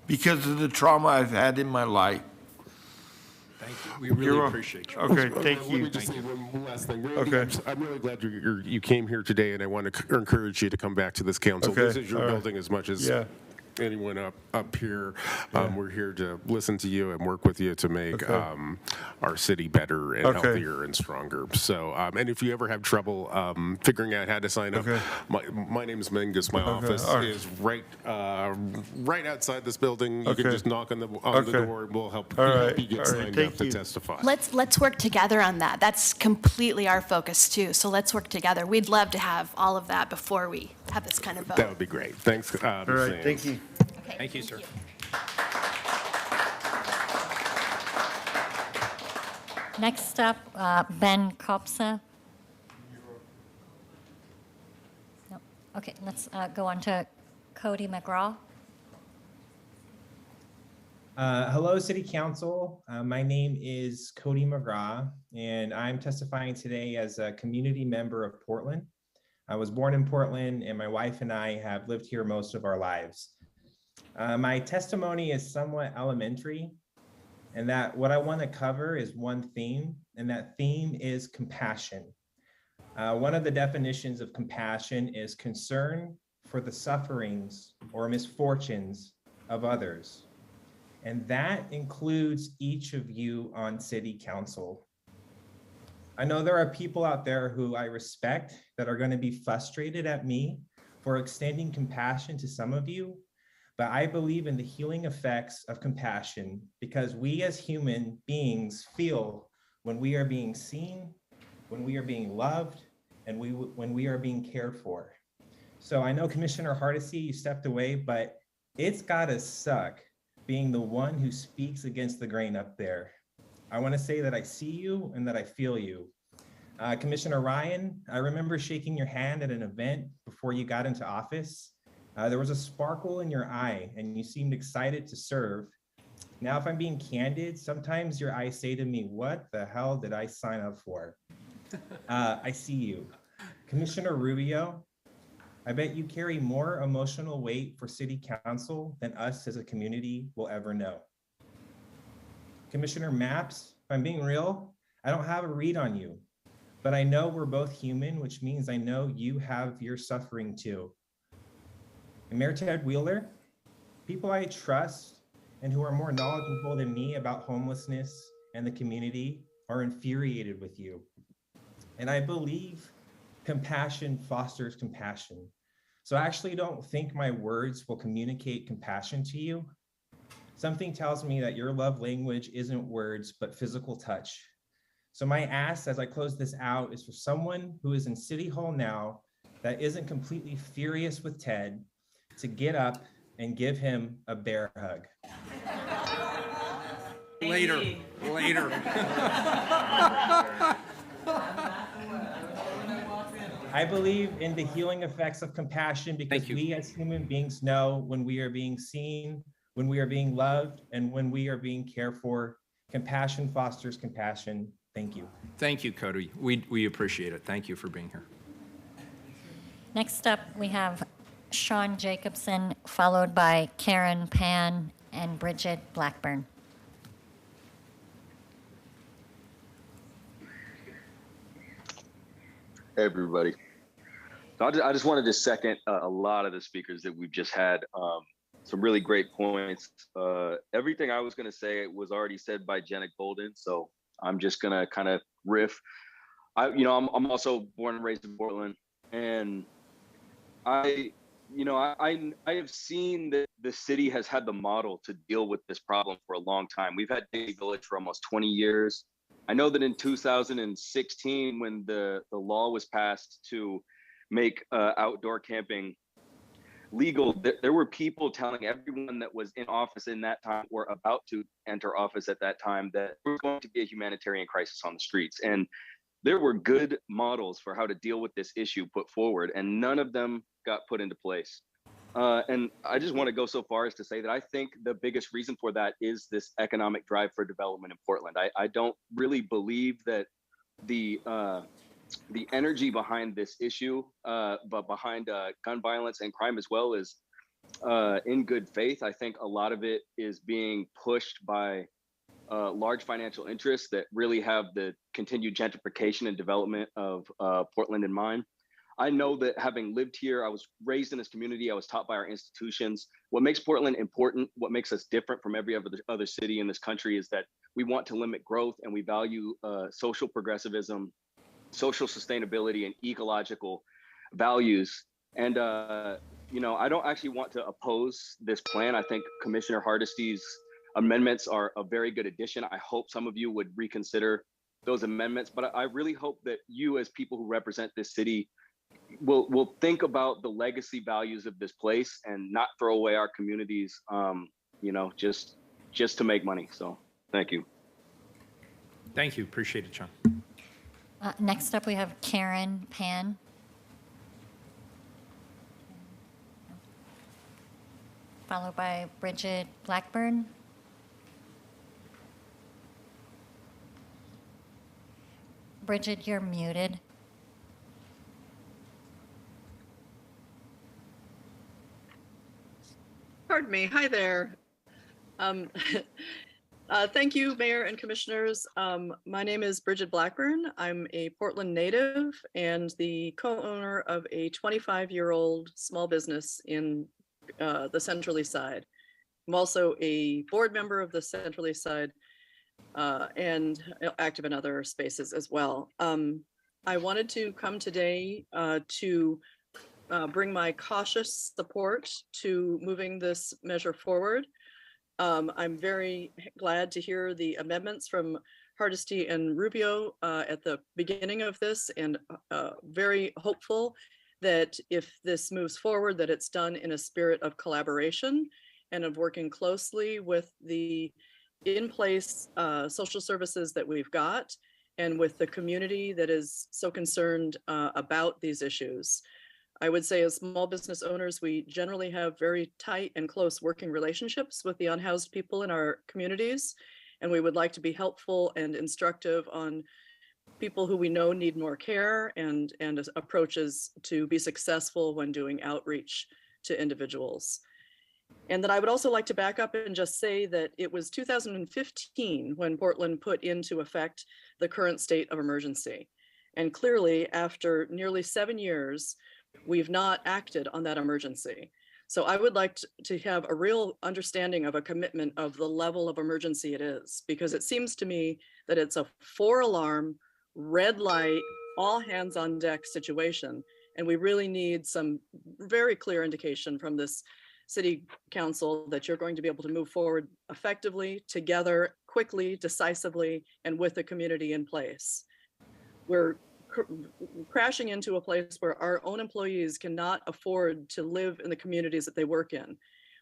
W: because of the trauma I've had in my life.
A: Thank you. We really appreciate you.
W: Okay, thank
H: Let
W: you.
H: me just say one last thing. Randy,
W: Okay.
H: I'm really glad you came here today, and I want to encourage you to come back to this council.
W: Okay,
H: This is your
W: all right.
H: building as much as
W: Yeah.
H: anyone up here. We're here to listen to you and work with you to make our city better and
W: Okay.
H: healthier and stronger. So, and if you ever have trouble figuring out how to sign up, my name is Mingus. My office
W: all right.
H: is right outside this building. You
W: Okay.
H: can just knock on the door, and we'll help,
W: All
H: help
W: right,
H: you get
W: all right,
H: signed
W: thank
H: up to
W: you.
H: testify.
C: Let's work together on that. That's completely our focus too. So let's work together. We'd love to have all of that before we have this kind of vote.
H: That would be great. Thanks.
W: All right, thank you.
A: Thank you, sir.
B: Next up, Ben Kopsa. No. Okay, let's go on to Cody McGraw.
E: Hello, City Council. My name is Cody McGraw, and I'm testifying today as a community member of Portland. I was born in Portland, and my wife and I have lived here most of our lives. My testimony is somewhat elementary, and that what I want to cover is one theme, and that theme is compassion. One of the definitions of compassion is concern for the sufferings or misfortunes of others. And that includes each of you on City Council. I know there are people out there who I respect that are going to be frustrated at me for extending compassion to some of you, but I believe in the healing effects of compassion because we as human beings feel when we are being seen, when we are being loved, and when we are being cared for. So I know Commissioner Hardesty, you stepped away, but it's gotta suck being the one who speaks against the grain up there. I want to say that I see you and that I feel you. Commissioner Ryan, I remember shaking your hand at an event before you got into office. There was a sparkle in your eye and you seemed excited to serve. Now, if I'm being candid, sometimes your eyes say to me, what the hell did I sign up for? I see you. Commissioner Rubio, I bet you carry more emotional weight for City Council than us as a community will ever know. Commissioner Maps, if I'm being real, I don't have a read on you, but I know we're both human, which means I know you have your suffering too. And Mayor Ted Wheeler, people I trust and who are more knowledgeable than me about homelessness and the community are infuriated with you. And I believe compassion fosters compassion. So I actually don't think my words will communicate compassion to you. Something tells me that your love language isn't words, but physical touch. So my ask as I close this out is for someone who is in City Hall now that isn't completely furious with Ted to get up and give him a bear hug.
A: Later.
E: I believe in the healing effects of compassion because we as human beings know when we are being seen, when we are being loved, and when we are being cared for. Compassion fosters compassion. Thank you.
A: Thank you, Cody. We appreciate it. Thank you for being here.
B: Next up, we have Sean Jacobson, followed by Karen Pan and Bridget Blackburn.
F: Hey, everybody. I just wanted to second a lot of the speakers that we've just had. Some really great points. Everything I was going to say was already said by Jenna Golden, so I'm just going to kind of riff. I'm also born and raised in Portland, and I have seen that the city has had the model to deal with this problem for a long time. We've had Day Village for almost 20 years. I know that in 2016, when the law was passed to make outdoor camping legal, there were people telling everyone that was in office in that time or about to enter office at that time that there was going to be a humanitarian crisis on the streets. And there were good models for how to deal with this issue put forward, and none of them got put into place. And I just want to go so far as to say that I think the biggest reason for that is this economic drive for development in Portland. I don't really believe that the energy behind this issue, but behind gun violence and crime as well, is in good faith. I think a lot of it is being pushed by large financial interests that really have the continued gentrification and development of Portland in mind. I know that having lived here, I was raised in this community, I was taught by our institutions. What makes Portland important, what makes us different from every other city in this country is that we want to limit growth and we value social progressivism, social sustainability, and ecological values. And, you know, I don't actually want to oppose this plan. I think Commissioner Hardesty's amendments are a very good addition. I hope some of you would reconsider those amendments, but I really hope that you, as people who represent this city, will think about the legacy values of this place and not throw away our communities, you know, just to make money. So thank you.
A: Thank you. Appreciate it, John.
B: Next up, we have Karen Pan. Followed by Bridget Blackburn. Bridget, you're muted.
I: Pardon me. Hi there. Thank you, Mayor and Commissioners. My name is Bridget Blackburn. I'm a Portland native and the co-owner of a 25-year-old small business in the Central East Side. I'm also a board member of the Central East Side and active in other spaces as well. I wanted to come today to bring my cautious support to moving this measure forward. I'm very glad to hear the amendments from Hardesty and Rubio at the beginning of this, and very hopeful that if this moves forward, that it's done in a spirit of collaboration and of working closely with the in-place social services that we've got and with the community that is so concerned about these issues. I would say as small business owners, we generally have very tight and close working relationships with the unhoused people in our communities. And we would like to be helpful and instructive on people who we know need more care and approaches to be successful when doing outreach to individuals. And then I would also like to back up and just say that it was 2015 when Portland put into effect the current state of emergency. And clearly, after nearly 7 years, we've not acted on that emergency. So I would like to have a real understanding of a commitment of the level of emergency it is, because it seems to me that it's a 4-alarm, red light, all hands on deck situation. And we really need some very clear indication from this city council that you're going to be able to move forward effectively, together, quickly, decisively, and with the community in place. We're crashing into a place where our own employees cannot afford to live in the communities that they work in.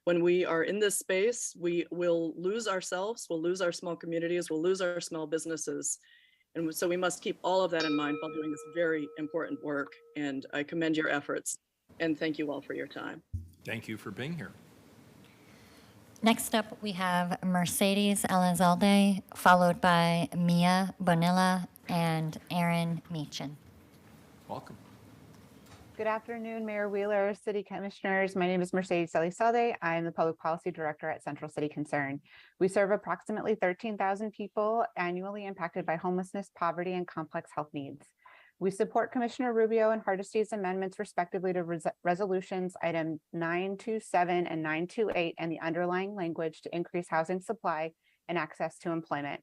I: When we are in this space, we will lose ourselves, we'll lose our small communities, we'll lose our small businesses. And so we must keep all of that in mind while doing this very important work. And I commend your efforts and thank you all for your time.
A: Thank you for being here.
B: Next up, we have Mercedes Elizalde, followed by Mia Bonilla and Aaron Meechan.
A: Welcome.
J: Good afternoon, Mayor Wheeler, City Commissioners. My name is Mercedes Elizalde. I am the Public Policy Director at Central City Concern. We serve approximately 13,000 people annually impacted by homelessness, poverty, and complex health needs. We support Commissioner Rubio and Hardesty's amendments respectively to resolutions item 927 and 928 and the underlying language to increase housing supply and access to employment.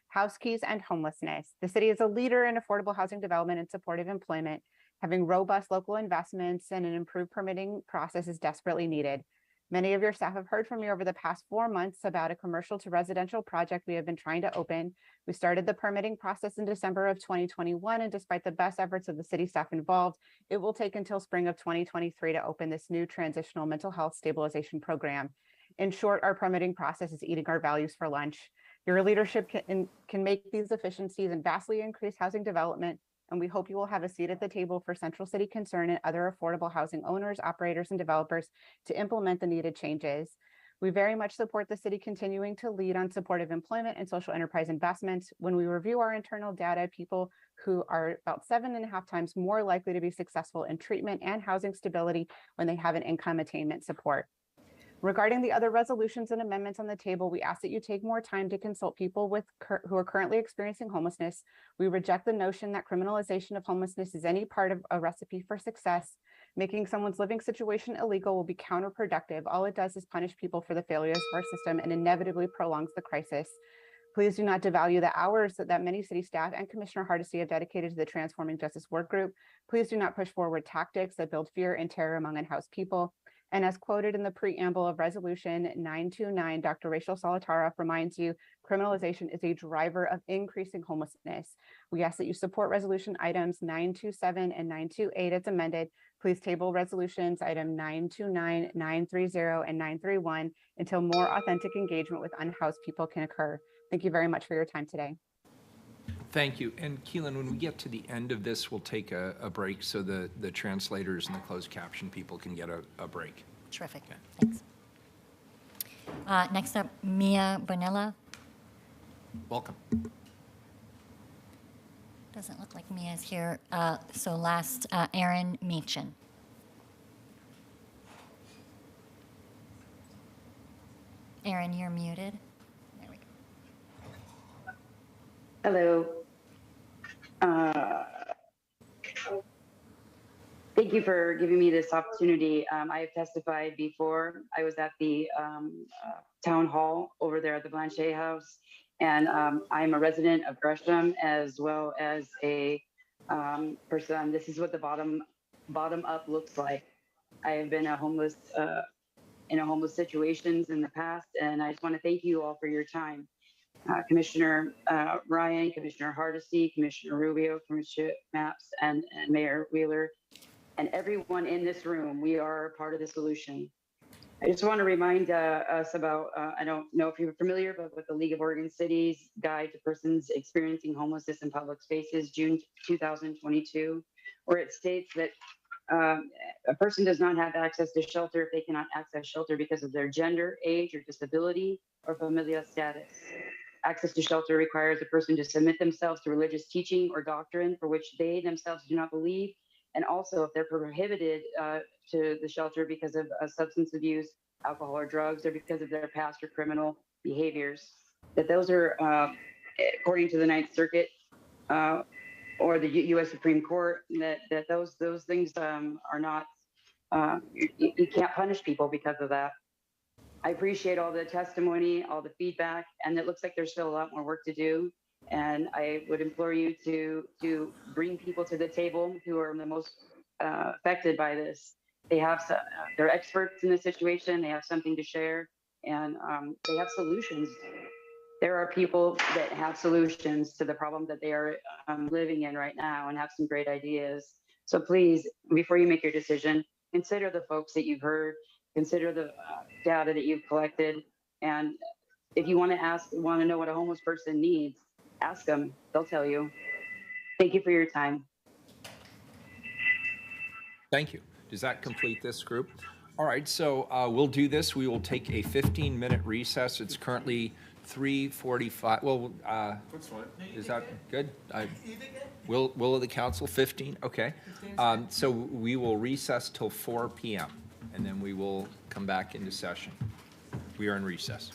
J: House keys and homelessness. The city is a leader in affordable housing development and supportive employment. Having robust local investments and an improved permitting process is desperately needed. Many of your staff have heard from me over the past 4 months about a commercial to residential project we have been trying to open. We started the permitting process in December of 2021, and despite the best efforts of the city staff involved, it will take until spring of 2023 to open this new transitional mental health stabilization program. In short, our permitting process is eating our values for lunch. Your leadership can make these efficiencies and vastly increase housing development, and we hope you will have a seat at the table for Central City Concern and other affordable housing owners, operators, and developers to implement the needed changes. We very much support the city continuing to lead on supportive employment and social enterprise investments. When we review our internal data, people who are about 7.5 times more likely to be successful in treatment and housing stability when they have an income attainment support. Regarding the other resolutions and amendments on the table, we ask that you take more time to consult people who are currently experiencing homelessness. We reject the notion that criminalization of homelessness is any part of a recipe for success. Making someone's living situation illegal will be counterproductive. All it does is punish people for the failures of our system and inevitably prolongs the crisis. Please do not devalue the hours that many city staff and Commissioner Hardesty have dedicated to the Transforming Justice Work Group. Please do not push forward tactics that build fear and terror among unhoused people. And as quoted in the preamble of Resolution 929, Dr. Rachel Solitaroff reminds you, criminalization is a driver of increasing homelessness. We ask that you support resolution items 927 and 928 as amended. Please table resolutions item 929, 930, and 931 until more authentic engagement with unhoused people can occur. Thank you very much for your time today.
A: Thank you. And Keelan, when we get to the end of this, we'll take a break so the translators and the closed caption people can get a break.
B: Terrific. Thanks. Next up, Mia Bonilla.
A: Welcome.
B: Doesn't look like Mia's here. So last, Aaron Meechan. Aaron, you're muted. There we go.
K: Hello. Thank you for giving me this opportunity. I have testified before. I was at the town hall over there at the Blanchet House, and I'm a resident of Gresham as well as a person. This is what the bottom up looks like. I have been in homeless situations in the past, and I just want to thank you all for your time. Commissioner Ryan, Commissioner Hardesty, Commissioner Rubio, Commissioner Maps, and Mayor Wheeler, and everyone in this room, we are part of the solution. I just want to remind us about, I don't know if you're familiar, but with the League of Oregon Cities Guide to Persons Experiencing Homelessness in Public Spaces, June 2022, where it states that a person does not have access to shelter if they cannot access shelter because of their gender, age, or disability, or familial status. Access to shelter requires a person to submit themselves to religious teaching or doctrine for which they themselves do not believe, and also if they're prohibited to the shelter because of substance abuse, alcohol or drugs, or because of their past or criminal behaviors. That those are, according to the Ninth Circuit or the U.S. Supreme Court, that those things are not, you can't punish people because of that. I appreciate all the testimony, all the feedback, and it looks like there's still a lot more work to do. And I would implore you to bring people to the table who are the most affected by this. They're experts in this situation. They have something to share, and they have solutions. There are people that have solutions to the problem that they are living in right now and have some great ideas. So please, before you make your decision, consider the folks that you've heard, consider the data that you've collected, and if you want to know what a homeless person needs, ask them. They'll tell you. Thank you for your time.
A: Thank you. Does that complete this group? All right, so we'll do this. We will take a 15-minute recess. It's currently 3:45. Well, that's fine. Is that good? Will of the council 15? Okay. So we will recess till 4 p.m. and then we will come back into session. We are in recess.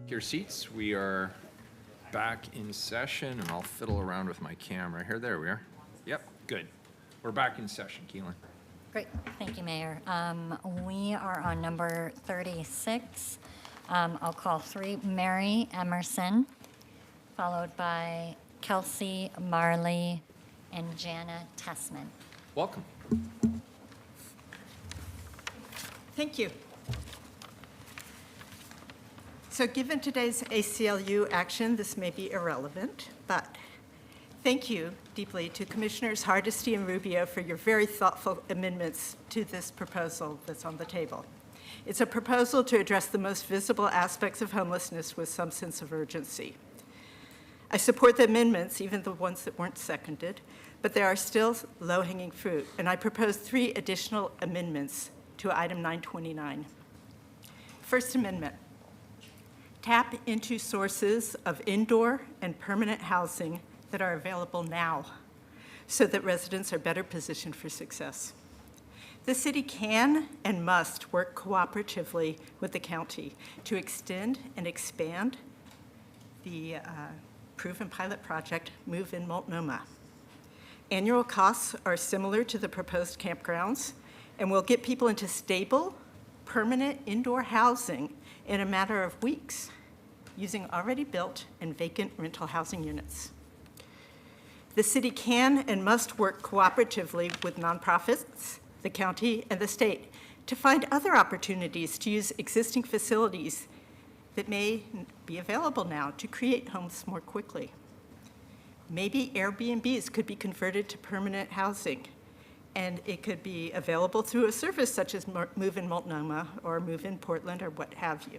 A: Your seats, we are back in session, and I'll fiddle around with my camera here. There we are. Yep, good. We're back in session, Keelan.
B: Great, thank you, Mayor. We are on number 36. I'll call 3, Mary Emerson, followed by Kelsey Marley and Jana Tessman.
A: Welcome.
L: Thank you. So given today's ACLU action, this may be irrelevant, but thank you deeply to Commissioners Hardesty and Rubio for your very thoughtful amendments to this proposal that's on the table. It's a proposal to address the most visible aspects of homelessness with some sense of urgency. I support the amendments, even the ones that weren't seconded, but there are still low-hanging fruit, and I propose 3 additional amendments to item 929. First Amendment. Tap into sources of indoor and permanent housing that are available now so that residents are better positioned for success. The city can and must work cooperatively with the county to extend and expand the proven pilot project, Move in Multnomah. Annual costs are similar to the proposed campgrounds and will get people into stable, permanent indoor housing in a matter of weeks using already built and vacant rental housing units. The city can and must work cooperatively with nonprofits, the county, and the state to find other opportunities to use existing facilities that may be available now to create homes more quickly. Maybe Airbnbs could be converted to permanent housing, and it could be available through a service such as Move in Multnomah or Move in Portland or what have you.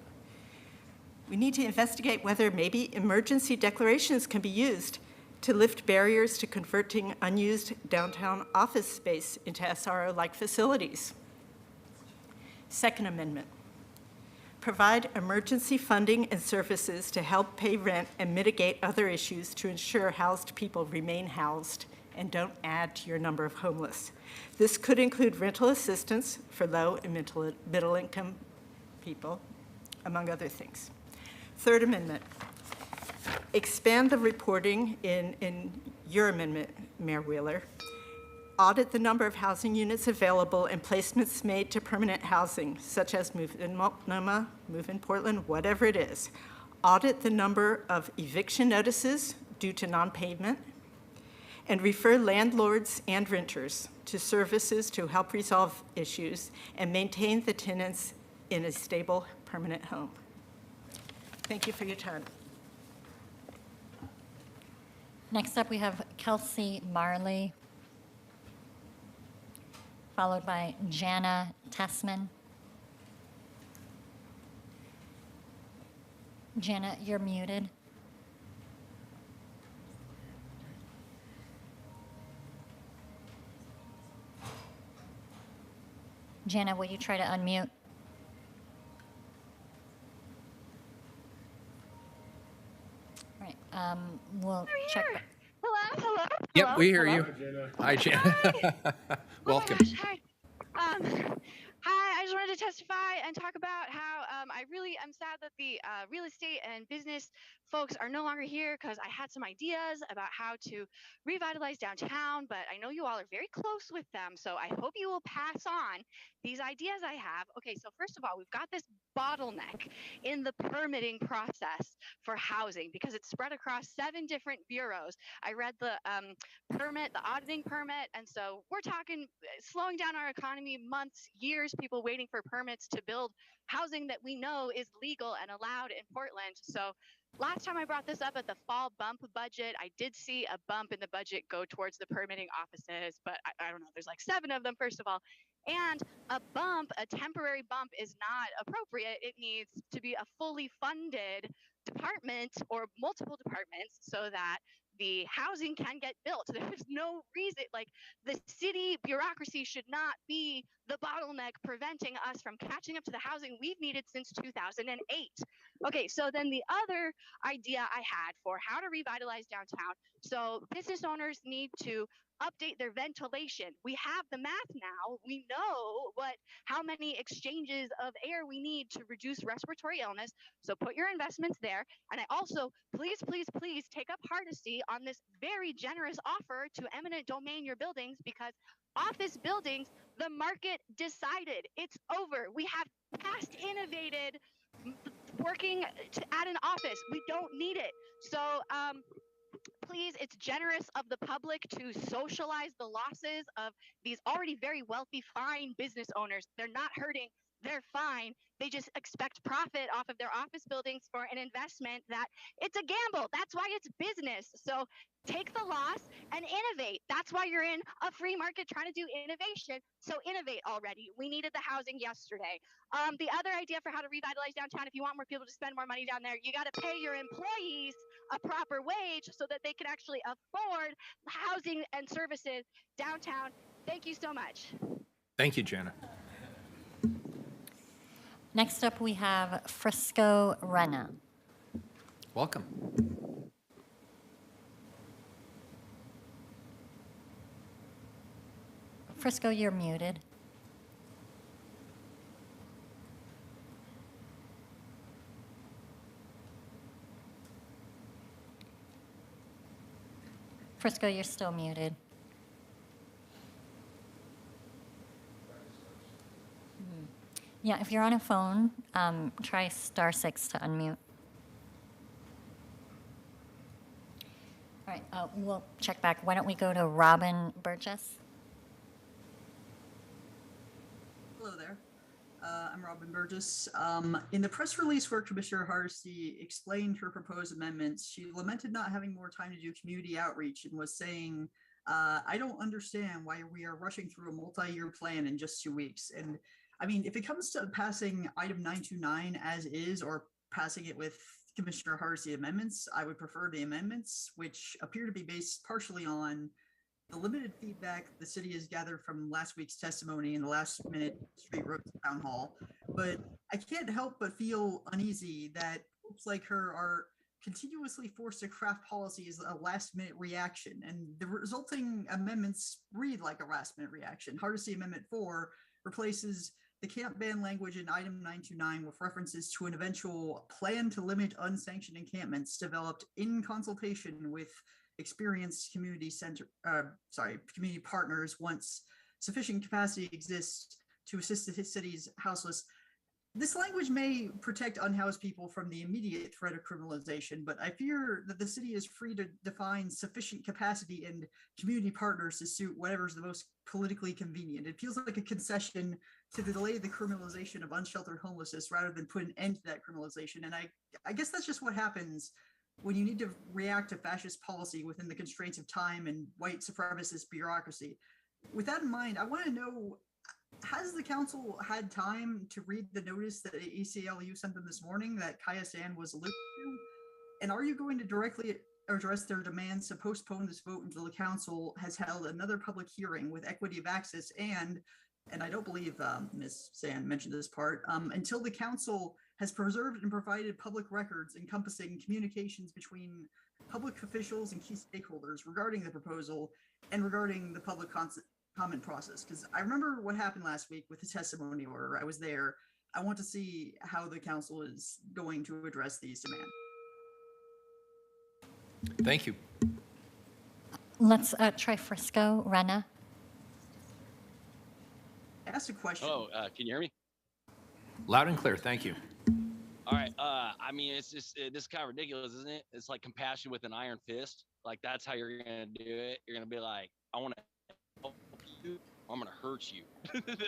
L: We need to investigate whether maybe emergency declarations can be used to lift barriers to converting unused downtown office space into SRO-like facilities. Second Amendment. Provide emergency funding and services to help pay rent and mitigate other issues to ensure housed people remain housed and don't add to your number of homeless. This could include rental assistance for low and middle income people, among other things. Third Amendment. Expand the reporting in your amendment, Mayor Wheeler. Audit the number of housing units available and placements made to permanent housing, such as Move in Multnomah, Move in Portland, whatever it is. Audit the number of eviction notices due to non-payment, and refer landlords and renters to services to help resolve issues and maintain the tenants in a stable, permanent home. Thank you for your time.
B: Next up, we have Kelsey Marley, followed by Jana Tessman. Jana, you're muted. Jana, will you try to unmute? All right, we'll check.
M: Hello?
A: Yep,
M: Hello?
A: we hear
M: Hello?
A: you. Hi, Jana. Welcome.
M: Hi. Hi, I just wanted to testify and talk about how I really am sad that the real estate and business folks are no longer here because I had some ideas about how to revitalize downtown, but I know you all are very close with them, so I hope you will pass on these ideas I have. Okay, so first of all, we've got this bottleneck in the permitting process for housing because it's spread across 7 different bureaus. I read the the auditing permit, and so we're talking slowing down our economy, months, years, people waiting for permits to build housing that we know is legal and allowed in Portland. So last time I brought this up at the fall bump budget, I did see a bump in the budget go towards the permitting offices, but I don't know, there's like 7 of them, first of all. And a bump, a temporary bump, is not appropriate. It needs to be a fully funded department or multiple departments so that the housing can get built. There's no reason, like the city bureaucracy should not be the bottleneck preventing us from catching up to the housing we've needed since 2008. Okay, so then the other idea I had for how to revitalize downtown. So business owners need to update their ventilation. We have the math now. We know how many exchanges of air we need to reduce respiratory illness. So put your investments there. And I also, please take up Hardesty on this very generous offer to eminent domain your buildings, because office buildings, the market decided it's over. We have past innovated working at an office. We don't need it. So please, it's generous of the public to socialize the losses of these already very wealthy, fine business owners. They're not hurting. They're fine. They just expect profit off of their office buildings for an investment that it's a gamble. That's why it's business. So take the loss and innovate. That's why you're in a free market trying to do innovation. So innovate already. We needed the housing yesterday. The other idea for how to revitalize downtown, if you want more people to spend more money down there, you got to pay your employees a proper wage so that they can actually afford housing and services downtown. Thank you so much.
A: Thank you, Jana.
B: Next up, we have Frisco Rena.
A: Welcome.
B: Frisco, you're muted. Frisco, you're still muted. Yeah, if you're on a phone, try *6 to unmute. All right, we'll check back. Why don't we go to Robin Burgess?
N: Hello there. I'm Robin Burgess. In the press release where Commissioner Hardesty explained her proposed amendments, she lamented not having more time to do community outreach and was saying, I don't understand why we are rushing through a multi-year plan in just 2 weeks. And I mean, if it comes to passing item 929 as is, or passing it with Commissioner Hardesty amendments, I would prefer the amendments, which appear to be based partially on the limited feedback the city has gathered from last week's testimony in the last minute street road town hall. But I can't help but feel uneasy that folks like her are continuously forced to craft policy as a last minute reaction. And the resulting amendments read like a last minute reaction. Hardesty Amendment 4 replaces the camp ban language in item 929 with references to an eventual plan to limit unsanctioned encampments developed in consultation with experienced community partners once sufficient capacity exists to assist the city's houseless. This language may protect unhoused people from the immediate threat of criminalization, but I fear that the city is free to define sufficient capacity and community partners to suit whatever's the most politically convenient. It feels like a concession to delay the criminalization of unsheltered homelessness rather than put an end to that criminalization. And I guess that's just what happens when you need to react to fascist policy within the constraints of time and white supremacist bureaucracy. With that in mind, I want to know, has the council had time to read the notice that ACLU sent them this morning that Kaya Sand was alluding to? And are you going to directly address their demands to postpone this vote until the council has held another public hearing with equity of access and I don't believe Ms. Sand mentioned this part, until the council has preserved and provided public records encompassing communications between public officials and key stakeholders regarding the proposal and regarding the public comment process? Because I remember what happened last week with the testimony order. I was there. I want to see how the council is going to address these demands.
A: Thank you.
B: Let's try Frisco Rena.
N: ask a question.
O: Oh, can you hear me?
A: Loud and clear, thank you.
O: All right. I mean, it's just this is kind of ridiculous, isn't it? It's like compassion with an iron fist. Like that's how you're gonna do it. You're gonna be like, I want to help you, or I'm gonna hurt you.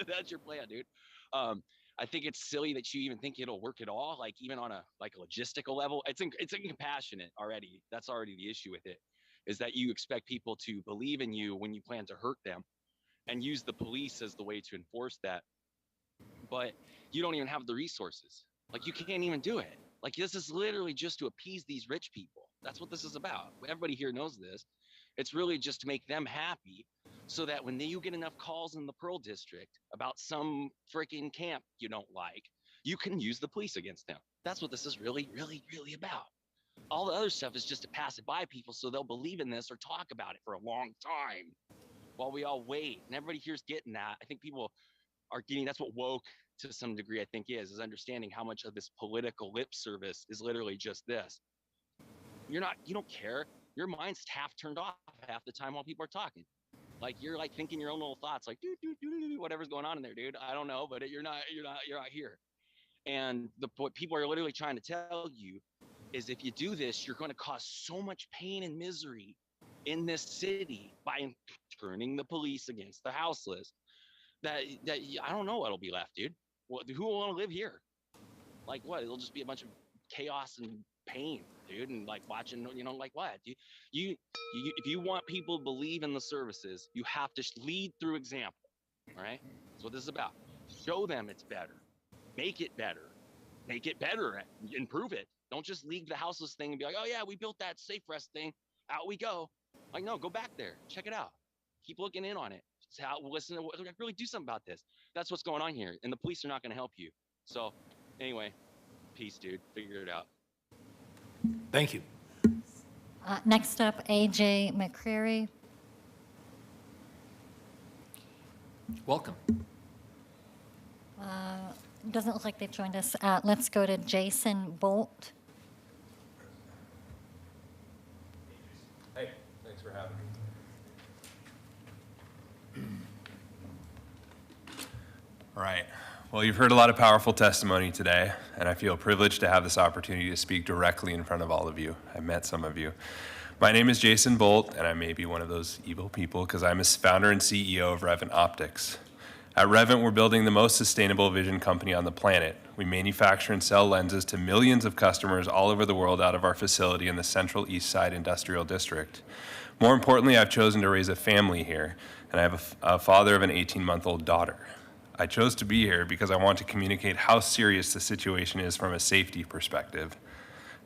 O: That's your plan, dude. I think it's silly that you even think it'll work at all. Like even on a logistical level, it's incompassionate already. That's already the issue with it, is that you expect people to believe in you when you plan to hurt them, and use the police as the way to enforce that. But you don't even have the resources. Like you can't even do it. Like this is literally just to appease these rich people. That's what this is about. Everybody here knows this. It's really just to make them happy so that when you get enough calls in the Pearl District about some freaking camp you don't like, you can use the police against them. That's what this is really, really, really about. All the other stuff is just to pass it by people so they'll believe in this or talk about it for a long time while we all wait. And everybody here's getting that. I think people are getting, that's what woke to some degree, I think is understanding how much of this political lip service is literally just this. You don't care. Your mind's half turned off half the time while people are talking. Like you're like thinking your own little thoughts, like whatever's going on in there, dude. I don't know, but you're not here. And what people are literally trying to tell you is if you do this, you're going to cause so much pain and misery in this city by turning the police against the houseless that I don't know what'll be left, dude. Who will want to live here? Like what? It'll just be a bunch of chaos and pain, dude, and like watching, like what? If you want people to believe in the services, you have to lead through example. All right, that's what this is about. Show them it's better, make it better, improve it. Don't just leave the houseless thing and be like, oh yeah, we built that safe rest thing, out we go. Like no, go back there, check it out, keep looking in on it. Listen to really do something about this. That's what's going on here, and the police are not going to help you. So, anyway, peace, dude. Figure it out.
A: Thank you.
B: Next up, AJ McCreary.
A: Welcome.
B: Doesn't look like they've joined us. Let's go to Jason Bolt.
P: Hey, thanks for having me. All right. Well, you've heard a lot of powerful testimony today, and I feel privileged to have this opportunity to speak directly in front of all of you. I've met some of you. My name is Jason Bolt, and I may be one of those evil people because I'm a founder and CEO of Revent Optics. At Revent, we're building the most sustainable vision company on the planet. We manufacture and sell lenses to millions of customers all over the world out of our facility in the Central East Side Industrial District. More importantly, I've chosen to raise a family here, and I have a father of an 18-month-old daughter. I chose to be here because I want to communicate how serious the situation is from a safety perspective.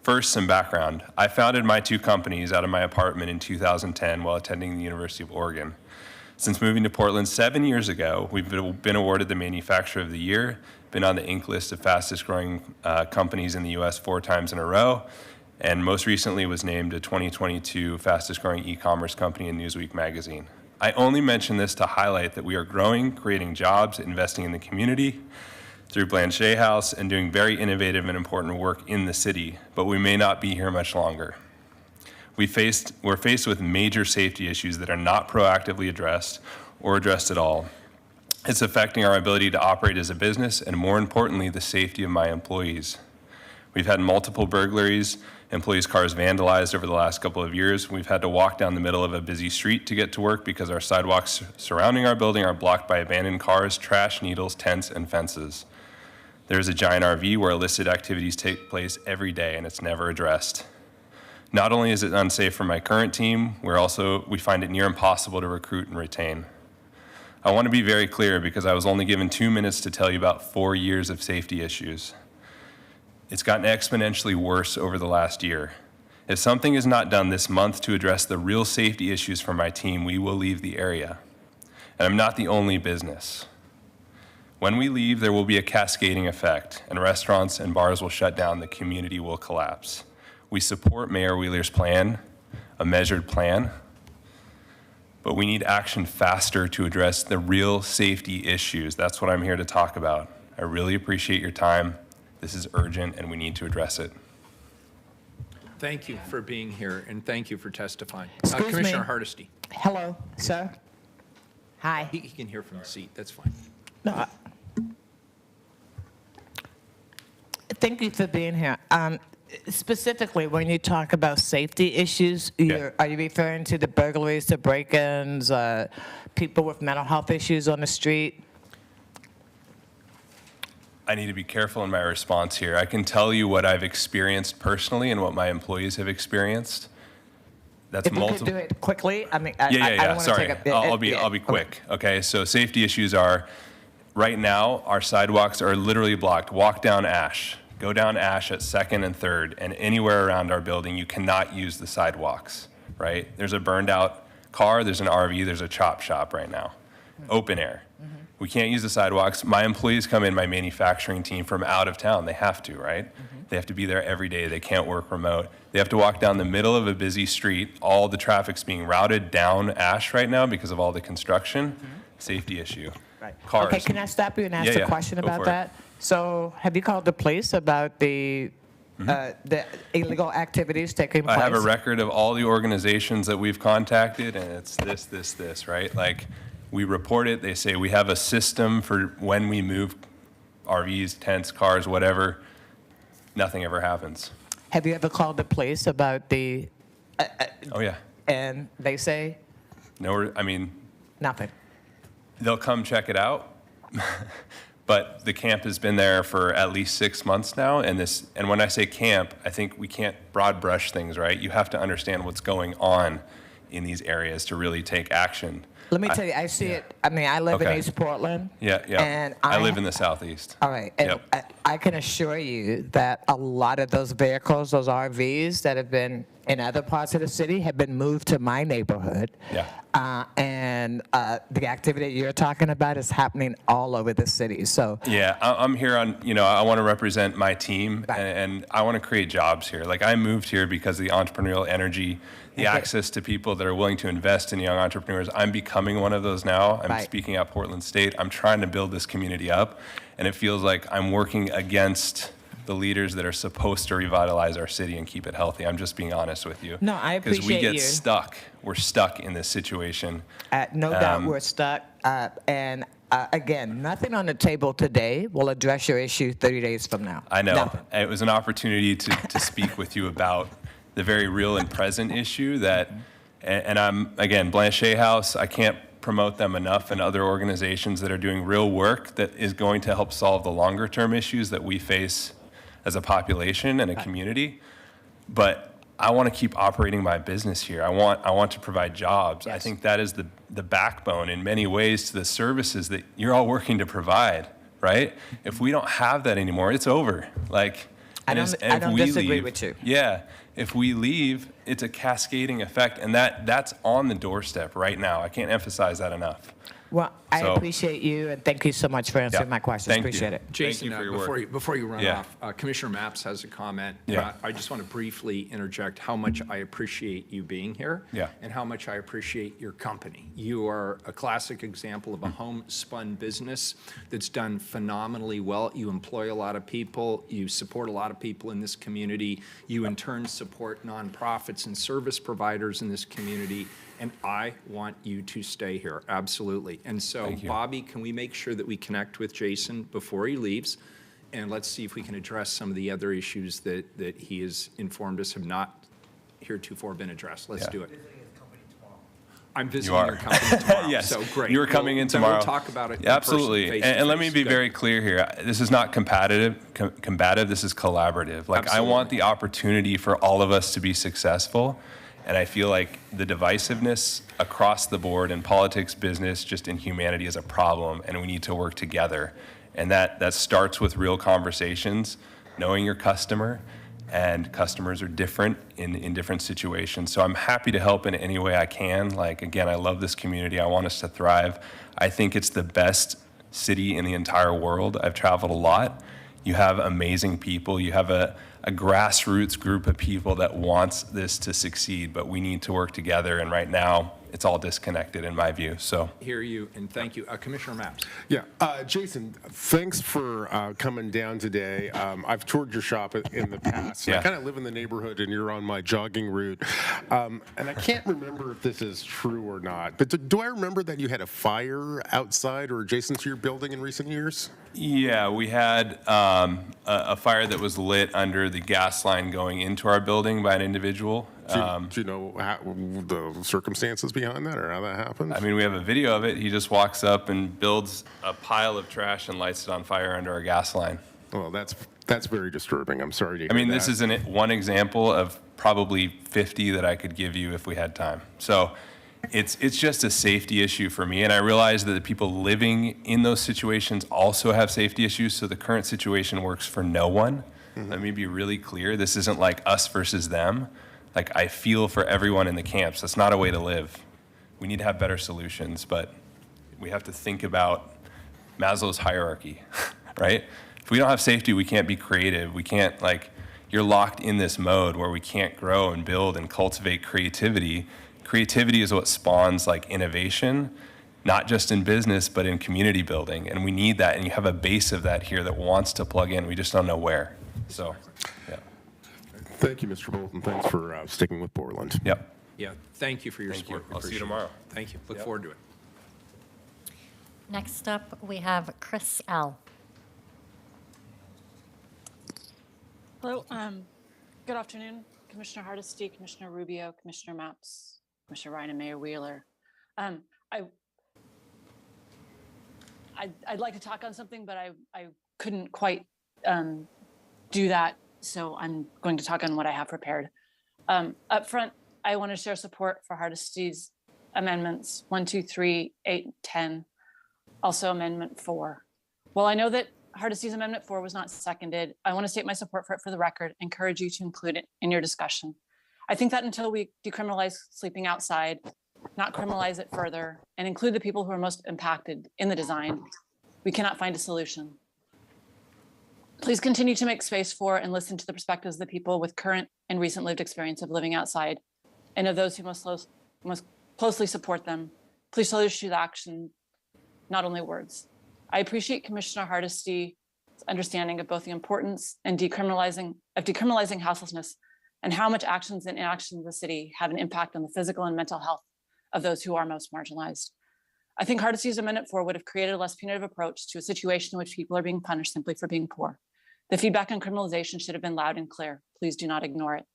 P: First, some background. I founded my two companies out of my apartment in 2010 while attending the University of Oregon. Since moving to Portland 7 years ago, we've been awarded the Manufacturer of the Year, been on the Inc. list of fastest growing companies in the US 4 times in a row, and most recently was named a 2022 fastest growing e-commerce company in Newsweek magazine. I only mention this to highlight that we are growing, creating jobs, investing in the community through Blanchet House, and doing very innovative and important work in the city, but we may not be here much longer. We're faced with major safety issues that are not proactively addressed or addressed at all. It's affecting our ability to operate as a business, and more importantly, the safety of my employees. We've had multiple burglaries, employees' cars vandalized over the last couple of years. We've had to walk down the middle of a busy street to get to work because our sidewalks surrounding our building are blocked by abandoned cars, trash, needles, tents, and fences. There's a giant RV where illicit activities take place every day, and it's never addressed. Not only is it unsafe for my current team, we find it near impossible to recruit and retain. I want to be very clear because I was only given 2 minutes to tell you about 4 years of safety issues. It's gotten exponentially worse over the last year. If something is not done this month to address the real safety issues for my team, we will leave the area. And I'm not the only business. When we leave, there will be a cascading effect, and restaurants and bars will shut down, the community will collapse. We support Mayor Wheeler's plan, a measured plan, but we need action faster to address the real safety issues. That's what I'm here to talk about. I really appreciate your time. This is urgent, and we need to address it.
A: Thank you for being here, and thank you for testifying.
G: Excuse
A: Commissioner
G: me.
A: Hardesty.
G: Hello, sir. Hi.
A: He can hear from the seat. That's fine.
G: No, thank you for being here. Specifically, when you talk about safety issues, are you referring to the burglaries, the break-ins, people with mental health issues on the street?
P: I need to be careful in my response here. I can tell you what I've experienced personally and what my employees have experienced. That's
G: If you
P: multiple.
G: could do it quickly, I mean,
P: Yeah,
G: I don't want to
P: Sorry,
G: take a...
P: I'll be quick. Okay, so safety issues are, right now, our sidewalks are literally blocked. Walk down Ash, go down Ash at 2nd and 3rd, and anywhere around our building, you cannot use the sidewalks, right? There's a burned out car, there's an RV, there's a chop shop right now. Open air. We can't use the sidewalks. My employees come in, my manufacturing team, from out of town. They have to, right? They have to be there every day. They can't work remote. They have to walk down the middle of a busy street. All the traffic's being routed down Ash right now because of all the construction. Safety issue.
G: Right.
P: Cars.
G: Okay, can I stop you and ask a question
P: Go
G: about
P: for it.
G: that? So have you called the police about the illegal activities taking place?
P: I have a record of all the organizations that we've contacted, and it's this, right? Like, we report it. They say we have a system for when we move RVs, tents, cars, whatever. Nothing ever happens.
G: Have you ever called the police about the...
P: Oh, yeah.
G: And they say
P: No, I mean,
G: nothing?
P: they'll come check it out. But the camp has been there for at least 6 months now. And when I say camp, I think we can't broad brush things, right? You have to understand what's going on in these areas to really take action.
G: Let me tell you, I see it. I mean, I live in
P: Okay.
G: East Portland.
P: Yeah.
G: And
P: I live in the southeast.
G: All right. And I can assure you that a lot of those vehicles, those RVs that have been in other parts of the city have been moved to my neighborhood.
P: Yeah.
G: And the activity you're talking about is happening all over the city. So
P: Yeah, I'm here on, I want to represent my team and I want to create jobs here. Like, I moved here because of the entrepreneurial energy, the access to people that are willing to invest in young entrepreneurs. I'm becoming one of those now. I'm speaking at Portland State. I'm trying to build this community up, and it feels like I'm working against the leaders that are supposed to revitalize our city and keep it healthy. I'm just being honest with you.
G: No, I appreciate
P: Because we get
G: you.
P: stuck. We're stuck in this situation.
G: No doubt we're stuck. And again, nothing on the table today will address your issue 30 days from now.
P: I know.
G: Nothing.
P: It was an opportunity to speak with you about the very real and present issue that, and I'm, again, Blanchet House, I can't promote them enough, and other organizations that are doing real work that is going to help solve the longer term issues that we face as a population and a community. But I want to keep operating my business here. I want to provide jobs. I think that is the backbone in many ways to the services that you're all working to provide, right? If we don't have that anymore, it's over. Like,
G: I don't disagree with you.
P: Yeah, if we leave, it's a cascading effect, and that's on the doorstep right now. I can't emphasize that enough.
G: Well, I
P: So-
G: appreciate you, and thank you so much for answering my questions.
P: Thank you.
G: Appreciate it.
A: Jason,
P: Thank you for your work.
A: before you run
P: Yeah.
A: off, Commissioner Maps has a comment.
P: Yeah.
A: I just want to briefly interject how much I appreciate you being here.
P: Yeah.
A: And how much I appreciate your company. You are a classic example of a homespun business that's done phenomenally well. You employ a lot of people. You support a lot of people in this community. You in turn support nonprofits and service providers in this community. And I want you to stay here, absolutely. And so,
P: Thank you.
A: Bobby, can we make sure that we connect with Jason before he leaves? And let's see if we can address some of the other issues that he has informed us have not heretofore been addressed. Let's
P: Yeah.
A: do it. I'm visiting
P: You are.
A: your company tomorrow,
P: Yes.
A: so great.
P: You are coming in
A: Then
P: tomorrow.
A: We'll talk about it in
P: Yeah,
A: person,
P: absolutely.
A: face
P: And
A: to
P: let me
A: face.
P: be
A: Good.
P: very clear here. This is not combative. This is collaborative. Like, I want the opportunity for all of us to be successful. And I feel like the divisiveness across the board in politics, business, just in humanity is a problem, and we need to work together. And that starts with real conversations, knowing your customer, and customers are different in different situations. So I'm happy to help in any way I can. Like, again, I love this community. I want us to thrive. I think it's the best city in the entire world. I've traveled a lot. You have amazing people. You have a grassroots group of people that wants this to succeed, but we need to work together. And right now, it's all disconnected in my view. So
A: Hear you, and thank you. Commissioner Maps.
H: Yeah, Jason, thanks for coming down today. I've toured your shop in the past.
P: Yeah.
H: I kind of live in the neighborhood, and you're on my jogging route. And I can't remember if this is true or not, but do I remember that you had a fire outside or adjacent to your building in recent years?
P: yeah, we had a fire that was lit under the gas line going into our building by an individual.
H: Do you know the circumstances behind that or how that happened?
P: I mean, we have a video of it. He just walks up and builds a pile of trash and lights it on fire under our gas line.
H: Well, that's very disturbing. I'm sorry to hear
P: I mean,
H: that.
P: this is one example of probably 50 that I could give you if we had time. So it's just a safety issue for me. And I realize that the people living in those situations also have safety issues. So the current situation works for no one. Let me be really clear. This isn't like us versus them. Like, I feel for everyone in the camps. That's not a way to live. We need to have better solutions, but we have to think about Maslow's hierarchy, right? If we don't have safety, we can't be creative. We can't, you're locked in this mode where we can't grow and build and cultivate creativity. Creativity is what spawns innovation, not just in business, but in community building. And we need that. And you have a base of that here that wants to plug in. We just don't know where. So, yeah.
H: Thank you, Mr. Bolton. Thanks for sticking with Portland.
P: Yep.
A: Yeah, thank you for your
P: Thank you.
A: support. We
P: I'll see you
A: appreciate it.
P: tomorrow.
A: Thank you. Look
P: Yep.
A: forward to it.
B: Next up, we have Chris L.
Q: Hello, good afternoon, Commissioner Hardesty, Commissioner Rubio, Commissioner Maps, Commissioner Ryan, and Mayor Wheeler. I'd like to talk on something, but I couldn't quite do that, so I'm going to talk on what I have prepared. Up front, I want to share support for Hardesty's amendments 1, 2, 3, 8, 10, also Amendment 4. While I know that Hardesty's Amendment 4 was not seconded, I want to state my support for it for the record, encourage you to include it in your discussion. I think that until we decriminalize sleeping outside, not criminalize it further, and include the people who are most impacted in the design, we cannot find a solution. Please continue to make space for and listen to the perspectives of the people with current and recent lived experience of living outside, and of those who most closely support them. Please show the action, not only words. I appreciate Commissioner Hardesty's understanding of both the importance and decriminalizing houselessness and how much actions and inaction in the city have an impact on the physical and mental health of those who are most marginalized. I think Hardesty's Amendment 4 would have created a less punitive approach to a situation in which people are being punished simply for being poor. The feedback on criminalization should have been loud and clear. Please do not ignore it.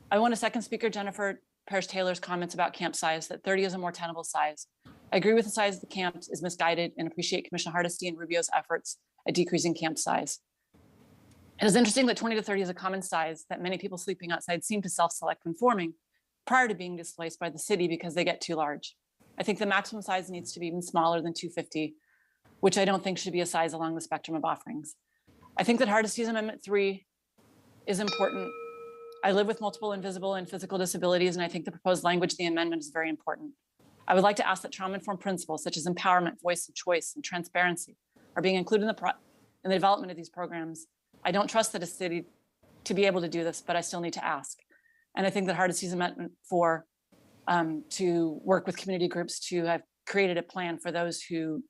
Q: I want to second Speaker Jennifer Parrish-Taylor's comments about camp size, that 30 is a more tenable size. I agree with the size of the camps is misguided and appreciate Commissioner Hardesty and Rubio's efforts at decreasing camp size. It is interesting that 20 to 30 is a common size that many people sleeping outside seem to self-select when forming prior to being displaced by the city because they get too large. I think the maximum size needs to be even smaller than 250, which I don't think should be a size along the spectrum of offerings. I think that Hardesty's Amendment 3 is important. I live with multiple invisible and physical disabilities, and I think the proposed language of the amendment is very important. I would like to ask that trauma-informed principles such as empowerment, voice of choice, and transparency are being included in the development of these programs. I don't trust the city to be able to do this, but I still need to ask. And I think that Hardesty's Amendment 4 to work with community groups to have created a plan for those who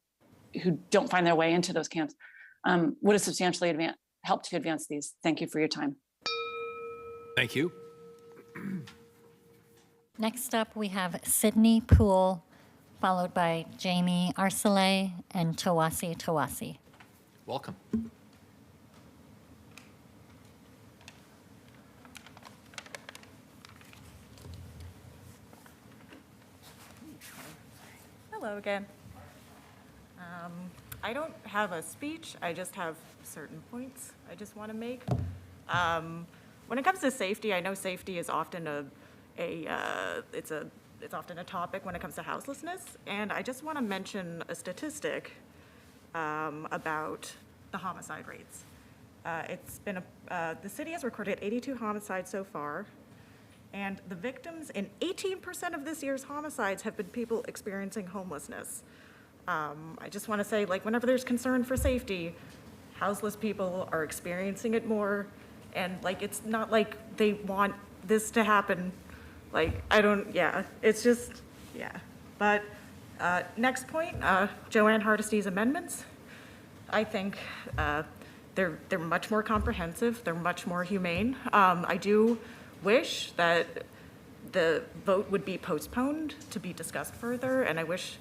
Q: don't find their way into those camps would have substantially helped to advance these. Thank you for your time.
A: Thank you.
B: Next up, we have Sydney Poole, followed by Jamie Arcelay and Tawasi Tawasi.
A: Welcome.
R: Hello again. I don't have a speech, I just have certain points I just want to make. When it comes to safety, I know safety is often it's often a topic when it comes to houselessness, and I just want to mention a statistic about the homicide rates. The city has recorded 82 homicides so far, and the victims in 18% of this year's homicides have been people experiencing homelessness. I just want to say, whenever there's concern for safety, houseless people are experiencing it more, and it's not like they want this to happen. It's just, Yeah, but next point, Joanne Hardesty's amendments. I think they're much more comprehensive, they're much more humane. I do wish that the vote would be postponed to be discussed further, and I wish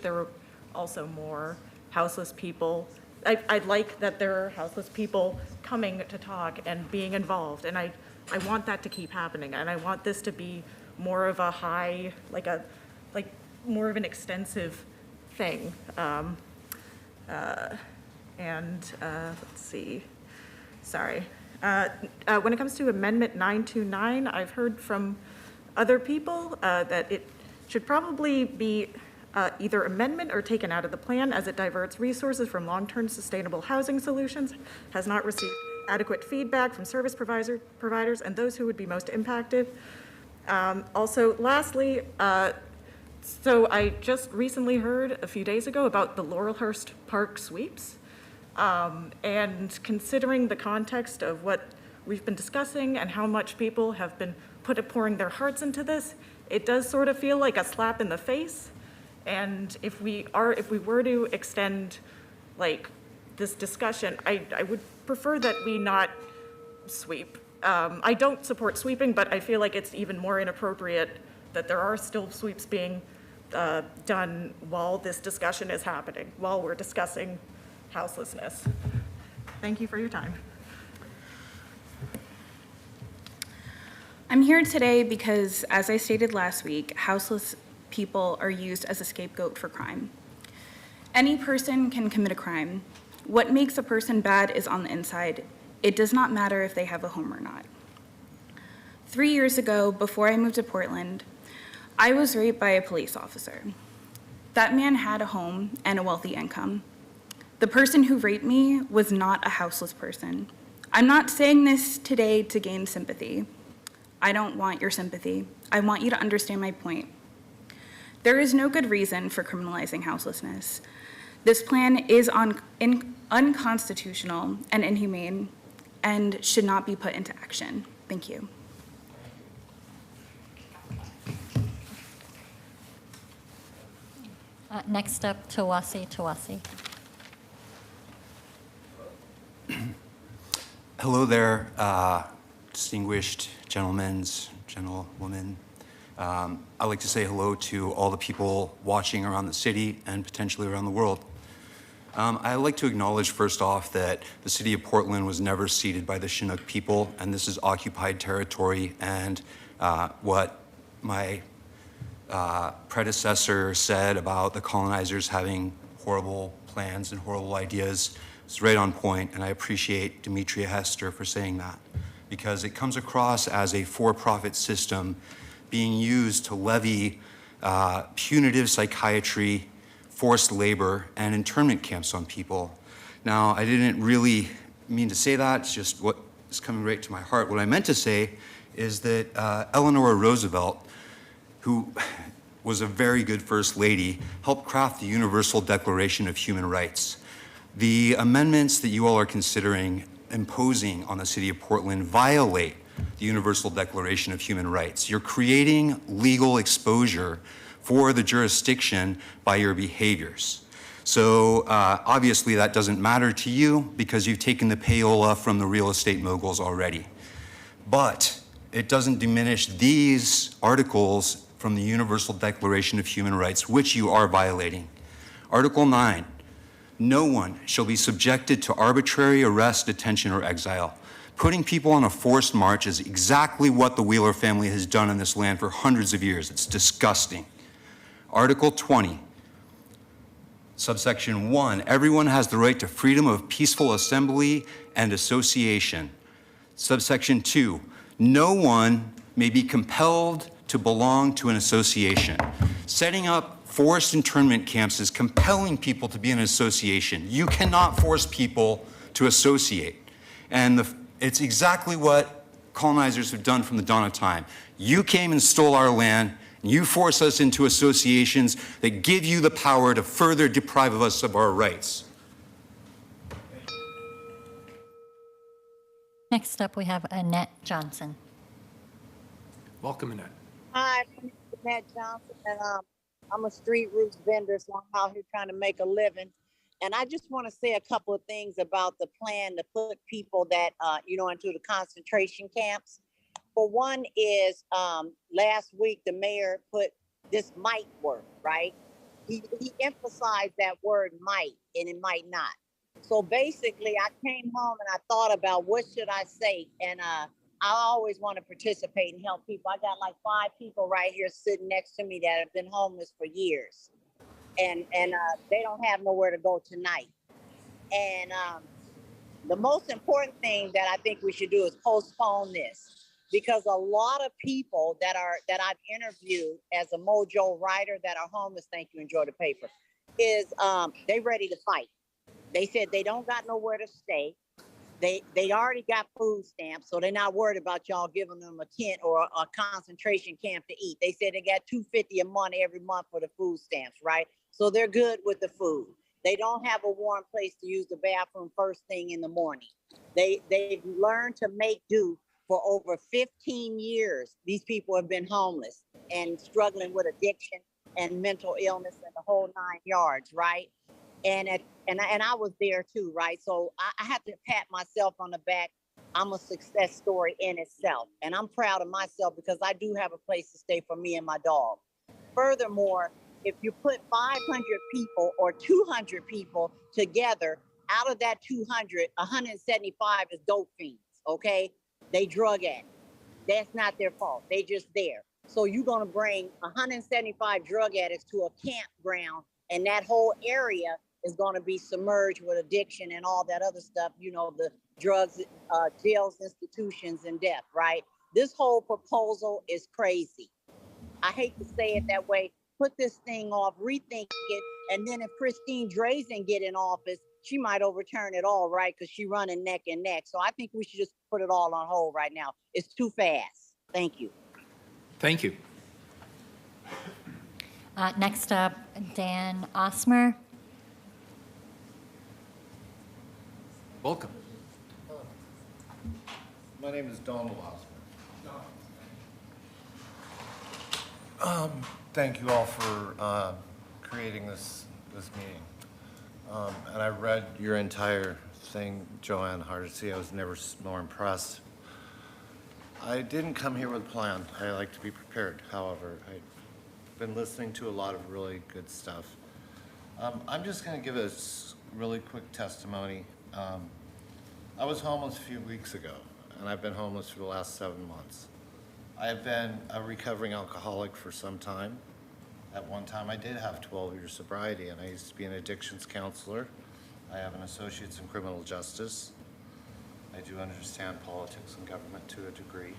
R: there were also more houseless people. I'd like that there are houseless people coming to talk and being involved, and I want that to keep happening, and I want this to be more of a high, like more of an extensive thing. Let's see, sorry. When it comes to Amendment 929, I've heard from other people that it should probably be either amendment or taken out of the plan as it diverts resources from long-term sustainable housing solutions, has not received adequate feedback from service providers and those who would be most impacted. Also, lastly, so I just recently heard a few days ago about the Laurelhurst Park sweeps. And considering the context of what we've been discussing and how much people have been pouring their hearts into this, it does sort of feel like a slap in the face. And if we were to extend like this discussion, I would prefer that we not sweep. I don't support sweeping, but I feel like it's even more inappropriate that there are still sweeps being done while this discussion is happening, while we're discussing houselessness. Thank you for your time.
S: I'm here today because, as I stated last week, houseless people are used as a scapegoat for crime. Any person can commit a crime. What makes a person bad is on the inside. It does not matter if they have a home or not. 3 years ago, before I moved to Portland, I was raped by a police officer. That man had a home and a wealthy income. The person who raped me was not a houseless person. I'm not saying this today to gain sympathy. I don't want your sympathy. I want you to understand my point. There is no good reason for criminalizing houselessness. This plan is unconstitutional and inhumane and should not be put into action. Thank you.
B: Next up, Tawasi.
T: Hello there, distinguished gentlewomen. I'd like to say hello to all the people watching around the city and potentially around the world. I'd like to acknowledge first off that the city of Portland was never ceded by the Chinook people, and this is occupied territory, and what my predecessor said about the colonizers having horrible plans and horrible ideas is right on point, and I appreciate Demetria Hester for saying that, because it comes across as a for-profit system being used to levy punitive psychiatry, forced labor, and internment camps on people. Now, I didn't really mean to say that, it's just what is coming right to my heart. What I meant to say is that Eleanor Roosevelt, who was a very good First Lady, helped craft the Universal Declaration of Human Rights. The amendments that you all are considering imposing on the city of Portland violate the Universal Declaration of Human Rights. You're creating legal exposure for the jurisdiction by your behaviors. So obviously that doesn't matter to you because you've taken the payola from the real estate moguls already. But it doesn't diminish these articles from the Universal Declaration of Human Rights, which you are violating. Article 9, no one shall be subjected to arbitrary arrest, detention, or exile. Putting people on a forced march is exactly what the Wheeler family has done in this land for hundreds of years. It's disgusting. Article 20, subsection 1, everyone has the right to freedom of peaceful assembly and association. Subsection 2, no one may be compelled to belong to an association. Setting up forced internment camps is compelling people to be in an association. You cannot force people to associate. And it's exactly what colonizers have done from the dawn of time. You came and stole our land, and you force us into associations that give you the power to further deprive us of our rights.
B: Next up, we have Annette Johnson.
A: Welcome, Annette.
U: Hi,
D: Jeanette Johnson, and I'm a street roots vendor, so I'm out here trying to make a living. And I just want to say a couple of things about the plan to put people that, into the concentration camps. For one is last week, the mayor put this might work, right? He emphasized that word might, and it might not. So basically, I came home and I thought about what should I say, and I always want to participate and help people. I got like 5 people right here sitting next to me that have been homeless for years, and they don't have nowhere to go tonight. And the most important thing that I think we should do is postpone this, because a lot of people that I've interviewed as a Mojo writer that are homeless, thank you, enjoy the paper, is they ready to fight. They said they don't got nowhere to stay. They already got food stamps, so they're not worried about y'all giving them a tent or a concentration camp to eat. They said they got $250 a month every month for the food stamps, right? So they're good with the food. They don't have a warm place to use the bathroom first thing in the morning. They've learned to make do for over 15 years. These people have been homeless and struggling with addiction and mental illness and the whole 9 yards, right? And I was there too, right? So I have to pat myself on the back. I'm a success story in itself. And I'm proud of myself because I do have a place to stay for me and my dog. Furthermore, if you put 500 people or 200 people together, out of that 200, 175 is dope fiends, okay? They drug addicts. That's not their fault. They just there. So you're gonna bring 175 drug addicts to a campground, and that whole area is gonna be submerged with addiction and all that other stuff, the drugs, jails, institutions, and death, right? This whole proposal is crazy. I hate to say it that way. Put this thing off, rethink it, and then if Christine Drazen get in office, she might overturn it all, right? Because she running neck and neck. So I think we should just put it all on hold right now. It's too fast. Thank you.
A: Thank you.
B: Next up, Dan Osmer.
A: Welcome.
U: My name is Donald Osmer. Thank you all for creating this meeting. And I read your entire thing, Joanne Hardesty. I was never more impressed. I didn't come here with a plan. I like to be prepared. However, I've been listening to a lot of really good stuff. I'm just going to give a really quick testimony. I was homeless a few weeks ago, and I've been homeless for the last 7 months. I have been a recovering alcoholic for some time. At one time, I did have 12 years sobriety, and I used to be an addictions counselor. I have an associate's in criminal justice. I do understand politics and government to a degree,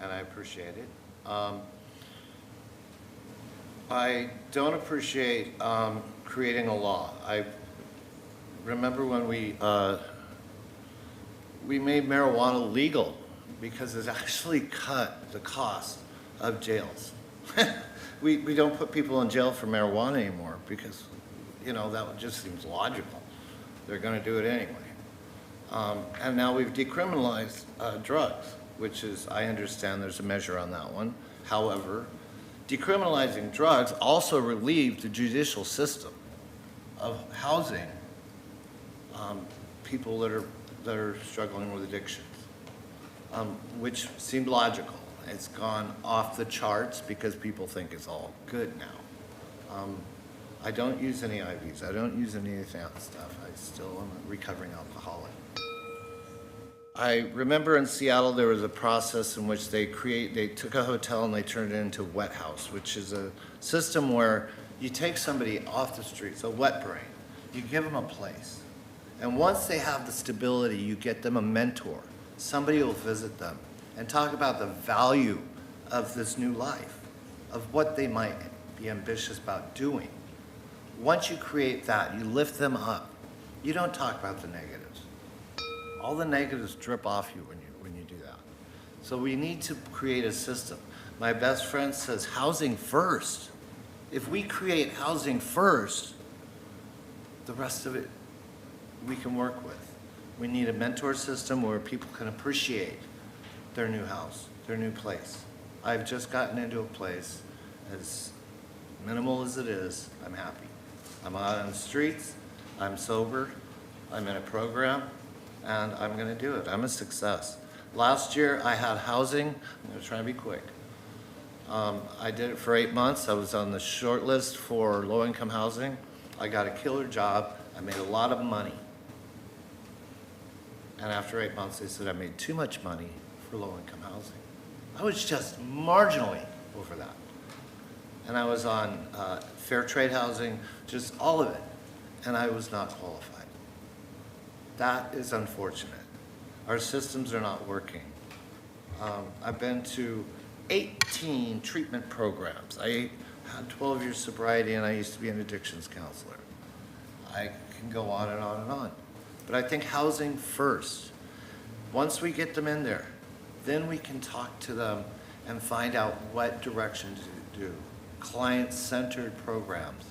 U: and I appreciate it. I don't appreciate creating a law. I remember when we made marijuana legal because it actually cut the cost of jails. We don't put people in jail for marijuana anymore because, that just seems logical. They're going to do it anyway. And now we've decriminalized drugs, which is, I understand there's a measure on that one. However, decriminalizing drugs also relieved the judicial system of housing people that are struggling with addictions, which seemed logical. It's gone off the charts because people think it's all good now. I don't use any IVs. I don't use any of that stuff. I still am a recovering alcoholic. I remember in Seattle there was a process in which they took a hotel and they turned it into a wet house, which is a system where you take somebody off the streets, a wet brain, you give them a place. And once they have the stability, you get them a mentor. Somebody will visit them and talk about the value of this new life, of what they might be ambitious about doing. Once you create that, you lift them up. You don't talk about the negatives. All the negatives drip off you when you do that. So we need to create a system. My best friend says housing first. If we create housing first, the rest of it we can work with. We need a mentor system where people can appreciate their new house, their new place. I've just gotten into a place As minimal as it is, I'm happy. I'm out on the streets, I'm sober, I'm in a program, and I'm gonna do it. I'm a success. Last year, I had housing. I'm gonna try and be quick. I did it for 8 months. I was on the short list for low-income housing. I got a killer job. I made a lot of money. And after 8 months, they said I made too much money for low-income housing. I was just marginally over that. And I was on fair trade housing, just all of it, and I was not qualified. That is unfortunate. Our systems are not working. I've been to 18 treatment programs. I had 12 years sobriety, and I used to be an addictions counselor. I can go on and on and on. But I think housing first. Once we get them in there, then we can talk to them and find out what direction to do. Client-centered programs.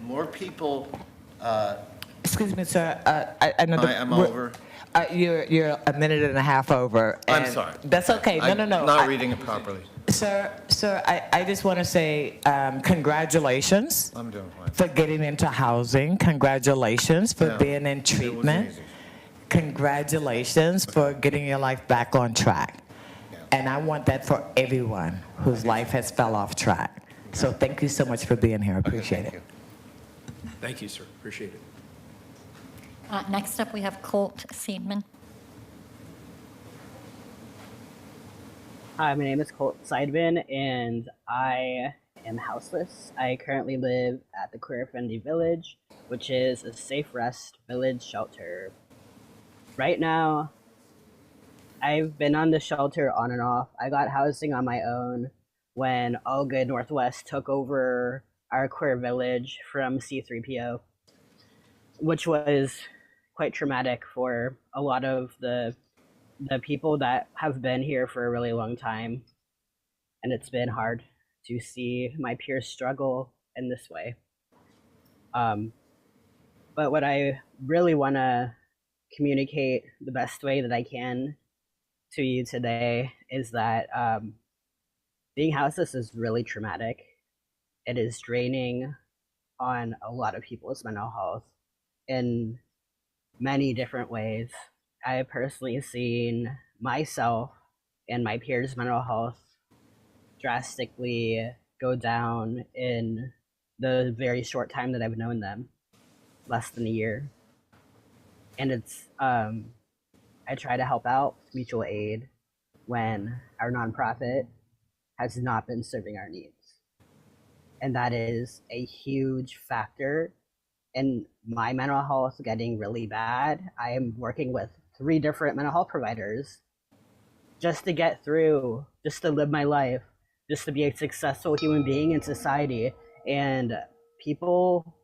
U: More people.
G: Excuse me, sir. I know
U: I'm over.
G: You're a minute and a half over.
U: I'm
G: and
U: sorry.
G: That's okay. No.
U: I'm not reading it properly.
G: Sir, I just want to say congratulations
U: I'm doing fine.
G: for getting into housing. Congratulations for
U: Yeah.
G: being in
U: It wasn't
G: treatment.
U: easy.
G: Congratulations for getting your life back on track. And I want that for everyone whose life has fell off track. So thank you so much for being here. I appreciate it.
A: Thank you, sir. Appreciate it.
B: Next up, we have Colt Seidman.
C: Hi, my name is Colt Seidman, and I am houseless. I currently live at the Queer Friendly Village, which is a safe rest village shelter. Right now, I've been on the shelter on and off. I got housing on my own when All Good Northwest took over our queer village from C3PO, which was quite traumatic for a lot of the people that have been here for a really long time. And it's been hard to see my peers struggle in this way. But what I really want to communicate the best way that I can to you today is that being houseless is really traumatic. It is draining on a lot of people's mental health in many different ways. I have personally seen myself and my peers' mental health drastically go down in the very short time that I've known them, less than a year. And it's, I try to help out with mutual aid when our nonprofit has not been serving our needs. And that is a huge factor in my mental health getting really bad. I am working with 3 different mental health providers just to get through, just to live my life, just to be a successful human being in society. And people,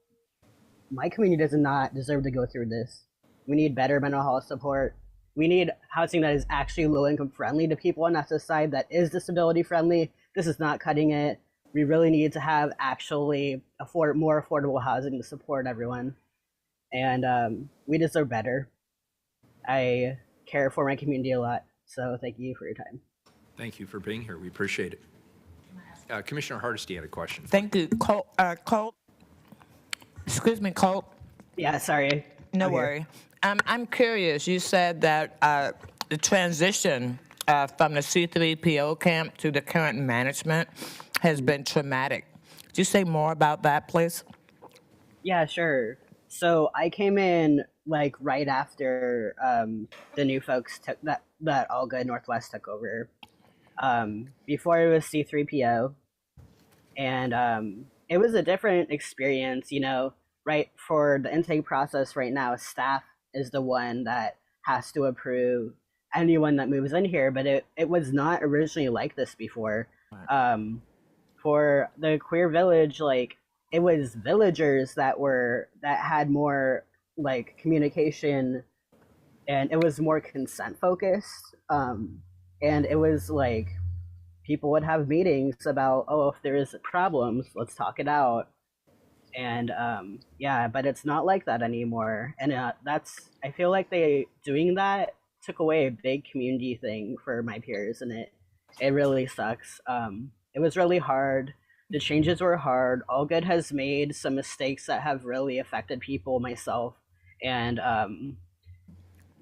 C: my community does not deserve to go through this. We need better mental health support. We need housing that is actually low income friendly to people on that side, that is disability friendly. This is not cutting it. We really need to have actually more affordable housing to support everyone. And we deserve better. I care for my community a lot, so thank you for your time.
A: Thank you for being here. We appreciate it. Commissioner Hardesty had a question.
G: Thank you. Colt. Excuse me, Colt.
C: Yeah, sorry.
G: No
C: I'm here.
G: worry. I'm curious. You said that the transition from the C3PO camp to the current management has been traumatic. Could you say more about that, please?
C: Yeah, sure. So I came in like right after the new folks took that All Good Northwest took over. Before it was C3PO, and it was a different experience, you know. Right, for the intake process right now, staff is the one that has to approve anyone that moves in here, but it was not originally like this before. For the queer village, like, it was villagers that had more like communication, and it was more consent focused, and it was like people would have meetings about, oh, if there is problems, let's talk it out. And yeah, but it's not like that anymore. And I feel like doing that took away a big community thing for my peers, and it really sucks. it was really hard. The changes were hard. All Good has made some mistakes that have really affected people, myself, and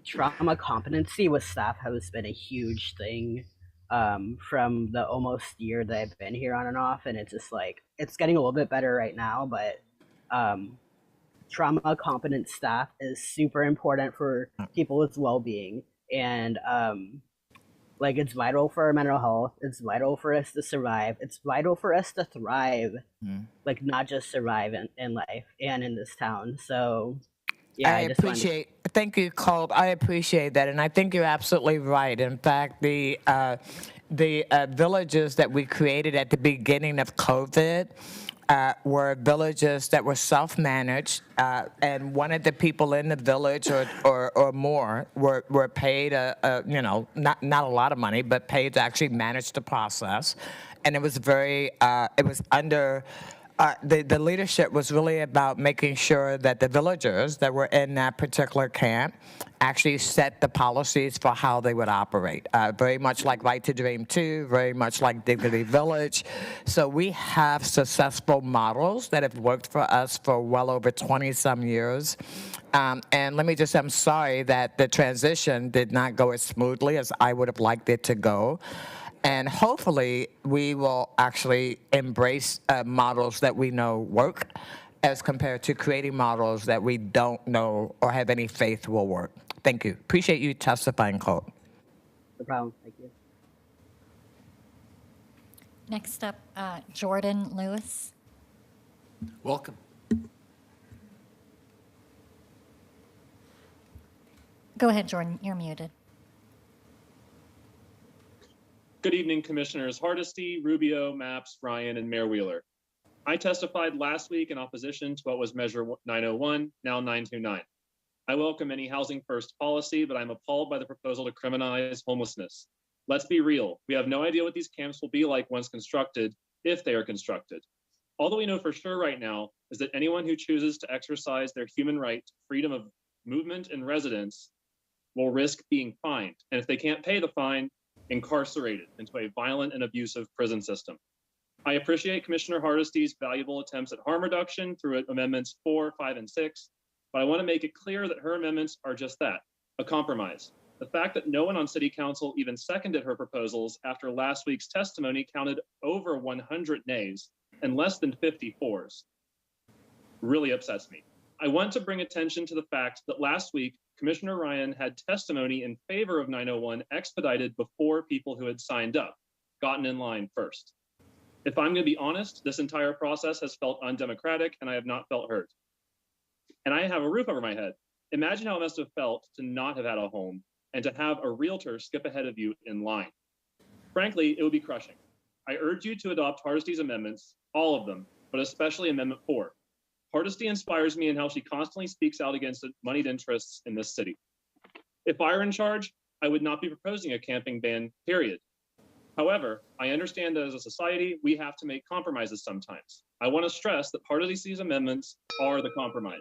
C: trauma competency with staff has been a huge thing from the almost year that I've been here on and off, and it's just like it's getting a little bit better right now, but trauma competent staff is super important for people's well-being, and like it's vital for our mental health, it's vital for us to survive, it's vital for us to thrive, like not just survive in life and in this town. So yeah,
G: I
C: just wanted to-
G: appreciate. Thank you, Colt. I appreciate that, and I think you're absolutely right. In fact, the villages that we created at the beginning of COVID were villages that were self-managed, and one of the people in the village or more were paid not a lot of money, but paid to actually manage the process, and it was very it was under. The leadership was really about making sure that the villagers that were in that particular camp actually set the policies for how they would operate. Very much like Right to Dream 2, very much like Dignity Village. So we have successful models that have worked for us for well over 20-some years. And let me just say, I'm sorry that the transition did not go as smoothly as I would have liked it to go. And hopefully, we will actually embrace models that we know work as compared to creating models that we don't know or have any faith will work. Thank you. Appreciate you testifying, Colt.
C: No problem. Thank you.
B: Next up, Jordan Lewis.
A: Welcome.
B: Go ahead, Jordan. You're muted.
E: Good evening, Commissioners Hardesty, Rubio, Maps, Ryan, and Mayor Wheeler. I testified last week in opposition to what was Measure 901, now 929. I welcome any housing first policy, but I'm appalled by the proposal to criminalize homelessness. Let's be real. We have no idea what these camps will be like once constructed, if they are constructed. All that we know for sure right now is that anyone who chooses to exercise their human right to freedom of movement and residence will risk being fined. And if they can't pay the fine, incarcerated into a violent and abusive prison system. I appreciate Commissioner Hardesty's valuable attempts at harm reduction through amendments 4, 5, and 6, but I want to make it clear that her amendments are just that, a compromise. The fact that no one on City Council even seconded her proposals after last week's testimony counted over 100 nays and less than 50 fours really upsets me. I want to bring attention to the fact that last week, Commissioner Ryan had testimony in favor of 901 expedited before people who had signed up, gotten in line first. If I'm going to be honest, this entire process has felt undemocratic and I have not felt heard. And I have a roof over my head. Imagine how it must have felt to not have had a home and to have a realtor skip ahead of you in line. Frankly, it would be crushing. I urge you to adopt Hardesty's amendments, all of them, but especially Amendment 4. Hardesty inspires me in how she constantly speaks out against moneyed interests in this city. If I were in charge, I would not be proposing a camping ban, period. However, I understand that as a society, we have to make compromises sometimes. I want to stress that Hardesty's amendments are the compromise.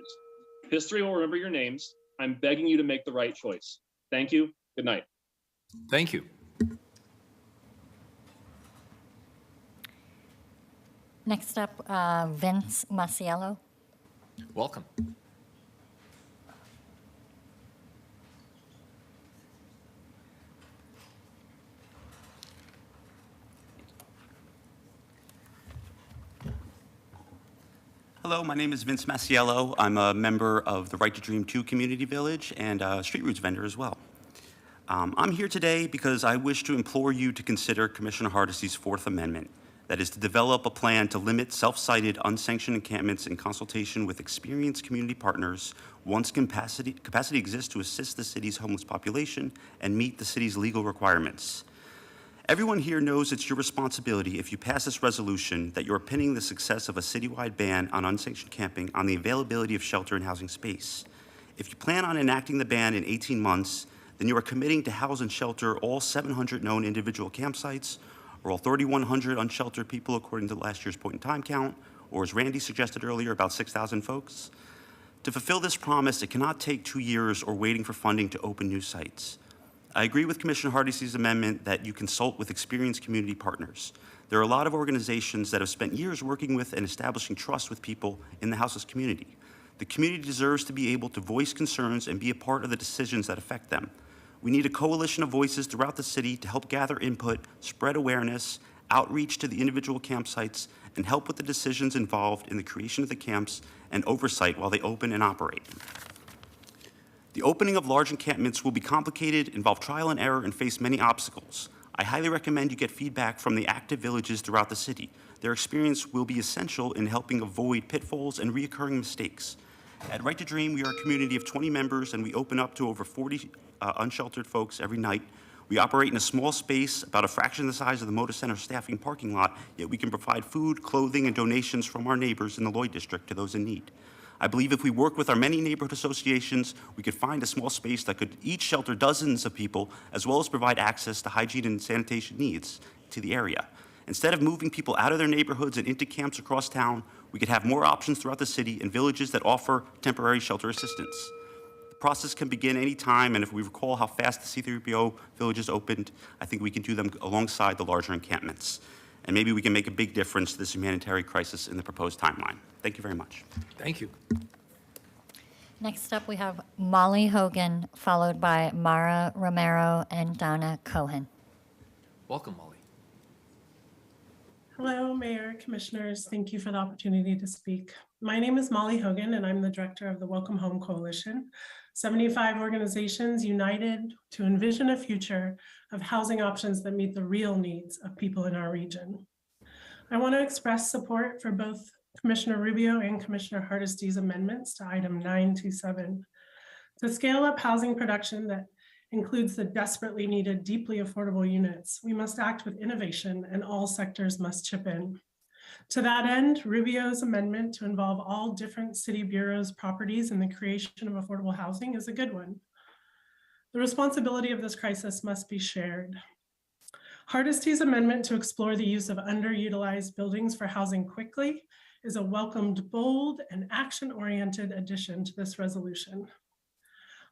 E: History will remember your names. I'm begging you to make the right choice. Thank you. Good night.
A: Thank you.
B: Next up, Vince Masiello.
A: Welcome.
V: Hello, my name is Vince Masiello. I'm a member of the Right to Dream 2 Community Village and a Street Roots vendor as well. I'm here today because I wish to implore you to consider Commissioner Hardesty's Fourth Amendment, that is to develop a plan to limit self-cited unsanctioned encampments in consultation with experienced community partners once capacity exists to assist the city's homeless population and meet the city's legal requirements. Everyone here knows it's your responsibility, if you pass this resolution, that you're pinning the success of a citywide ban on unsanctioned camping on the availability of shelter and housing space. If you plan on enacting the ban in 18 months, then you are committing to house and shelter all 700 known individual campsites, or all 3,100 unsheltered people according to last year's point-in-time count, or as Randy suggested earlier, about 6,000 folks. To fulfill this promise, it cannot take 2 years or waiting for funding to open new sites. I agree with Commissioner Hardesty's amendment that you consult with experienced community partners. There are a lot of organizations that have spent years working with and establishing trust with people in the houseless community. The community deserves to be able to voice concerns and be a part of the decisions that affect them. We need a coalition of voices throughout the city to help gather input, spread awareness, outreach to the individual campsites, and help with the decisions involved in the creation of the camps and oversight while they open and operate. The opening of large encampments will be complicated, involve trial and error, and face many obstacles. I highly recommend you get feedback from the active villages throughout the city. Their experience will be essential in helping avoid pitfalls and reoccurring mistakes. At Right to Dream, we are a community of 20 members, and we open up to over 40 unsheltered folks every night. We operate in a small space, about a fraction of the size of the Moda Center staffing parking lot, yet we can provide food, clothing, and donations from our neighbors in the Lloyd District to those in need. I believe if we work with our many neighborhood associations, we could find a small space that could each shelter dozens of people, as well as provide access to hygiene and sanitation needs to the area. Instead of moving people out of their neighborhoods and into camps across town, we could have more options throughout the city and villages that offer temporary shelter assistance. The process can begin any time, and if we recall how fast the C-3PO villages opened, I think we can do them alongside the larger encampments. And maybe we can make a big difference to this humanitarian crisis in the proposed timeline. Thank you very much.
A: Thank you.
B: Next up, we have Molly Hogan, followed by Mara Romero and Donna Cohen.
A: Welcome, Molly.
F: Hello, Mayor, Commissioners. Thank you for the opportunity to speak. My name is Molly Hogan, and I'm the director of the Welcome Home Coalition, 75 organizations united to envision a future of housing options that meet the real needs of people in our region. I want to express support for both Commissioner Rubio and Commissioner Hardesty's amendments to item 927. To scale up housing production that includes the desperately needed, deeply affordable units, we must act with innovation and all sectors must chip in. To that end, Rubio's amendment to involve all different city bureaus' properties in the creation of affordable housing is a good one. The responsibility of this crisis must be shared. Hardesty's amendment to explore the use of underutilized buildings for housing quickly is a welcomed, bold, and action-oriented addition to this resolution.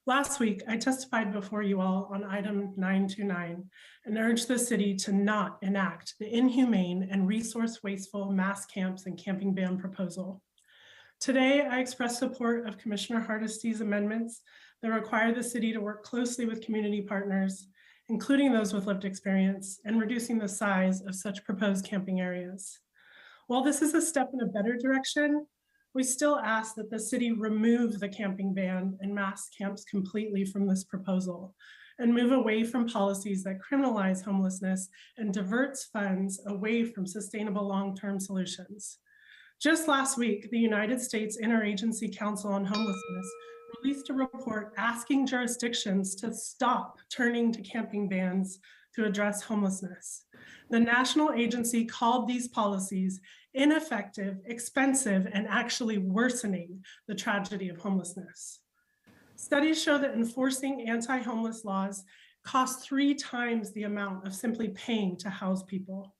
F: Last week, I testified before you all on item 929 and urged the city to not enact the inhumane and resource-wasteful mass camps and camping ban proposal. Today, I express support of Commissioner Hardesty's amendments that require the city to work closely with community partners, including those with lived experience, and reducing the size of such proposed camping areas. While this is a step in a better direction, we still ask that the city remove the camping ban and mass camps completely from this proposal and move away from policies that criminalize homelessness and diverts funds away from sustainable long-term solutions. Just last week, the United States Interagency Council on Homelessness released a report asking jurisdictions to stop turning to camping bans to address homelessness. The national agency called these policies ineffective, expensive, and actually worsening the tragedy of homelessness. Studies show that enforcing anti-homeless laws costs 3 times the amount of simply paying to house people.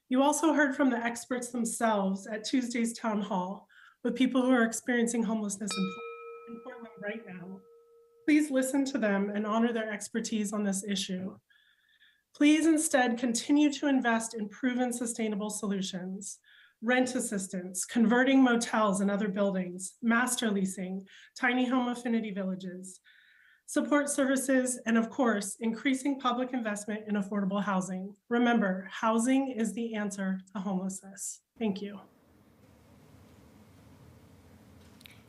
F: You also heard from the experts themselves at Tuesday's town hall with people who are experiencing homelessness in Portland right now. Please listen to them and honor their expertise on this issue. Please instead continue to invest in proven sustainable solutions, rent assistance, converting motels and other buildings, master leasing, tiny home affinity villages, support services, and of course, increasing public investment in affordable housing. Remember, housing is the answer to homelessness. Thank you.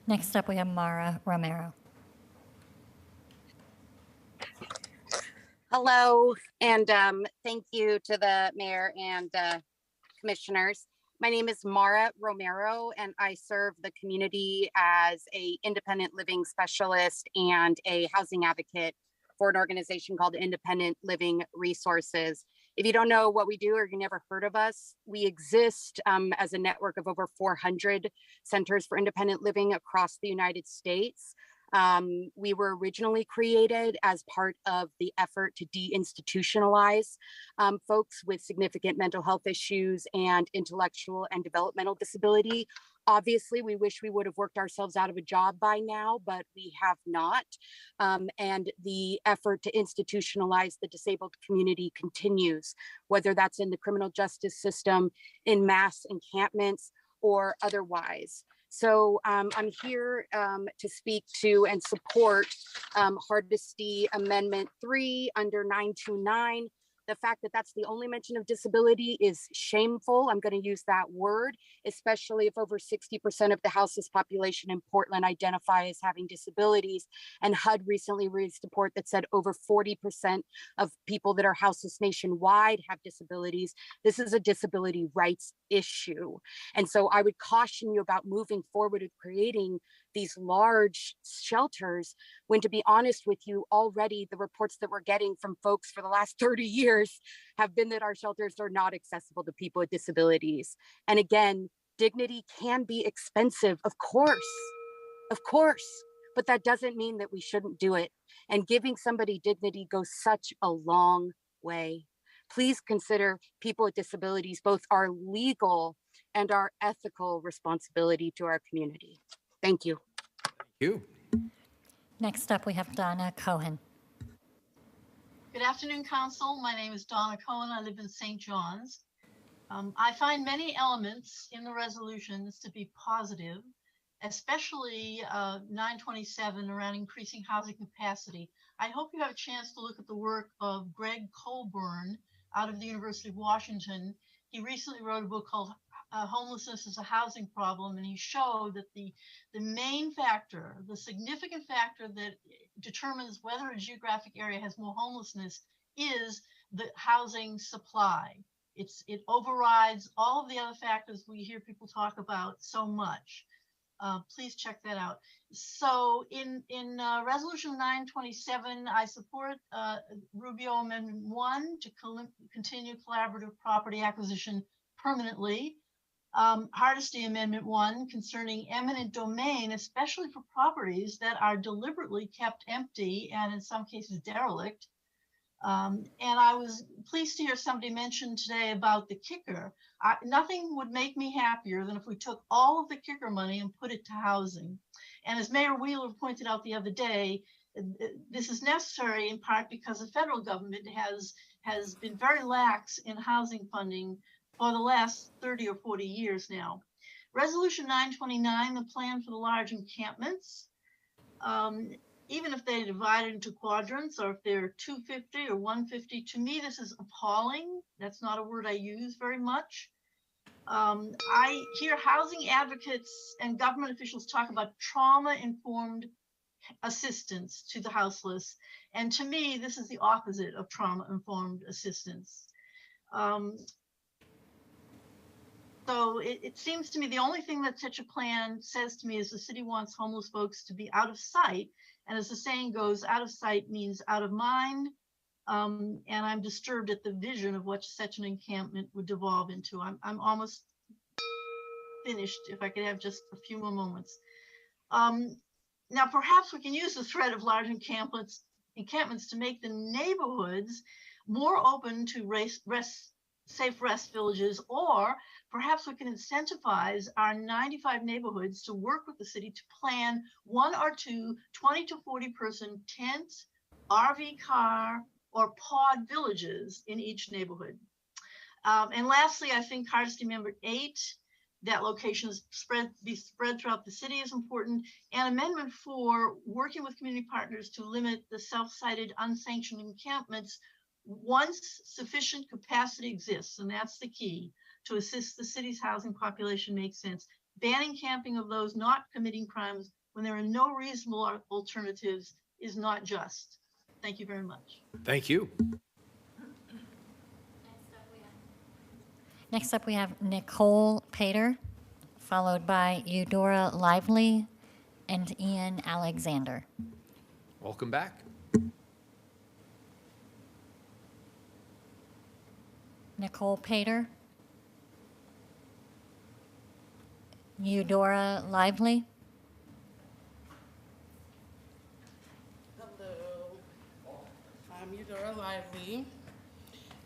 B: Next up, we have Mara Romero.
I: Hello, and thank you to the mayor and commissioners. My name is Mara Romero, and I serve the community as an independent living specialist and a housing advocate for an organization called Independent Living Resources. If you don't know what we do or you never heard of us, we exist as a network of over 400 centers for independent living across the United States. We were originally created as part of the effort to deinstitutionalize folks with significant mental health issues and intellectual and developmental disability. Obviously, we wish we would have worked ourselves out of a job by now, but we have not. And the effort to institutionalize the disabled community continues, whether that's in the criminal justice system, in mass encampments, or otherwise. So I'm here to speak to and support Hardesty Amendment 3 under 929. The fact that that's the only mention of disability is shameful. I'm going to use that word, especially if over 60% of the houseless population in Portland identify as having disabilities. And HUD recently released a report that said over 40% of people that are houseless nationwide have disabilities. This is a disability rights issue. And so I would caution you about moving forward with creating these large shelters when, to be honest with you, already the reports that we're getting from folks for the last 30 years have been that our shelters are not accessible to people with disabilities. And again, dignity can be expensive, of course, but that doesn't mean that we shouldn't do it. And giving somebody dignity goes such a long way. Please consider people with disabilities, both our legal and our ethical responsibility to our community. Thank you.
A: Thank you.
B: Next up, we have Donna Cohen.
J: Good afternoon, Council. My name is Donna Cohen. I live in St. John's. I find many elements in the resolutions to be positive, especially 927 around increasing housing capacity. I hope you have a chance to look at the work of Greg Colburn out of the University of Washington. He recently wrote a book called Homelessness is a Housing Problem, and he showed that the main factor, the significant factor that determines whether a geographic area has more homelessness is the housing supply. It overrides all of the other factors we hear people talk about so much. Please check that out. So in Resolution 927, I support Rubio Amendment 1 to continue collaborative property acquisition permanently. Hardesty Amendment 1 concerning eminent domain, especially for properties that are deliberately kept empty and in some cases derelict. And I was pleased to hear somebody mention today about the kicker. Nothing would make me happier than if we took all of the kicker money and put it to housing. And as Mayor Wheeler pointed out the other day, this is necessary in part because the federal government has been very lax in housing funding for the last 30 or 40 years now. Resolution 929, the plan for the large encampments, even if they divide it into quadrants or if they're 250 or 150, to me, this is appalling. That's not a word I use very much. I hear housing advocates and government officials talk about trauma-informed assistance to the houseless. And to me, this is the opposite of trauma-informed assistance. So it seems to me the only thing that such a plan says to me is the city wants homeless folks to be out of sight. And as the saying goes, out of sight means out of mind. And I'm disturbed at the vision of what such an encampment would devolve into. I'm almost finished, if I could have just a few more moments. Now, perhaps we can use the threat of large encampments to make the neighborhoods more open to safe rest villages, or perhaps we can incentivize our 95 neighborhoods to work with the city to plan 1 or 2 20 to 40 person tent, RV car, or pod villages in each neighborhood. And lastly, I think Hardesty Amendment 8, that locations be spread throughout the city is important. And Amendment 4, working with community partners to limit the self-sited unsanctioned encampments once sufficient capacity exists, and that's the key, to assist the city's housing population makes sense. Banning camping of those not committing crimes when there are no reasonable alternatives is not just. Thank you very much.
A: Thank you.
B: Next up, we have Nicole Pater, followed by Eudora Lively and Ian Alexander.
A: Welcome back.
B: Nicole Pater, Eudora Lively,
K: lively.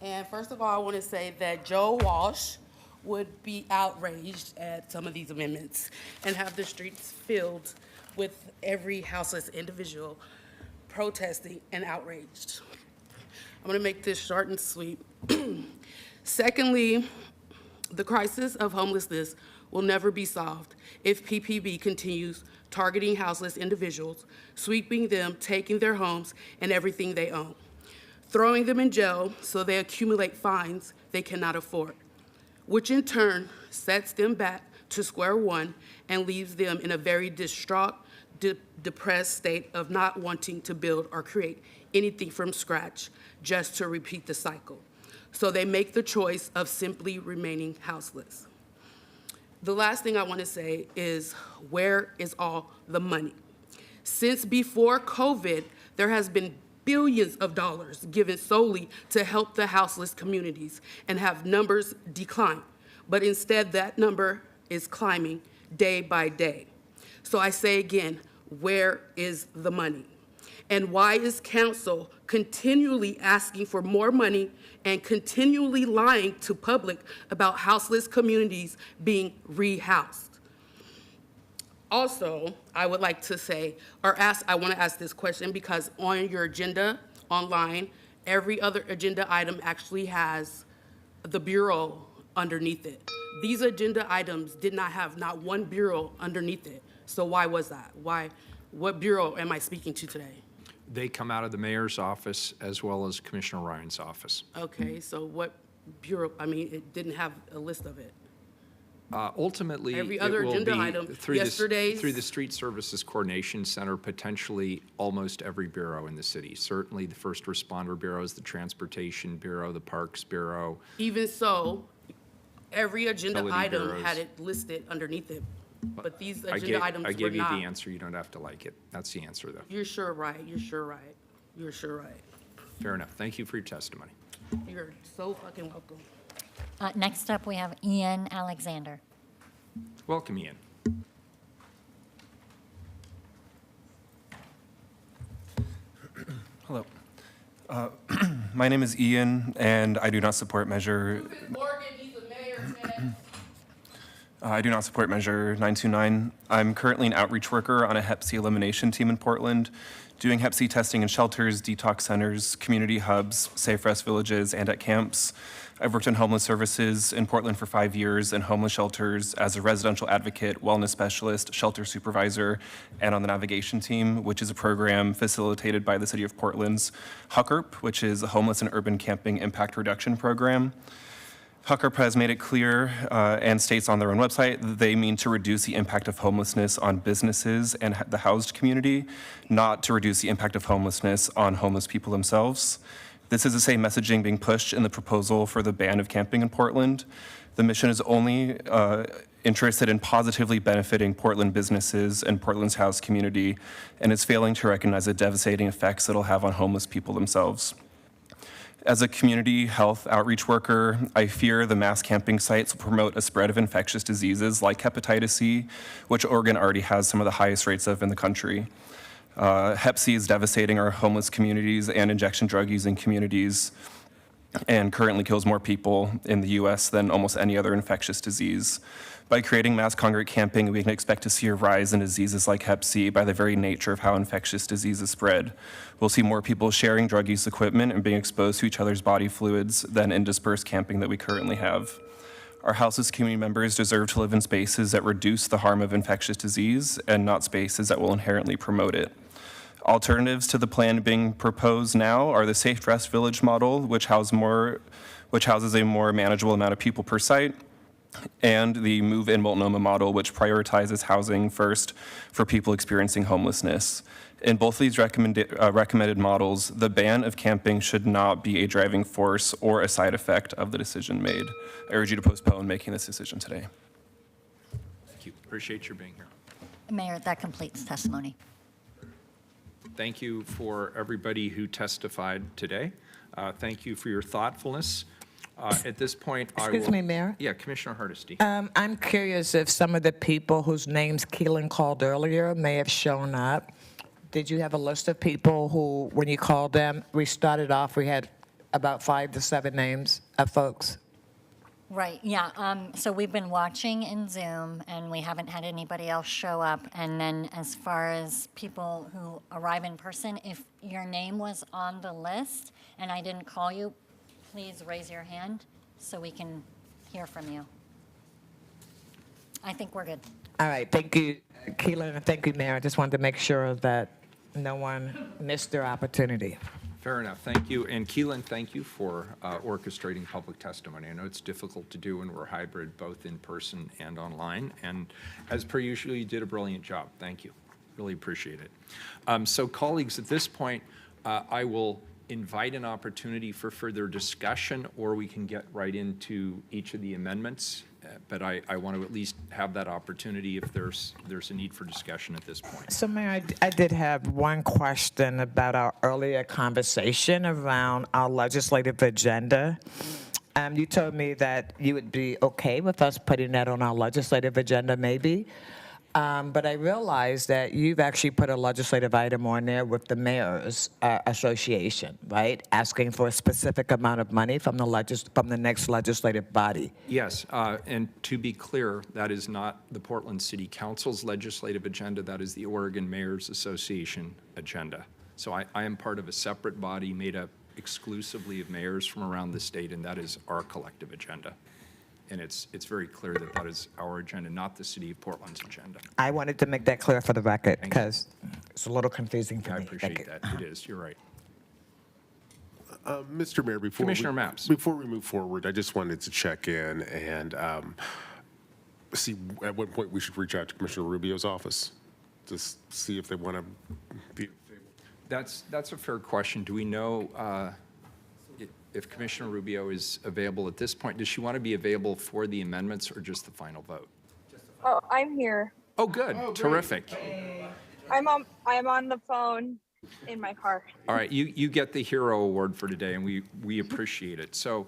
K: And first of all, I want to say that Joe Walsh would be outraged at some of these amendments and have the streets filled with every houseless individual protesting and outraged. I'm going to make this short and sweet. Secondly, the crisis of homelessness will never be solved if PPB continues targeting houseless individuals, sweeping them, taking their homes and everything they own, throwing them in jail so they accumulate fines they cannot afford, which in turn sets them back to square one and leaves them in a very distraught, depressed state of not wanting to build or create anything from scratch just to repeat the cycle. So they make the choice of simply remaining houseless. The last thing I want to say is, where is all the money? Since before COVID, there has been billions of dollars given solely to help the houseless communities and have numbers decline. But instead, that number is climbing day by day. So I say again, where is the money? And why is council continually asking for more money and continually lying to public about houseless communities being rehoused? Also, I would like to say, I want to ask this question because on your agenda online, every other agenda item actually has the bureau underneath it. These agenda items did not have not one bureau underneath it. So why was that? What bureau am I speaking to today?
A: They come out of the mayor's office as well as Commissioner Ryan's office.
K: Okay, so what bureau? I mean, it didn't have a list of it.
A: Ultimately,
K: Every
A: it
K: other
A: will
K: agenda
A: be
K: item,
A: through
K: yesterday's-
A: through the Street Services Coordination Center, potentially almost every bureau in the city. Certainly the First Responder Bureaus, the Transportation Bureau, the Parks Bureau.
K: Even so, every agenda
A: Utility
K: item
A: bureaus.
K: had it listed underneath it. But these
A: I
K: agenda items
A: I
K: were
A: gave you
K: not.
A: the answer. You don't have to like it. That's the answer, though.
K: You're sure right. You're sure right. You're sure right.
A: Fair enough. Thank you for your testimony.
K: You're so fucking welcome.
B: Next up, we have Ian Alexander.
A: Welcome, Ian.
P: Hello. My name is Ian, and I do not support measure. I do not support measure 929. I'm currently an outreach worker on a Hep C elimination team in Portland, doing Hep C testing in shelters, detox centers, community hubs, safe rest villages, and at camps. I've worked in homeless services in Portland for 5 years and homeless shelters as a residential advocate, wellness specialist, shelter supervisor, and on the navigation team, which is a program facilitated by the City of Portland's HUCRP, which is a homeless and urban camping impact reduction program. HUCRP has made it clear and states on their own website that they mean to reduce the impact of homelessness on businesses and the housed community, not to reduce the impact of homelessness on homeless people themselves. This is the same messaging being pushed in the proposal for the ban of camping in Portland. The mission is only interested in positively benefiting Portland businesses and Portland's housed community, and is failing to recognize the devastating effects it'll have on homeless people themselves. As a community health outreach worker, I fear the mass camping sites will promote a spread of infectious diseases like hepatitis C, which Oregon already has some of the highest rates of in the country. Hep C is devastating our homeless communities and injection drug using communities, and currently kills more people in the US than almost any other infectious disease. By creating mass congregate camping, we can expect to see a rise in diseases like Hep C by the very nature of how infectious diseases spread. We'll see more people sharing drug use equipment and being exposed to each other's body fluids than in dispersed camping that we currently have. Our houseless community members deserve to live in spaces that reduce the harm of infectious disease and not spaces that will inherently promote it. Alternatives to the plan being proposed now are the Safe Rest Village model, which houses a more manageable amount of people per site, and the Move-In Multnomah model, which prioritizes housing first for people experiencing homelessness. In both of these recommended models, the ban of camping should not be a driving force or a side effect of the decision made. I urge you to postpone making this decision today.
A: Thank you. Appreciate your being here.
B: Mayor, that completes testimony.
A: Thank you for everybody who testified today. Thank you for your thoughtfulness. At this point,
G: Excuse me, Mayor?
A: Yeah, Commissioner Hardesty.
G: I'm curious if some of the people whose names Keelan called earlier may have shown up, Did you have a list of people who, when you called them, we started off, we had about 5 to 7 names of folks?
B: Right, yeah. So we've been watching in Zoom, and we haven't had anybody else show up. And then as far as people who arrive in person, if your name was on the list and I didn't call you, please raise your hand so we can hear from you. I think we're good.
G: All right, thank you, Keelan, and thank you, Mayor. I just wanted to make sure that no one missed their opportunity.
A: Fair enough. Thank you. And Keelan, thank you for orchestrating public testimony. I know it's difficult to do when we're hybrid, both in person and online. And as per usual, you did a brilliant job. Thank you. Really appreciate it. So colleagues, at this point, I will invite an opportunity for further discussion, or we can get right into each of the amendments. But I want to at least have that opportunity if there's a need for discussion at this point.
G: So, Mayor, I did have one question about our earlier conversation around our legislative agenda. You told me that you would be okay with us putting that on our legislative agenda, maybe. But I realized that you've actually put a legislative item on there with the Mayor's Association, right? Asking for a specific amount of money from the next legislative body.
A: Yes, and to be clear, that is not the Portland City Council's legislative agenda. That is the Oregon Mayors Association agenda. So I am part of a separate body made up exclusively of mayors from around the state, and that is our collective agenda. And it's very clear that that is our agenda, not the City of Portland's agenda.
G: I wanted to make that clear for the record because it's a little confusing for me.
A: I appreciate that. It is. You're right.
H: Mr. Mayor,
A: Commissioner Mapps.
H: Before we move forward, I just wanted to check in and see at what point we should reach out to Commissioner Rubio's office to see if they want to be.
A: That's a fair question. Do we know if Commissioner Rubio is available at this point? Does she want to be available for the amendments or just the final vote?
L: Oh, I'm here.
A: Oh, good. Terrific.
L: I'm on the phone in my car.
A: All right, you get the hero award for today, and we appreciate it. So,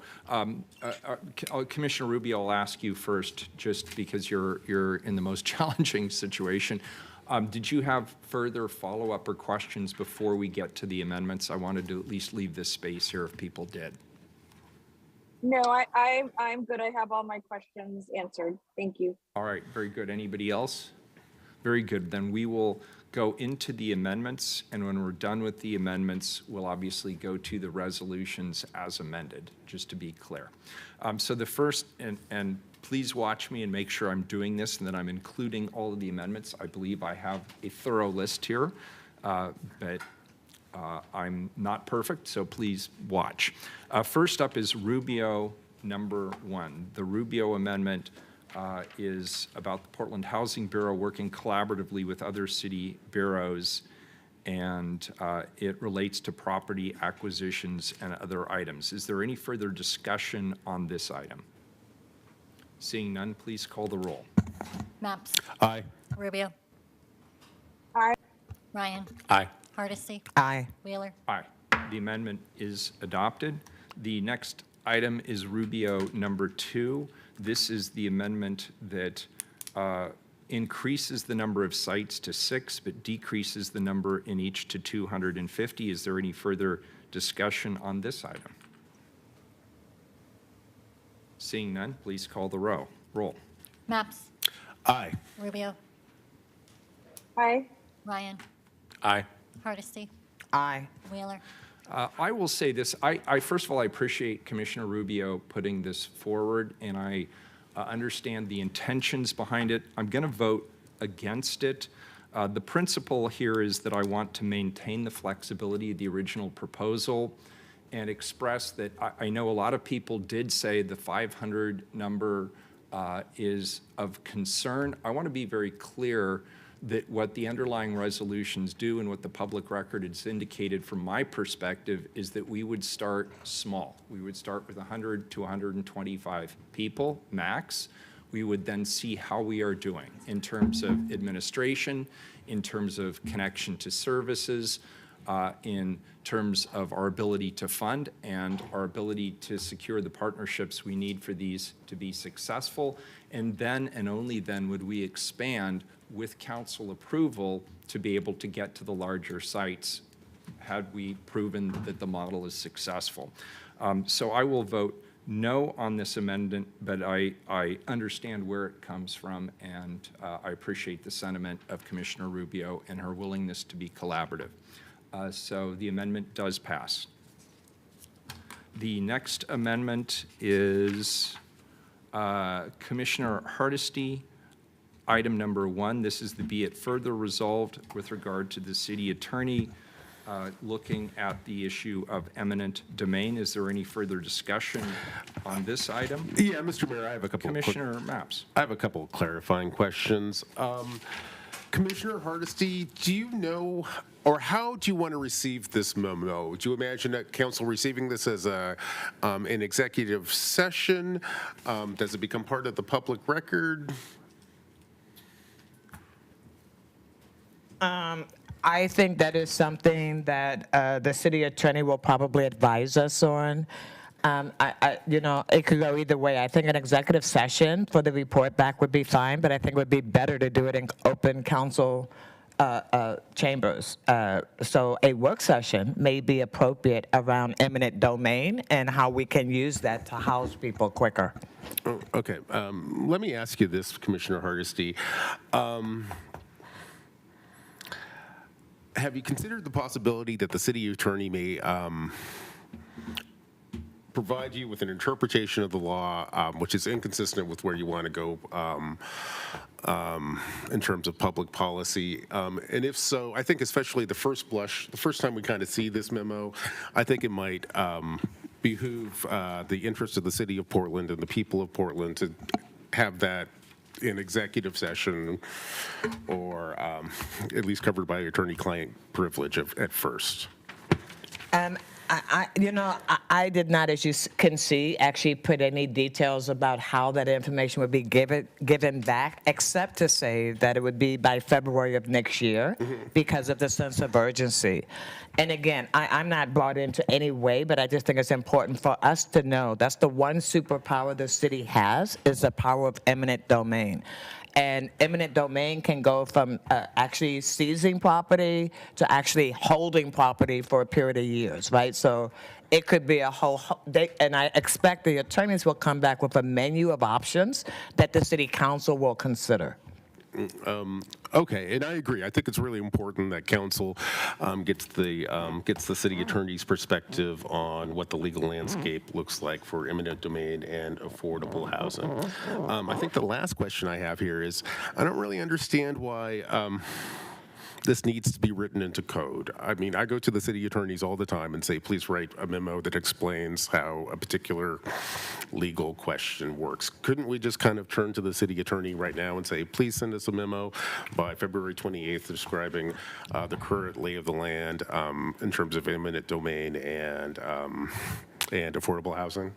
A: Commissioner Rubio, I'll ask you first, just because you're in the most challenging situation. Did you have further follow-up or questions before we get to the amendments? I wanted to at least leave this space here if people did.
L: No, I'm good. I have all my questions answered. Thank you.
A: All right, very good. Anybody else? Very good. Then we will go into the amendments, and when we're done with the amendments, we'll obviously go to the resolutions as amended, just to be clear. So the first, and please watch me and make sure I'm doing this and that I'm including all of the amendments. I believe I have a thorough list here, but I'm not perfect, so please watch. First up is Rubio number 1. The Rubio amendment is about the Portland Housing Bureau working collaboratively with other city bureaus, and it relates to property acquisitions and other items. Is there any further discussion on this item? Seeing none, please call the roll.
B: Mapps.
H: Aye.
B: Rubio.
L: Aye.
B: Ryan.
H: Aye.
B: Hardesty.
G: Aye.
B: Wheeler.
A: Aye. The amendment is adopted. The next item is Rubio number 2. This is the amendment that increases the number of sites to 6, but decreases the number in each to 250. Is there any further discussion on this item? Seeing none, please call the roll.
B: Mapps.
H: Aye.
B: Rubio.
L: Aye.
B: Ryan.
H: Aye.
B: Hardesty.
G: Aye.
B: Wheeler.
A: I will say this. I first of all, I appreciate Commissioner Rubio putting this forward, and I understand the intentions behind it. I'm going to vote against it. The principle here is that I want to maintain the flexibility of the original proposal and express that I know a lot of people did say the 500 number is of concern. I want to be very clear that what the underlying resolutions do and what the public record has indicated from my perspective is that we would start small. We would start with 100 to 125 people max. We would then see how we are doing in terms of administration, in terms of connection to services, in terms of our ability to fund and our ability to secure the partnerships we need for these to be successful. And then and only then would we expand with council approval, to be able to get to the larger sites had we proven that the model is successful. So I will vote no on this amendment, but I understand where it comes from, and I appreciate the sentiment of Commissioner Rubio and her willingness to be collaborative. So the amendment does pass. The next amendment is Commissioner Hardesty, item number 1. This is the be it further resolved with regard to the city attorney looking at the issue of eminent domain. Is there any further discussion on this item?
H: Yeah, Mr. Mayor, I have a couple.
A: Commissioner Mapps.
H: I have a couple of clarifying questions. Commissioner Hardesty, do you know, or how do you want to receive this memo? Do you imagine that council receiving this as an executive session? Does it become part of the public record?
G: I think that is something that the city attorney will probably advise us on. It could go either way. I think an executive session for the report back would be fine, but I think it would be better to do it in open council chambers. So a work session may be appropriate around eminent domain and how we can use that to house people quicker.
H: Oh, okay. Let me ask you this, Commissioner Hardesty. Have you considered the possibility that the city attorney may provide you with an interpretation of the law which is inconsistent with where you want to go in terms of public policy? And if so, I think especially the first blush, the first time we kind of see this memo, I think it might behoove the interest of the city of Portland and the people of Portland to have that in executive session, or at least covered by attorney-client privilege at first.
G: I did not, as you can see, actually put any details about how that information would be given back, except to say that it would be by February of next year because of the sense of urgency. And again, I'm not brought into any way, but I just think it's important for us to know that's the one superpower the city has, is the power of eminent domain. And eminent domain can go from actually seizing property to actually holding property for a period of years, right? So it could be a whole, and I expect the attorneys will come back with a menu of options that the city council will consider.
H: Okay, and I agree. I think it's really important that council gets the city attorney's perspective on what the legal landscape looks like for eminent domain and affordable housing. I think the last question I have here is, I don't really understand why this needs to be written into code. I mean, I go to the city attorneys all the time and say, please write a memo that explains how a particular legal question works. Couldn't we just kind of turn to the city attorney right now and say, please send us a memo by February 28th describing the current lay of the land in terms of eminent domain and affordable housing?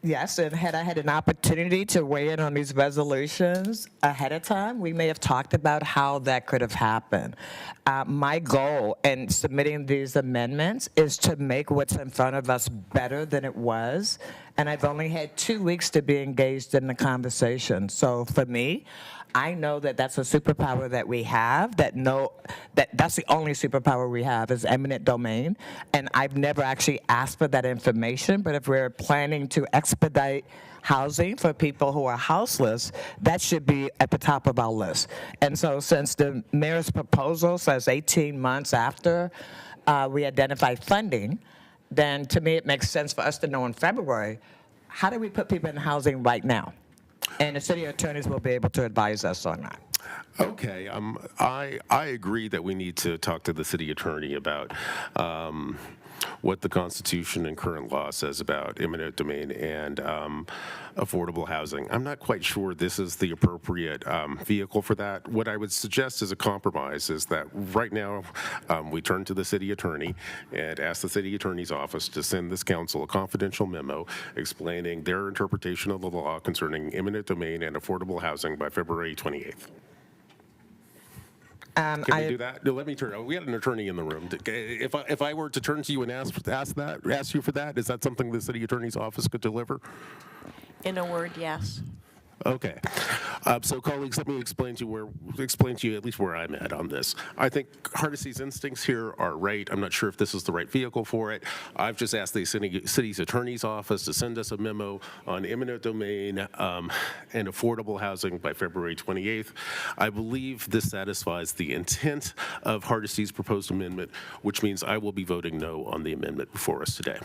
G: Yes, and had I had an opportunity to weigh in on these resolutions ahead of time, we may have talked about how that could have happened. My goal in submitting these amendments is to make what's in front of us better than it was, and I've only had 2 weeks to be engaged in the conversation. So for me, I know that that's a superpower that we have, that's the only superpower we have is eminent domain. And I've never actually asked for that information, but if we're planning to expedite housing for people who are houseless, that should be at the top of our list. And so since the mayor's proposal says 18 months after we identify funding, then to me it makes sense for us to know in February, how do we put people in housing right now? And the city attorneys will be able to advise us on that.
H: Okay, I agree that we need to talk to the city attorney about what the Constitution and current law says about eminent domain and affordable housing. I'm not quite sure this is the appropriate vehicle for that. What I would suggest as a compromise is that right now we turn to the city attorney and ask the city attorney's office to send this council a confidential memo explaining their interpretation of the law concerning eminent domain and affordable housing by February 28th. Can we do that? No, let me turn. We had an attorney in the room. If I were to turn to you and ask you for that, is that something the city attorney's office could deliver?
M: In a word, yes.
H: Okay. So, colleagues, let me explain to you at least where I'm at on this. I think Hardesty's instincts here are right. I'm not sure if this is the right vehicle for it. I've just asked the city's attorney's office to send us a memo on eminent domain and affordable housing by February 28th. I believe this satisfies the intent of Hardesty's proposed amendment, which means I will be voting no on the amendment before us today.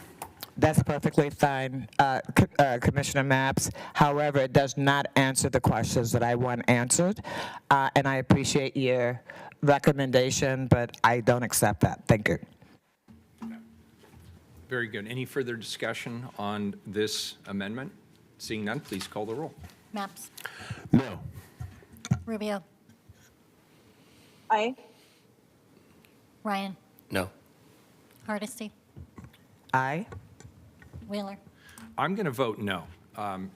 G: That's perfectly fine, Commissioner Mapps. However, it does not answer the questions that I want answered, and I appreciate your recommendation, but I don't accept that. Thank you.
A: Very good. Any further discussion on this amendment? Seeing none, please call the roll.
B: Mapps.
H: No.
B: Rubio.
L: Aye.
B: Ryan.
M: No.
B: Hardesty.
G: Aye.
B: Wheeler.
A: I'm going to vote no.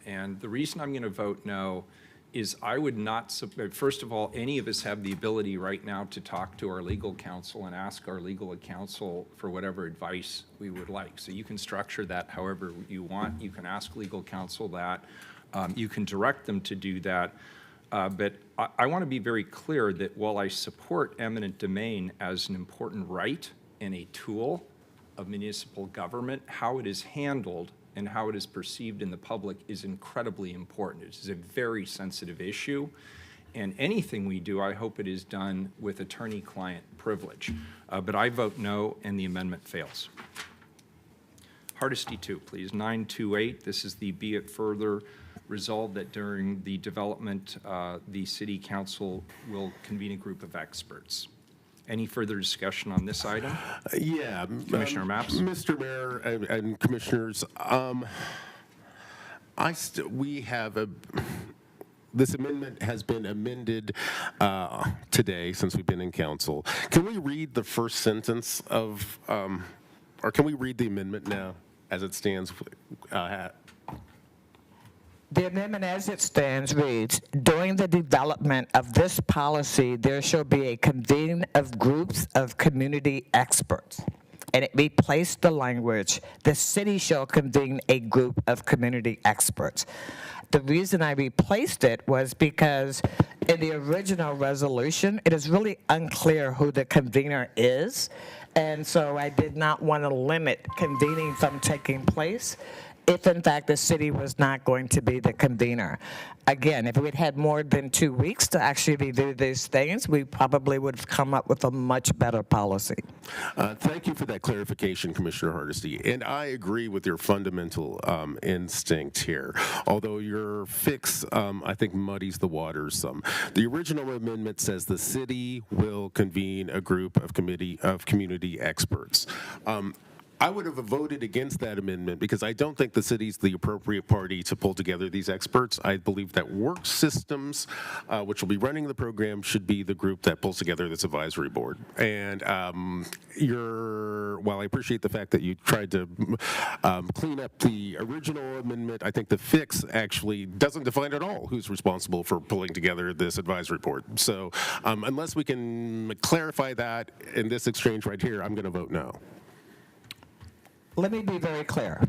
A: And the reason I'm going to vote no is I would not, first of all, any of us have the ability right now to talk to our legal counsel and ask our legal counsel for whatever advice we would like. So you can structure that however you want. You can ask legal counsel that. You can direct them to do that. But I want to be very clear that while I support eminent domain as an important right and a tool of municipal government, how it is handled and how it is perceived in the public is incredibly important. It is a very sensitive issue, and anything we do, I hope it is done with attorney-client privilege. But I vote no, and the amendment fails. Hardesty 2, please. 928, this is the be it further resolved that during the development, the city council will convene a group of experts. Any further discussion on this item?
H: Yeah.
A: Commissioner Mapps?
H: Mr. Mayor and Commissioners, we have this amendment has been amended today since we've been in council. Can we read the first sentence of, or can we read the amendment now as it stands?
G: The amendment as it stands reads, during the development of this policy, there shall be a convening of groups of community experts. And it replaced the language, the city shall convene a group of community experts. The reason I replaced it was because in the original resolution, it is really unclear who the convener is. And so I did not want to limit convening from taking place if in fact the city was not going to be the convener. Again, if we'd had more than 2 weeks to actually review these things, we probably would have come up with a much better policy.
H: Thank you for that clarification, Commissioner Hardesty. And I agree with your fundamental instinct here, although your fix, I think, muddies the waters some. The original amendment says the city will convene a group of community experts. I would have voted against that amendment because I don't think the city's the appropriate party to pull together these experts. I believe that Work Systems, which will be running the program, should be the group that pulls together this advisory board. And while I appreciate the fact that you tried to clean up the original amendment, I think the fix actually doesn't define at all who's responsible for pulling together this advisory board. So unless we can clarify that in this exchange right here, I'm going to vote no.
G: Let me be very clear.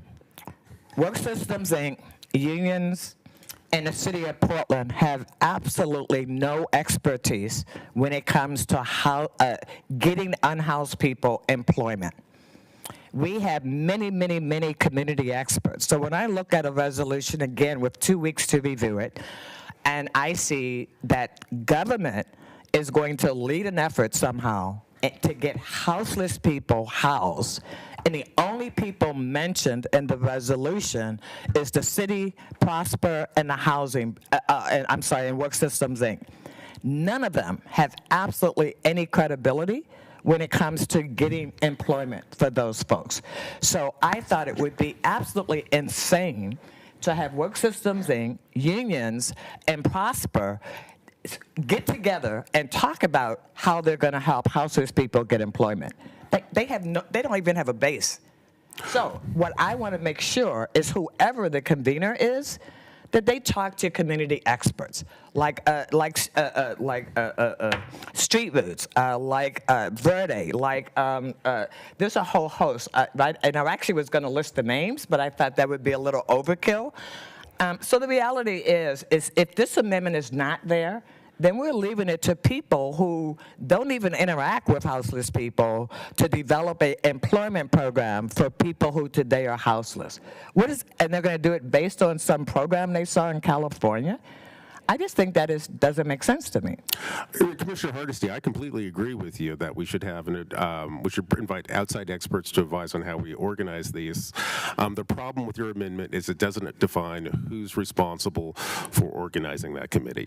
G: Work Systems, Inc., unions, and the city of Portland have absolutely no expertise when it comes to how getting unhoused people employment. We have many, many, many community experts. So when I look at a resolution, again, with 2 weeks to review it, and I see that government is going to lead an effort somehow to get houseless people housed, and the only people mentioned in the resolution is the city, Prosper, and the housing, and Work Systems, Inc. None of them have absolutely any credibility when it comes to getting employment for those folks. So I thought it would be absolutely insane to have Work Systems, Inc., unions, and Prosper get together and talk about how they're going to help houseless people get employment. They don't even have a base. So what I want to make sure is whoever the convener is, that they talk to community experts like Street Roots, like Verde, there's a whole host, right? And I actually was going to list the names, but I thought that would be a little overkill. So the reality is if this amendment is not there, then we're leaving it to people who don't even interact with houseless people to develop an employment program for people who today are houseless. And they're going to do it based on some program they saw in California? I just think that doesn't make sense to me.
H: Commissioner Hardesty, I completely agree with you that we should we should invite outside experts to advise on how we organize these. The problem with your amendment is it doesn't define who's responsible for organizing that committee.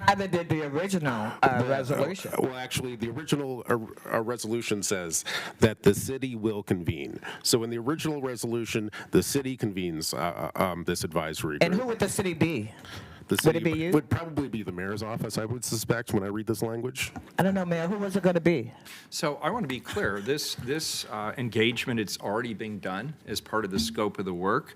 G: Neither did the original resolution.
H: Well, actually, the original resolution says that the city will convene. So in the original resolution, the city convenes this advisory group.
G: And who would the city be?
H: The city
G: Would it be you?
H: Would probably be the mayor's office, I would suspect, when I read this language.
G: I don't know, Mayor. Who was it going to be?
A: So I want to be clear. This engagement, it's already being done as part of the scope of the work.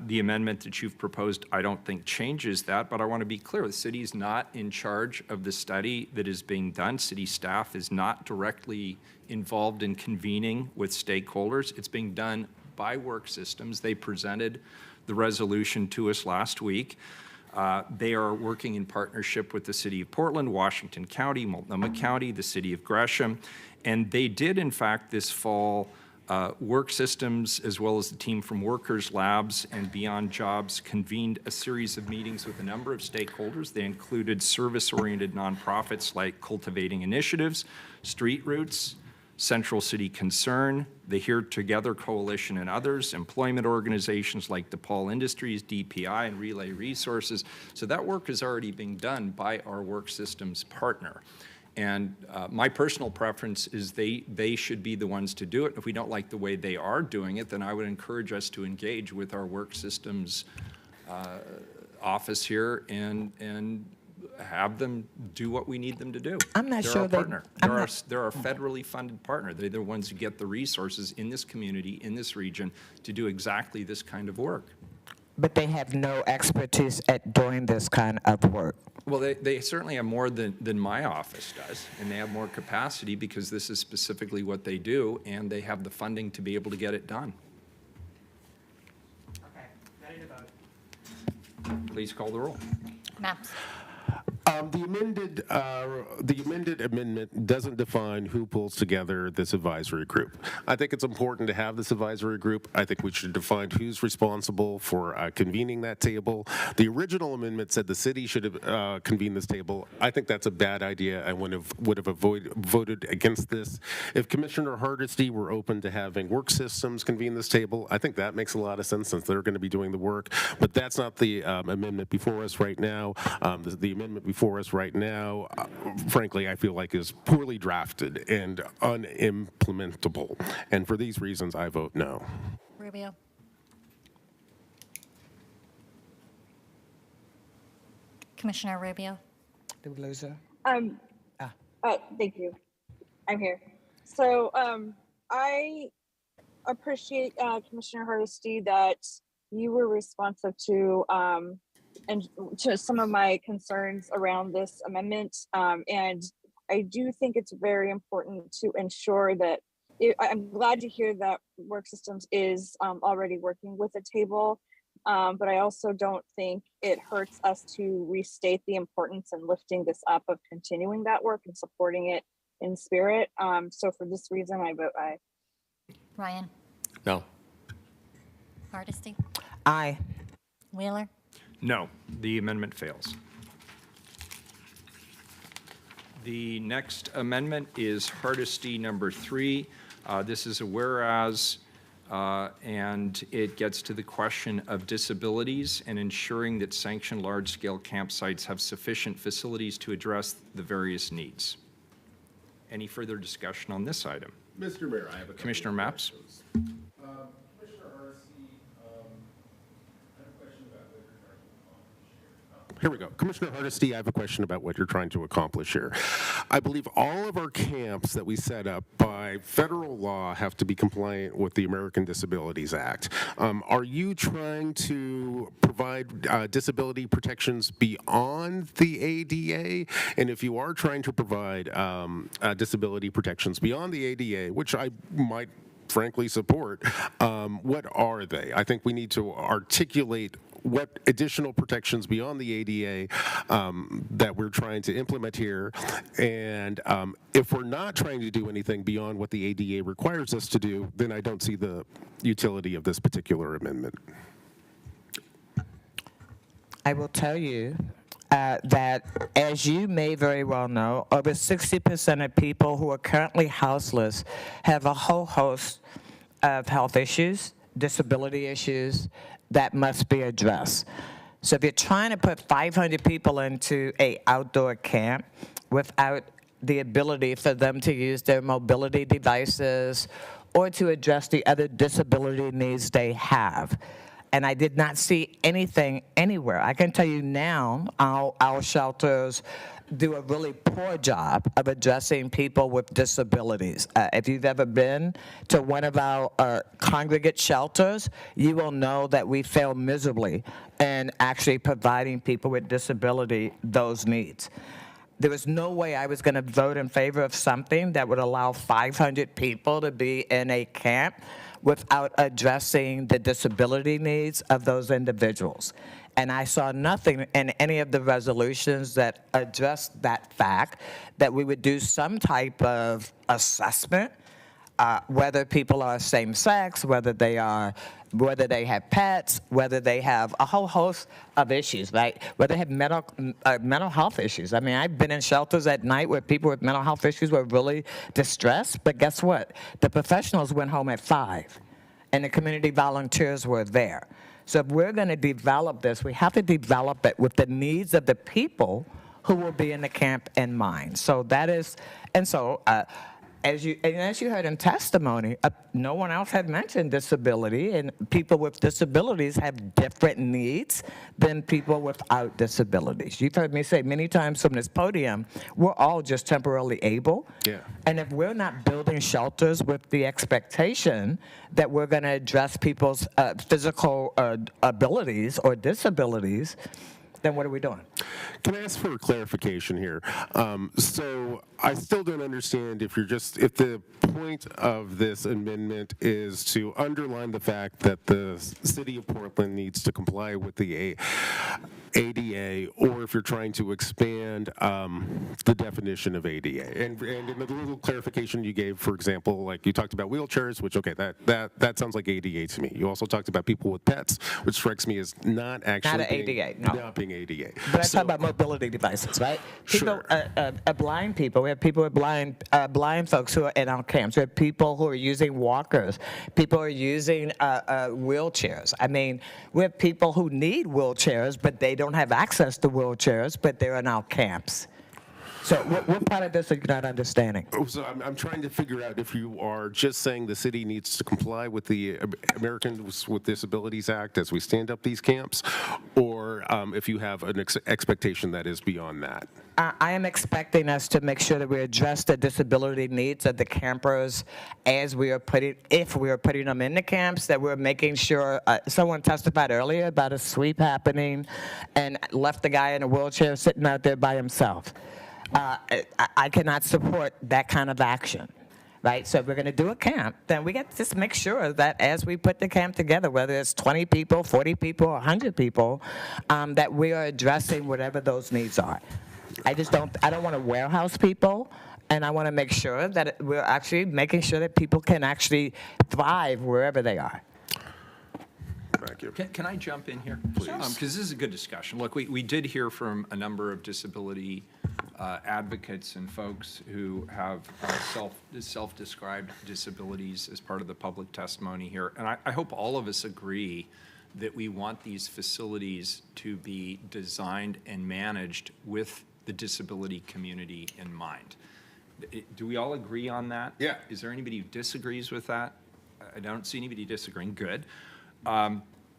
A: The amendment that you've proposed, I don't think changes that, but I want to be clear. The city is not in charge of the study that is being done. City staff is not directly involved in convening with stakeholders. It's being done by Work Systems. They presented the resolution to us last week. They are working in partnership with the City of Portland, Washington County, Multnomah County, the City of Gresham, and they did, in fact, this fall, Work Systems, as well as the team from Workers Labs and Beyond Jobs, convened a series of meetings with a number of stakeholders. They included service-oriented nonprofits like Cultivating Initiatives, Street Roots, Central City Concern, the Here Together Coalition and others, employment organizations like DePaul Industries, DPI, and Relay Resources. So that work is already being done by our Work Systems partner. And my personal preference is they should be the ones to do it. If we don't like the way they are doing it, then I would encourage us to engage with our Work Systems office here and have them do what we need them to do.
G: I'm not
A: They're
G: sure
A: our
G: they-
A: partner.
G: I'm
A: They're our federally funded partner. They're the ones who get the resources in this community, in this region, to do exactly this kind of work.
G: But they have no expertise at doing this kind of work.
A: Well, they certainly have more than my office does, and they have more capacity because this is specifically what they do, and they have the funding to be able to get it done.
G: Okay, ready to vote.
A: Please call the roll.
B: Maps.
H: The amended amendment doesn't define who pulls together this advisory group. I think it's important to have this advisory group. I think we should define who's responsible for convening that table. The original amendment said the city should have convened this table. I think that's a bad idea. I would have voted against this. If Commissioner Hardesty were open to having Work Systems convene this table, I think that makes a lot of sense since they're going to be doing the work. But that's not the amendment before us right now. The amendment before us right now, frankly, I feel like is poorly drafted and unimplementable. And for these reasons, I vote no.
B: Rubio. Commissioner Rubio.
G: Did we lose her?
L: Thank you. I'm here. So I appreciate Commissioner Hardesty that you were responsive to and to some of my concerns around this amendment. And I do think it's very important to ensure that I'm glad to hear that Work Systems is already working with a table. But I also don't think it hurts us to restate the importance and lifting this up of continuing that work and supporting it in spirit. So for this reason, I vote aye.
B: Ryan.
H: No.
B: Hardesty.
G: Aye.
B: Wheeler.
A: No, the amendment fails. The next amendment is Hardesty number 3. This is a whereas, and it gets to the question of disabilities and ensuring that sanctioned large-scale campsites have sufficient facilities to address the various needs. Any further discussion on this item?
H: Mr. Mayor, I have a
A: Commissioner Maps?
H: Here we go. Commissioner Hardesty, I have a question about what you're trying to accomplish here. I believe all of our camps that we set up by federal law have to be compliant with the American Disabilities Act. Are you trying to provide disability protections beyond the ADA? And if you are trying to provide disability protections beyond the ADA, which I might frankly support, what are they? I think we need to articulate what additional protections beyond the ADA that we're trying to implement here. And if we're not trying to do anything beyond what the ADA requires us to do, then I don't see the utility of this particular amendment.
G: I will tell you that, as you may very well know, over 60% of people who are currently houseless have a whole host of health issues, disability issues that must be addressed. So if you're trying to put 500 people into an outdoor camp without the ability for them to use their mobility devices or to address the other disability needs they have, and I did not see anything anywhere. I can tell you now, our shelters do a really poor job of addressing people with disabilities. If you've ever been to one of our congregate shelters, you will know that we fail miserably in actually providing people with disability those needs. There was no way I was going to vote in favor of something that would allow 500 people to be in a camp without addressing the disability needs of those individuals. And I saw nothing in any of the resolutions that addressed that fact, that we would do some type of assessment, whether people are same sex, whether they have pets, whether they have a whole host of issues, right? Whether they have mental health issues. I mean, I've been in shelters at night where people with mental health issues were really distressed, but guess what? The professionals went home at 5, and the community volunteers were there. So if we're going to develop this, we have to develop it with the needs of the people who will be in the camp in mind. So that is, and so, as you heard in testimony, no one else had mentioned disability, and people with disabilities have different needs than people without disabilities. You've heard me say many times from this podium, we're all just temporarily able.
H: Yeah.
G: And if we're not building shelters with the expectation that we're going to address people's physical abilities or disabilities, then what are we doing?
H: Can I ask for a clarification here? So I still don't understand if the point of this amendment is to underline the fact that the city of Portland needs to comply with the ADA, or if you're trying to expand the definition of ADA. And in the little clarification you gave, for example, like you talked about wheelchairs, which, okay, that sounds like ADA to me. You also talked about people with pets, which strikes me as not actually
G: Not an ADA, no.
H: not being ADA.
G: But I talk about mobility devices, right? People,
H: Sure.
G: blind people. We have people with blind folks who are in our camps. We have people who are using walkers. People are using wheelchairs. I mean, we have people who need wheelchairs, but they don't have access to wheelchairs, but they're in our camps. So what part of this are you not understanding?
H: So I'm trying to figure out if you are just saying the city needs to comply with the Americans with Disabilities Act as we stand up these camps, or if you have an expectation that is beyond that.
G: I am expecting us to make sure that we address the disability needs of the campers if we are putting them in the camps, that we're making sure, someone testified earlier about a sweep happening and left the guy in a wheelchair sitting out there by himself. I cannot support that kind of action, right? So if we're going to do a camp, then we got to just make sure that as we put the camp together, whether it's 20 people, 40 people, or 100 people, that we are addressing whatever those needs are. I don't want to warehouse people, and I want to make sure that we're actually making sure that people can actually thrive wherever they are.
H: Thank you.
A: Can I jump in here? Please. Because this is a good discussion. Look, we did hear from a number of disability advocates and folks who have self-described disabilities as part of the public testimony here. And I hope all of us agree that we want these facilities to be designed and managed with the disability community in mind. Do we all agree on that?
H: Yeah.
A: Is there anybody who disagrees with that? I don't see anybody disagreeing. Good.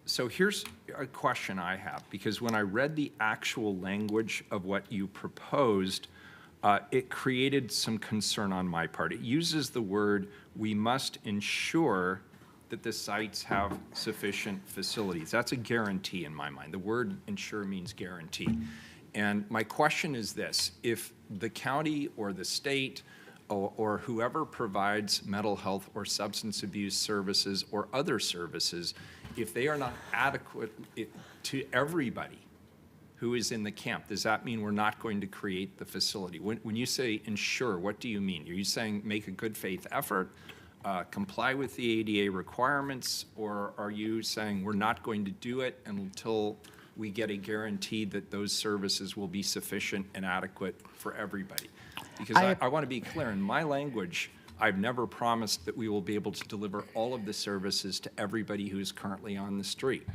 A: So here's a question I have, because when I read the actual language of what you proposed, it created some concern on my part. It uses the word, we must ensure that the sites have sufficient facilities. That's a guarantee in my mind. The word ensure means guarantee. And my question is this: if the county or the state or whoever provides mental health or substance abuse services or other services if they are not adequate to everybody who is in the camp, does that mean we're not going to create the facility? When you say ensure, what do you mean? Are you saying make a good faith effort, comply with the ADA requirements, or are you saying we're not going to do it until we get a guarantee that those services will be sufficient and adequate for everybody? Because I want to be clear, in my language, I've never promised that we will be able to deliver all of the services to everybody who is currently on the street.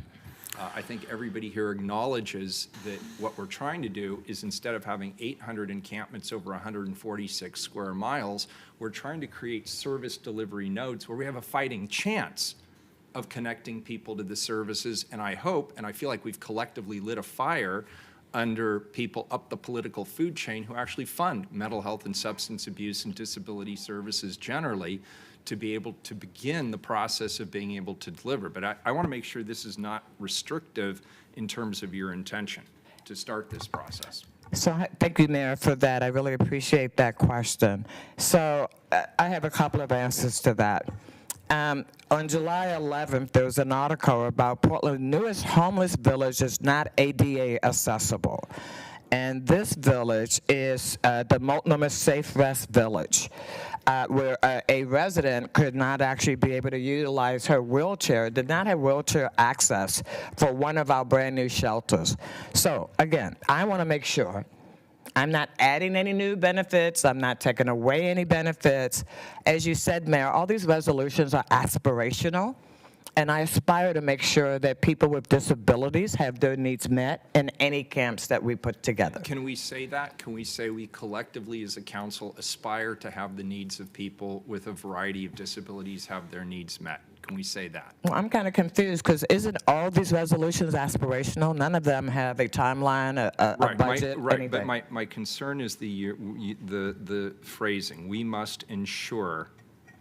A: I think everybody here acknowledges that what we're trying to do is, instead of having 800 encampments over 146 square miles, we're trying to create service delivery nodes where we have a fighting chance of connecting people to the services. And I hope, and I feel like we've collectively lit a fire under people up the political food chain who actually fund mental health and substance abuse and disability services generally, to be able to begin the process of being able to deliver. But I want to make sure this is not restrictive in terms of your intention to start this process.
G: So thank you, Mayor, for that. I really appreciate that question. So I have a couple of answers to that. On July 11th, there was an article about Portland's newest homeless village is not ADA accessible. And this village is the Multnomah Safe Rest Village, where a resident could not actually be able to utilize her wheelchair, did not have wheelchair access for one of our brand new shelters. So again, I want to make sure I'm not adding any new benefits. I'm not taking away any benefits. As you said, Mayor, all these resolutions are aspirational, and I aspire to make sure that people with disabilities have their needs met in any camps that we put together.
A: Can we say that? Can we say we collectively as a council aspire to have the needs of people with a variety of disabilities have their needs met? Can we say that?
G: Well, I'm kind of confused, because isn't all these resolutions aspirational? None of them have a timeline, a budget, anything.
A: But my concern is the phrasing. We must ensure,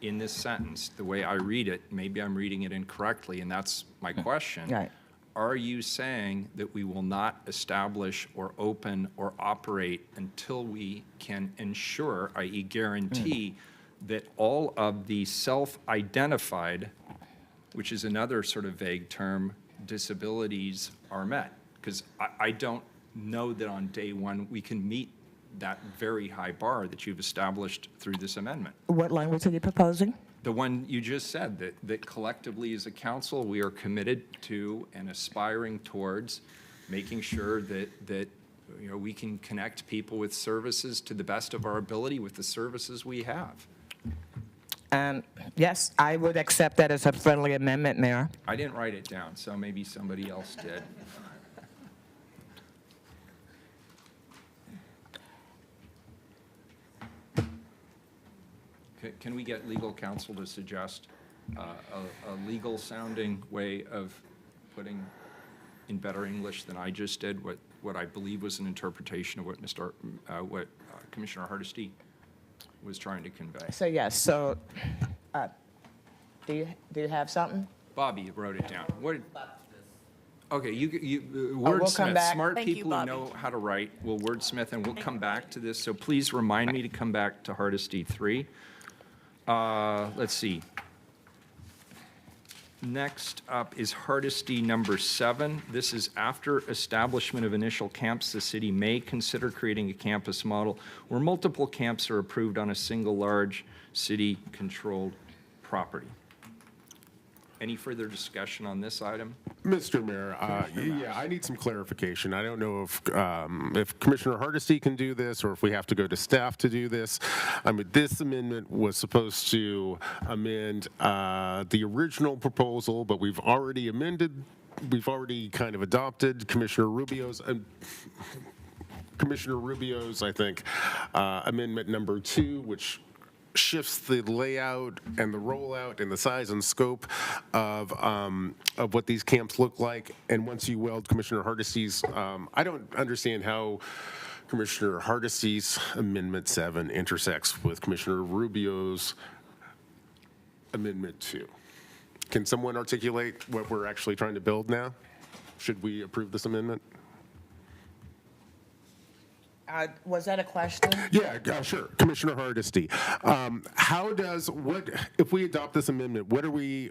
A: in this sentence, the way I read it, maybe I'm reading it incorrectly, and that's my question.
G: Right.
A: Are you saying that we will not establish or open or operate until we can ensure, i.e. guarantee, that all of the self-identified, which is another sort of vague term, disabilities are met? Because I don't know that on day one we can meet that very high bar that you've established through this amendment.
G: What language are you proposing?
A: The one you just said, that collectively as a council, we are committed to and aspiring towards making sure that we can connect people with services to the best of our ability with the services we have.
G: And yes, I would accept that as a friendly amendment, Mayor.
A: I didn't write it down, so maybe somebody else did. Can we get legal counsel to suggest a legal-sounding way of putting in better English than I just did what I believe was an interpretation of what Commissioner Hardesty was trying to convey?
G: So yes. So do you have something?
A: Bobby wrote it down. What? Okay,
G: we'll come
A: wordsmith.
G: back.
A: Smart
G: Thank you,
A: people who
G: Bobby.
A: know how to write will wordsmith, and we'll come back to this. So please remind me to come back to Hardesty 3. Let's see. Next up is Hardesty number 7. This is after establishment of initial camps, the city may consider creating a campus model where multiple camps are approved on a single large city-controlled property. Any further discussion on this item?
H: Mr. Mayor, yeah, I need some clarification. I don't know if Commissioner Hardesty can do this or if we have to go to staff to do this. I mean, this amendment was supposed to amend the original proposal, but we've already kind of adopted Commissioner Rubio's, I think, amendment number 2, which shifts the layout and the rollout and the size and scope of what these camps look like. And once you weld Commissioner Hardesty's, I don't understand how Commissioner Hardesty's Amendment 7 intersects with Commissioner Rubio's Amendment 2. Can someone articulate what we're actually trying to build now? Should we approve this amendment?
G: Was that a question?
H: Yeah, sure. Commissioner Hardesty. If we adopt this amendment, what are we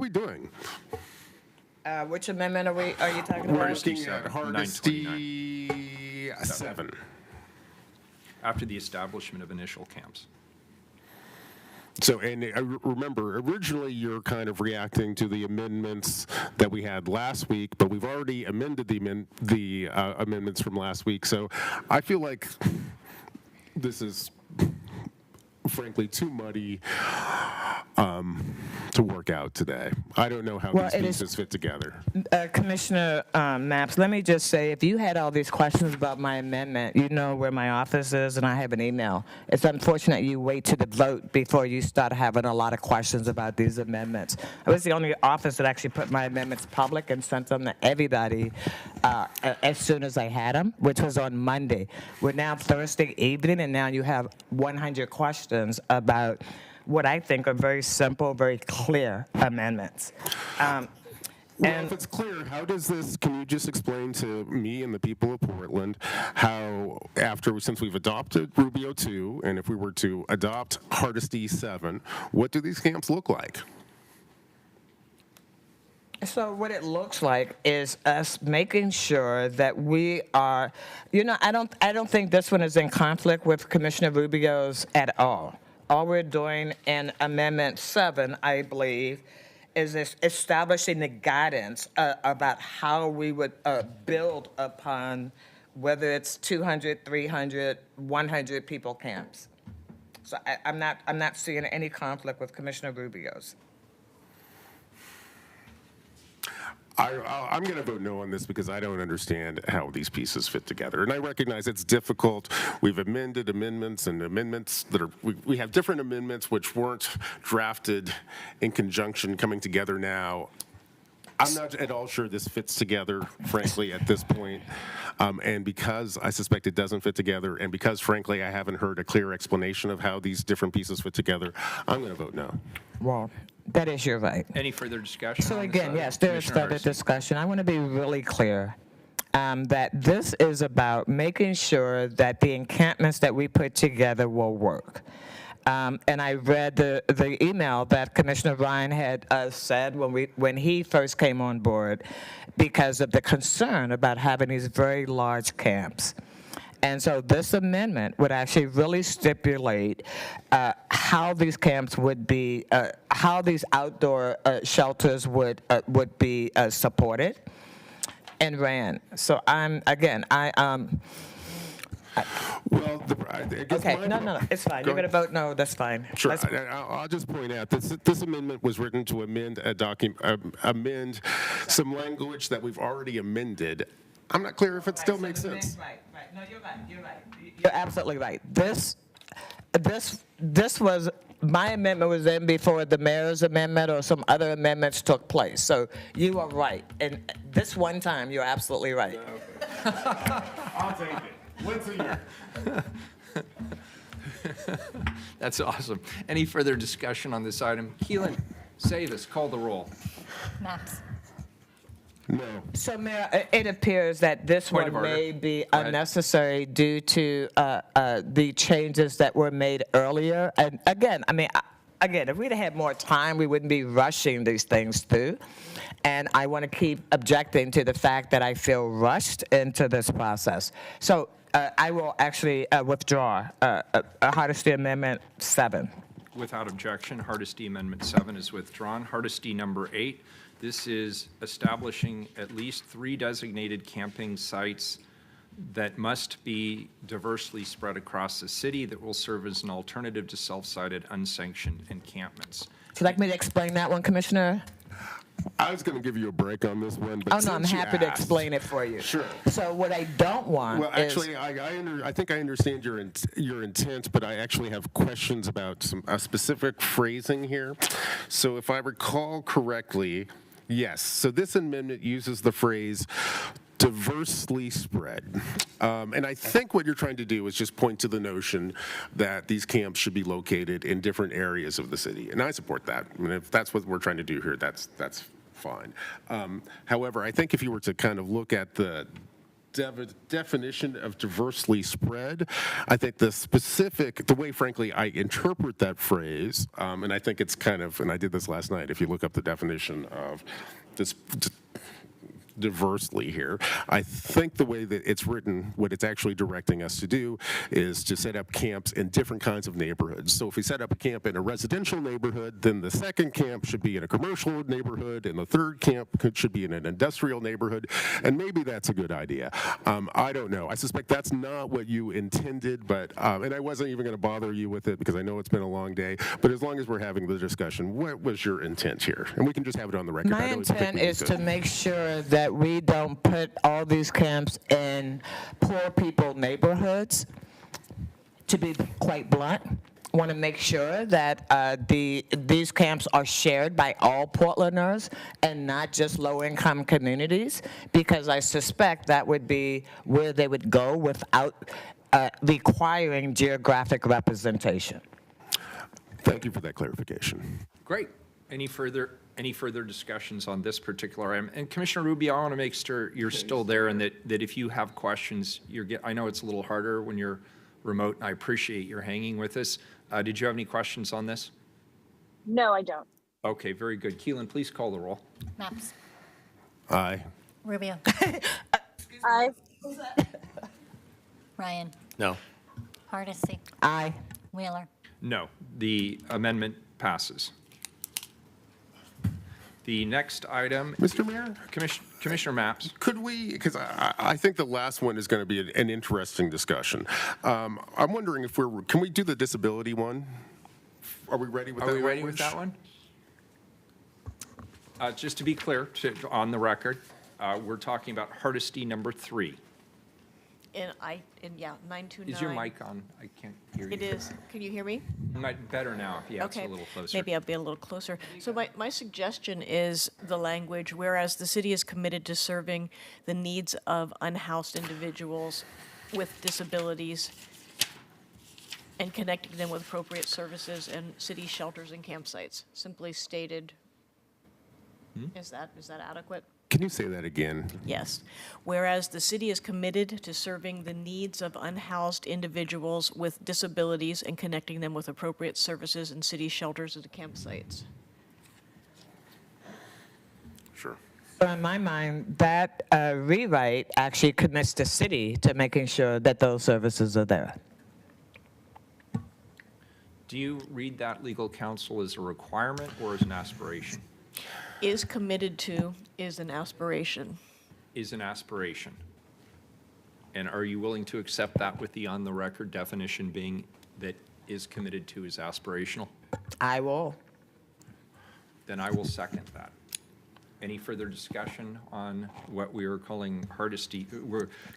H: doing?
G: Which amendment are you talking
H: We're
G: about?
H: looking at
A: 929.
H: Hardesty 7.
A: After the establishment of initial camps.
H: So, and remember, originally you're kind of reacting to the amendments that we had last week, but we've already amended the amendments from last week. So I feel like this is frankly too muddy to work out today. I don't know how these pieces fit together.
G: Commissioner Maps, let me just say, if you had all these questions about my amendment, you know where my office is, and I have an email. It's unfortunate you wait to the vote before you start having a lot of questions about these amendments. I was the only office that actually put my amendments public and sent them to everybody as soon as I had them, which was on Monday. We're now Thursday evening, and now you have 100 questions about what I think are very simple, very clear amendments.
H: Well, if it's clear, how does this, can you just explain to me and the people of Portland how, since we've adopted Rubio 2, and if we were to adopt Hardesty 7, what do these camps look like?
G: So what it looks like is us making sure that we are, I don't think this one is in conflict with Commissioner Rubio's at all. All we're doing in Amendment 7, I believe, is establishing the guidance about how we would build upon whether it's 200, 300, 100 people camps. So I'm not seeing any conflict with Commissioner Rubio's.
H: I'm going to vote no on this because I don't understand how these pieces fit together. And I recognize it's difficult. We've amended amendments and amendments that are, we have different amendments which weren't drafted in conjunction coming together now. I'm not at all sure this fits together, frankly, at this point. And because I suspect it doesn't fit together, and because, frankly, I haven't heard a clear explanation of how these different pieces fit together, I'm going to vote no.
G: Well, that is your right.
A: Any further discussion?
G: So
A: on
G: again,
A: this
G: yes,
A: item?
G: there is
A: Commissioner
G: further
A: Hardesty.
G: discussion. I want to be really clear that this is about making sure that the encampments that we put together will work. And I read the email that Commissioner Ryan had said when he first came on board because of the concern about having these very large camps. And so this amendment would actually really stipulate how these camps would be, how these outdoor shelters would be supported and ran. So
H: Well,
G: okay, no, it's fine. You're going to vote no, that's fine.
H: Sure. I'll just point out this amendment was written to amend amend some language that we've already amended. I'm not clear if it still makes sense.
G: Right. No, you're right. You're absolutely right. This was, my amendment was in before the mayor's amendment or some other amendments took place. So you are right. And this one time, you're absolutely right.
H: I'll take it. Once a year.
A: That's awesome. Any further discussion on this item? Keelan, save us. Call the roll.
B: Maps.
H: No.
G: So, Mayor, it appears that this
A: Point of
G: one
A: order.
G: may be
A: Go ahead.
G: unnecessary due to the changes that were made earlier. And again, if we'd had more time, we wouldn't be rushing these things through. And I want to keep objecting to the fact that I feel rushed into this process. So I will actually withdraw Hardesty Amendment 7.
A: Without objection, Hardesty Amendment 7 is withdrawn. Hardesty number 8, this is establishing at least 3 designated camping sites that must be diversely spread across the city that will serve as an alternative to self-sided, unsanctioned encampments.
G: Would you like me to explain that one, Commissioner?
H: I was going to give you a break on this one, but
G: Oh, no, I'm
H: since you
G: happy to
H: asked-
G: explain it for you.
H: Sure.
G: So what I don't want
H: Well,
G: is...
H: actually, I think I understand your intent, but I actually have questions about some specific phrasing here. So if I recall correctly, yes. So this amendment uses the phrase diversely spread. And I think what you're trying to do is just point to the notion that these camps should be located in different areas of the city. And I support that. I mean, if that's what we're trying to do here, that's fine. However, I think if you were to kind of look at the definition of diversely spread, I think the way, frankly, I interpret that phrase, and I think it's kind of, and I did this last night, if you look up the definition of this diversely here. I think the way that it's written, what it's actually directing us to do is to set up camps in different kinds of neighborhoods. So if we set up a camp in a residential neighborhood, then the second camp should be in a commercial neighborhood, and the third camp should be in an industrial neighborhood, and maybe that's a good idea. I don't know. I suspect that's not what you intended, but and I wasn't even going to bother you with it because I know it's been a long day, but as long as we're having the discussion, what was your intent here? And we can just have it on the record.
G: My intent is to make sure that we don't put all these camps in poor people neighborhoods. To be quite blunt, want to make sure that these camps are shared by all Portlanders and not just low-income communities, because I suspect that would be where they would go without requiring geographic representation.
H: Thank you for that clarification.
A: Great. Any further discussions on this particular item? And Commissioner Rubio, I want to make sure you're still there, and that if you have questions, I know it's a little harder when you're remote, and I appreciate your hanging with us. Did you have any questions on this?
L: No, I don't.
A: Okay, very good. Keelan, please call the roll.
B: Maps.
H: Aye.
B: Rubio.
L: Aye.
B: Ryan.
M: No.
B: Hardesty.
G: Aye.
B: Wheeler.
A: No. The amendment passes. The next item.
H: Mr. Mayor?
A: Commissioner Maps.
H: Could we, because I think the last one is going to be an interesting discussion. I'm wondering if can we do the disability one? Are we ready with that?
A: Are we ready with that one? Just to be clear, on the record, we're talking about Hardesty number 3.
N: And yeah, 929.
A: Is your mic on? I can't hear you.
N: It is. Can you hear me?
A: Better now. Yeah,
N: Okay.
A: it's a little closer.
N: Maybe I'll be a little closer. So my suggestion is the language, whereas the city is committed to serving the needs of unhoused individuals with disabilities and connecting them with appropriate services and city shelters and campsites. Simply stated. Is that adequate?
H: Can you say that again?
N: Yes. Whereas the city is committed to serving the needs of unhoused individuals with disabilities and connecting them with appropriate services in city shelters and campsites.
H: Sure.
G: So in my mind, that rewrite actually commits the city to making sure that those services are there.
A: Do you read that, legal counsel, as a requirement or as an aspiration?
N: Is committed to is an aspiration.
A: Is an aspiration. And are you willing to accept that with the on-the-record definition being that is committed to is aspirational?
G: I will.
A: Then I will second that. Any further discussion on what we are calling Hardesty?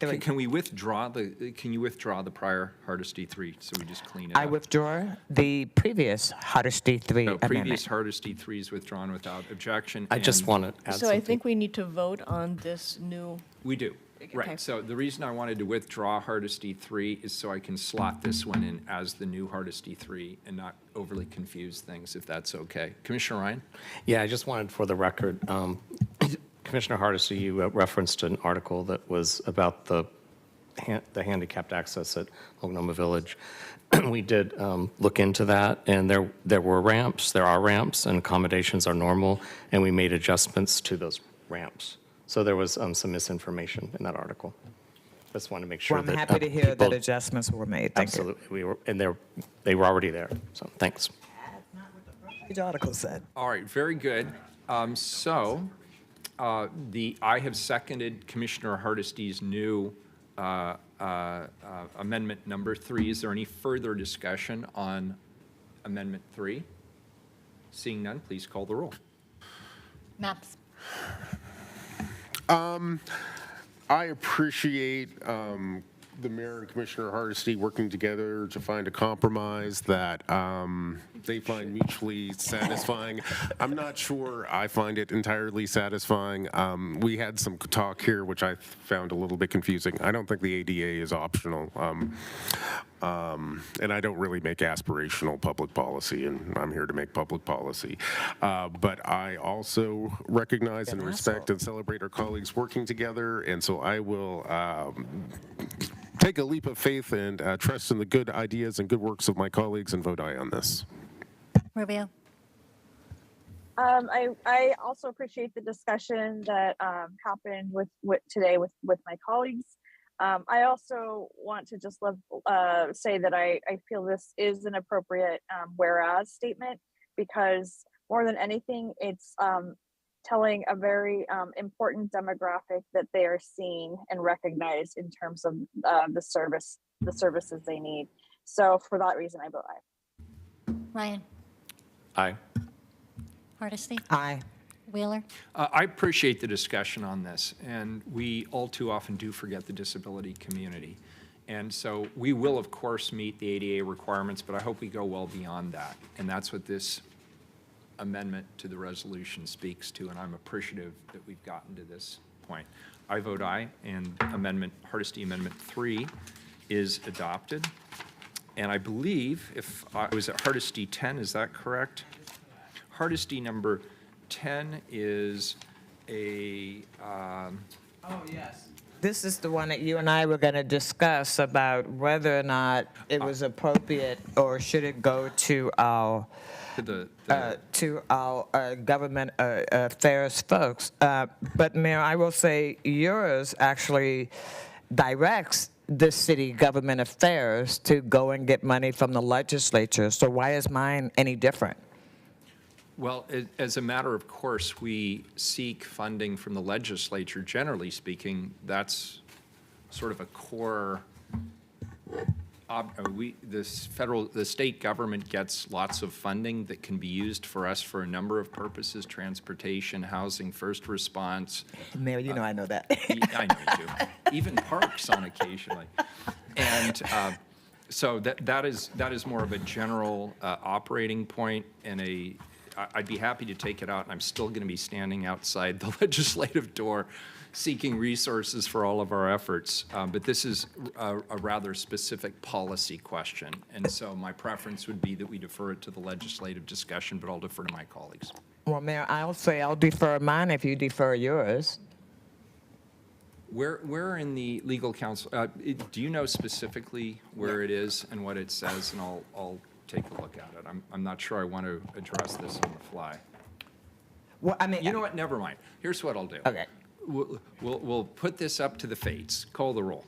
A: Can you withdraw the prior Hardesty 3 so we just clean it up?
G: I withdraw the previous Hardesty 3 amendment.
A: Previous Hardesty 3 is withdrawn without objection.
M: I just want to add
N: So
M: something.
N: I think we need to vote on this new.
A: We do.
N: Okay.
A: Right. So the reason I wanted to withdraw Hardesty 3 is so I can slot this one in as the new Hardesty 3 and not overly confuse things, if that's okay. Commissioner Ryan?
M: Yeah, I just wanted for the record, Commissioner Hardesty, you referenced an article that was about the handicapped access at Multnomah Village. We did look into that, and there are ramps, and accommodations are normal, and we made adjustments to those ramps. So there was some misinformation in that article. Just want to make sure
G: Well, I'm
M: that
G: happy to hear
M: people-
G: that adjustments were made. Thank you.
M: Absolutely, they were already there. So thanks.
G: The article said.
A: All right, very good. I have seconded Commissioner Hardesty's new amendment number 3. Is there any further discussion on amendment 3? Seeing none, please call the roll.
B: Maps.
H: I appreciate the mayor and Commissioner Hardesty working together to find a compromise that they find mutually satisfying. I'm not sure I find it entirely satisfying. We had some talk here, which I found a little bit confusing. I don't think the ADA is optional. And I don't really make aspirational public policy, and I'm here to make public policy. But I also recognize and respect and celebrate our colleagues working together, and so I will take a leap of faith and trust in the good ideas and good works of my colleagues and vote aye on this.
B: Rubio.
L: I also appreciate the discussion that happened with today with my colleagues. I also want to just say that I feel this is an appropriate whereas statement, because more than anything, it's telling a very important demographic that they are seen and recognized in terms of the services they need. So for that reason, I vote aye.
B: Ryan?
M: Aye.
B: Hardesty?
G: Aye.
B: Wheeler?
A: I appreciate the discussion on this, and we all too often do forget the disability community. And so we will, of course, meet the ADA requirements, but I hope we go well beyond that. And that's what this amendment to the resolution speaks to, and I'm appreciative that we've gotten to this point. I vote aye, and Hardesty Amendment 3 is adopted. And I believe, if I was at Hardesty 10, is that correct? Hardesty number 10 is a...
G: Oh, yes. This is the one that you and I were going to discuss about whether or not it was appropriate or should it go to our government affairs folks. But Mayor, I will say yours actually directs the city government affairs to go and get money from the legislature. So why is mine any different?
A: Well, as a matter of course, we seek funding from the legislature. Generally speaking, that's sort of a core. The state government gets lots of funding that can be used for us for a number of purposes: transportation, housing, first response.
G: Mayor, you know I know that.
A: I know you do. Even parks on occasionally, and. So that is more of a general operating point, and I'd be happy to take it out, and I'm still going to be standing outside the legislative door seeking resources for all of our efforts. But this is a rather specific policy question, and so my preference would be that we defer it to the legislative discussion, but I'll defer to my colleagues.
G: Well, Mayor, I'll say I'll defer mine if you defer yours.
A: Where in the legal counsel, do you know specifically where it is and what it says? And I'll take a look at it. I'm not sure I want to address this on the fly.
G: Well, I mean,
A: you know what? Never mind. Here's what I'll do.
G: Okay.
A: We'll put this up to the fates. Call the roll.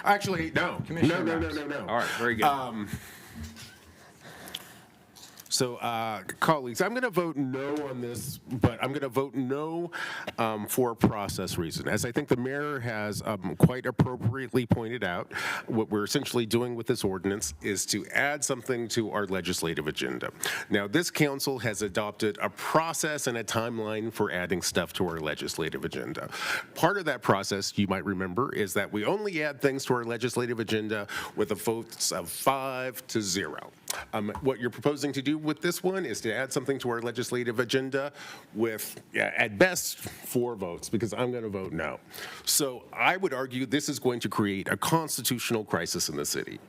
H: Actually, no.
A: Commissioner
H: No.
A: All right. Very good.
H: So, colleagues, I'm going to vote no on this, but I'm going to vote no for a process reason. As I think the mayor has quite appropriately pointed out, what we're essentially doing with this ordinance is to add something to our legislative agenda. Now, this council has adopted a process and a timeline for adding stuff to our legislative agenda. Part of that process, you might remember, is that we only add things to our legislative agenda with a votes of 5-0. What you're proposing to do with this one is to add something to our legislative agenda with, at best, 4 votes, because I'm going to vote no. So I would argue this is going to create a constitutional crisis in the city.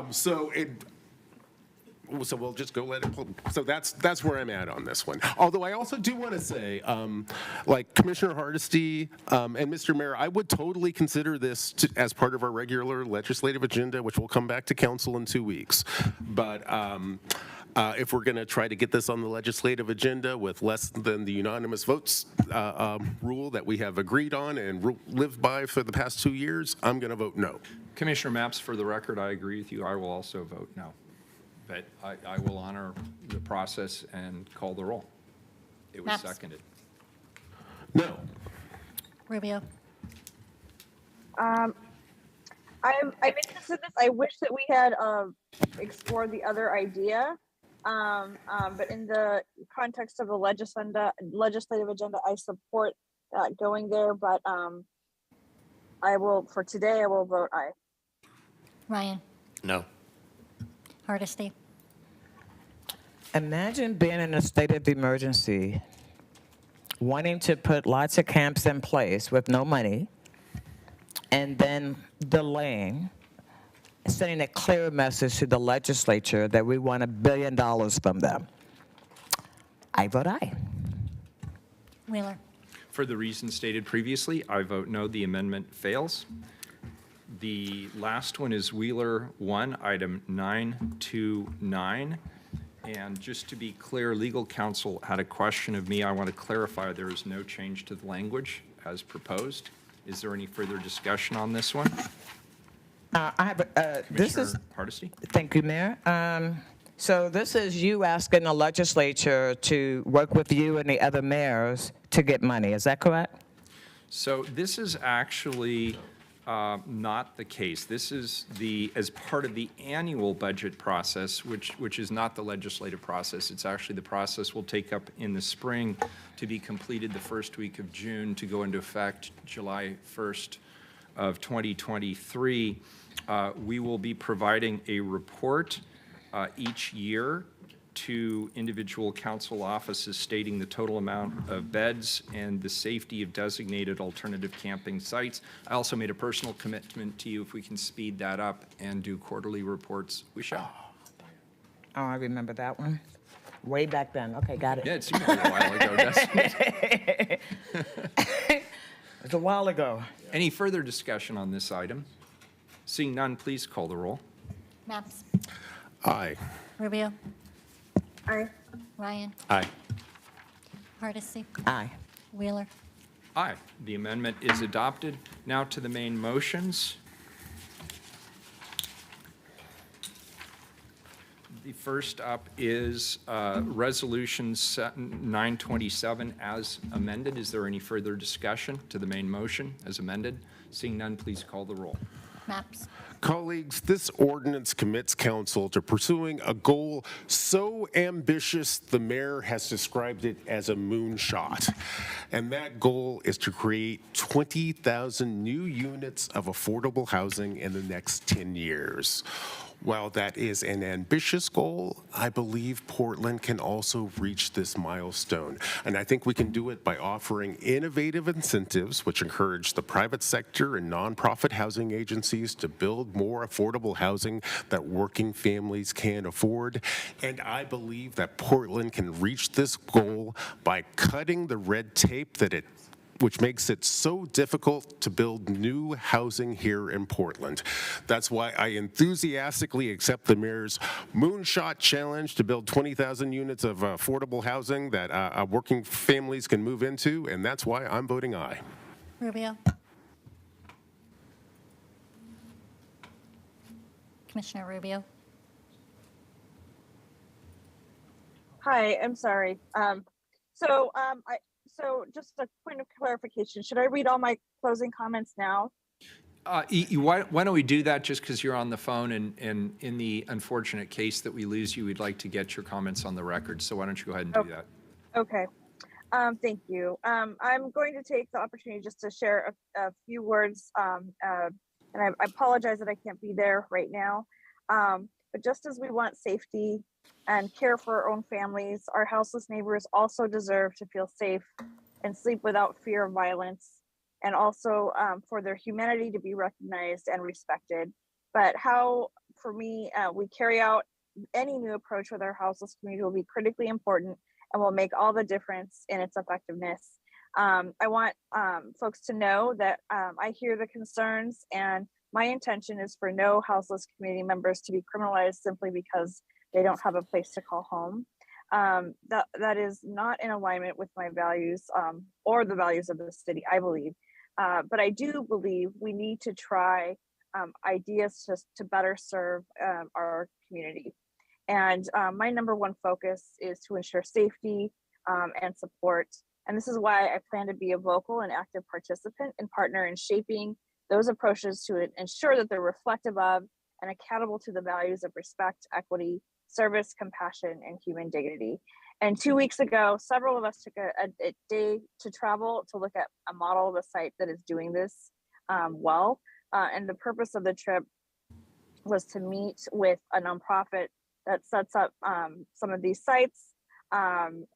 H: So we'll just go let it pull. So that's where I'm at on this one. Although I also do want to say, like Commissioner Hardesty and Mr. Mayor, I would totally consider this as part of our regular legislative agenda, which will come back to council in 2 weeks. But if we're going to try to get this on the legislative agenda with less than the unanimous votes rule that we have agreed on and lived by for the past 2 years, I'm going to vote no.
A: Commissioner Mapps, for the record, I agree with you. I will also vote no. But I will honor the process and call the roll. It was
B: Mapps.
A: seconded.
H: No.
B: Rubio?
L: I'm interested in this. I wish that we had explored the other idea. But in the context of the legislative agenda, I support going there. But for today, I will vote aye.
B: Ryan?
M: No.
B: Hardesty?
G: Imagine being in a state of emergency, wanting to put lots of camps in place with no money, and then delaying, sending a clear message to the legislature that we want $1 billion from them. I vote aye.
B: Wheeler?
A: For the reasons stated previously, I vote no. The amendment fails. The last one is Wheeler 1, item 929. And just to be clear, legal counsel had a question of me. I want to clarify there is no change to the language as proposed. Is there any further discussion on this one?
G: I have, this is,
A: Commissioner Hardesty?
G: thank you, Mayor. So this is you asking the legislature to work with you and the other mayors to get money, is that correct?
A: So this is actually not the case. This is as part of the annual budget process, which is not the legislative process. It's actually the process we'll take up in the spring to be completed the first week of June to go into effect July 1st of 2023. We will be providing a report each year to individual council offices stating the total amount of beds and the safety of designated alternative camping sites. I also made a personal commitment to you, if we can speed that up and do quarterly reports, we shall.
G: Oh, I remember that one. Way back then. Okay, got it.
A: Yeah, it seems like a while ago, doesn't it?
G: It's a while ago.
A: Any further discussion on this item? Seeing none, please call the roll.
B: Maps.
H: Aye.
B: Rubio.
L: Aye.
B: Ryan.
M: Aye.
B: Hardesty.
G: Aye.
B: Wheeler.
A: Aye. The amendment is adopted. Now to the main motions. The first up is Resolution 927 as amended. Is there any further discussion to the main motion as amended? Seeing none, please call the roll.
B: Maps.
H: Colleagues, this ordinance commits council to pursuing a goal so ambitious the mayor has described it as a moonshot. And that goal is to create 20,000 new units of affordable housing in the next 10 years. While that is an ambitious goal, I believe Portland can also reach this milestone. And I think we can do it by offering innovative incentives which encourage the private sector and nonprofit housing agencies to build more affordable housing that working families can afford. And I believe that Portland can reach this goal by cutting the red tape which makes it so difficult to build new housing here in Portland. That's why I enthusiastically accept the mayor's moonshot challenge to build 20,000 units of affordable housing that working families can move into, and that's why I'm voting aye.
B: Rubio. Commissioner Rubio.
L: Hi, I'm sorry. So just a point of clarification, should I read all my closing comments now?
A: Why don't we do that just because you're on the phone, and in the unfortunate case that we lose you, we'd like to get your comments on the record. So why don't you go ahead and do that?
L: Okay. Thank you. I'm going to take the opportunity just to share a few words, and I apologize that I can't be there right now. But just as we want safety and care for our own families, our houseless neighbors also deserve to feel safe and sleep without fear of violence, and also for their humanity to be recognized and respected. But how, for me, we carry out any new approach with our houseless community will be critically important and will make all the difference in its effectiveness. I want folks to know that I hear the concerns, and my intention is for no houseless community members to be criminalized simply because they don't have a place to call home. That is not in alignment with my values or the values of the city, I believe. But I do believe we need to try ideas to better serve our community. And my number one focus is to ensure safety and support. And this is why I plan to be a vocal and active participant and partner in shaping those approaches to ensure that they're reflective of and accountable to the values of respect, equity, service, compassion, and human dignity. And 2 weeks ago, several of us took a day to travel to look at a model of a site that is doing this well. And the purpose of the trip was to meet with a nonprofit that sets up some of these sites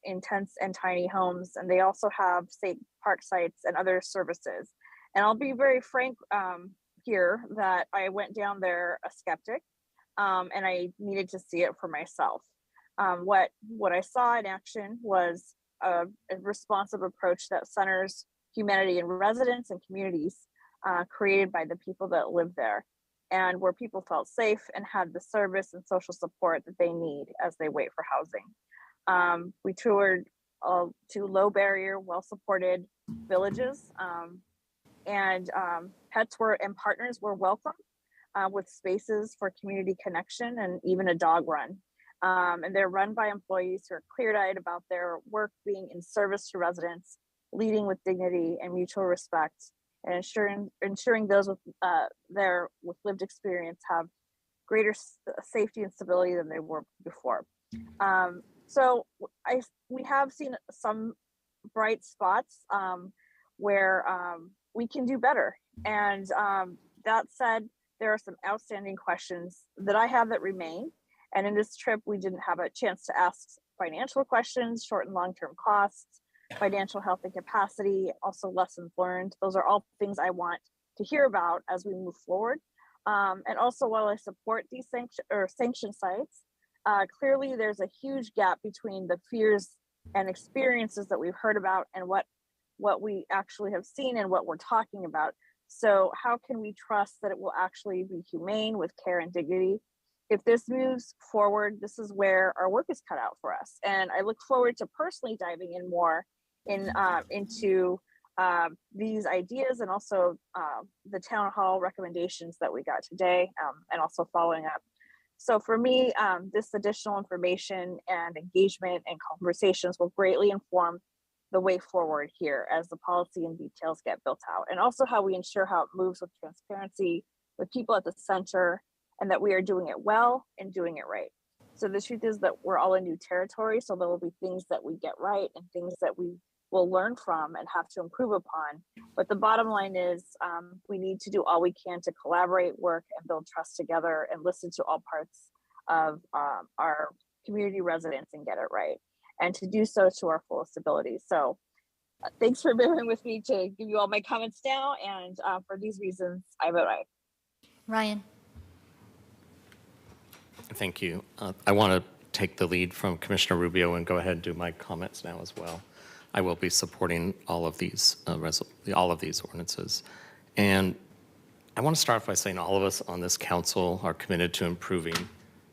L: in tents and tiny homes. And they also have state park sites and other services. And I'll be very frank here that I went down there a skeptic, and I needed to see it for myself. What I saw in action was a responsive approach that centers humanity in residents and communities created by the people that live there. and where people felt safe and had the service and social support that they need as they wait for housing. We toured 2 low barrier, well-supported villages, and pets and partners were welcome, with spaces for community connection and even a dog run. And they're run by employees who are clear-eyed about their work being in service to residents, leading with dignity and mutual respect, and ensuring those with lived experience have greater safety and stability than they were before. So we have seen some bright spots where we can do better. And that said, there are some outstanding questions that I have that remain. And in this trip, we didn't have a chance to ask financial questions, short and long-term costs, financial health and capacity, also lessons learned. Those are all things I want to hear about as we move forward. And also, while I support these sanction sites, clearly there's a huge gap between the fears and experiences that we've heard about and what we actually have seen and what we're talking about. So how can we trust that it will actually be humane with care and dignity? If this moves forward, this is where our work is cut out for us. And I look forward to personally diving in more into these ideas and also the town hall recommendations that we got today, and also following up. So for me, this additional information and engagement and conversations will greatly inform the way forward here as the policy and details get built out, and also how we ensure how it moves with transparency, with people at the center, and that we are doing it well and doing it right. So the truth is that we're all in new territory, so there will be things that we get right and things that we will learn from and have to improve upon. But the bottom line is we need to do all we can to collaborate, work, and build trust together and listen to all parts of our community residents and get it right, and to do so to our fullest ability. So thanks for bearing with me to give you all my comments now, and for these reasons, I vote aye.
B: Ryan.
M: Thank you. I want to take the lead from Commissioner Rubio and go ahead and do my comments now as well. I will be supporting all of these ordinances. And I want to start off by saying all of us on this council are committed to improving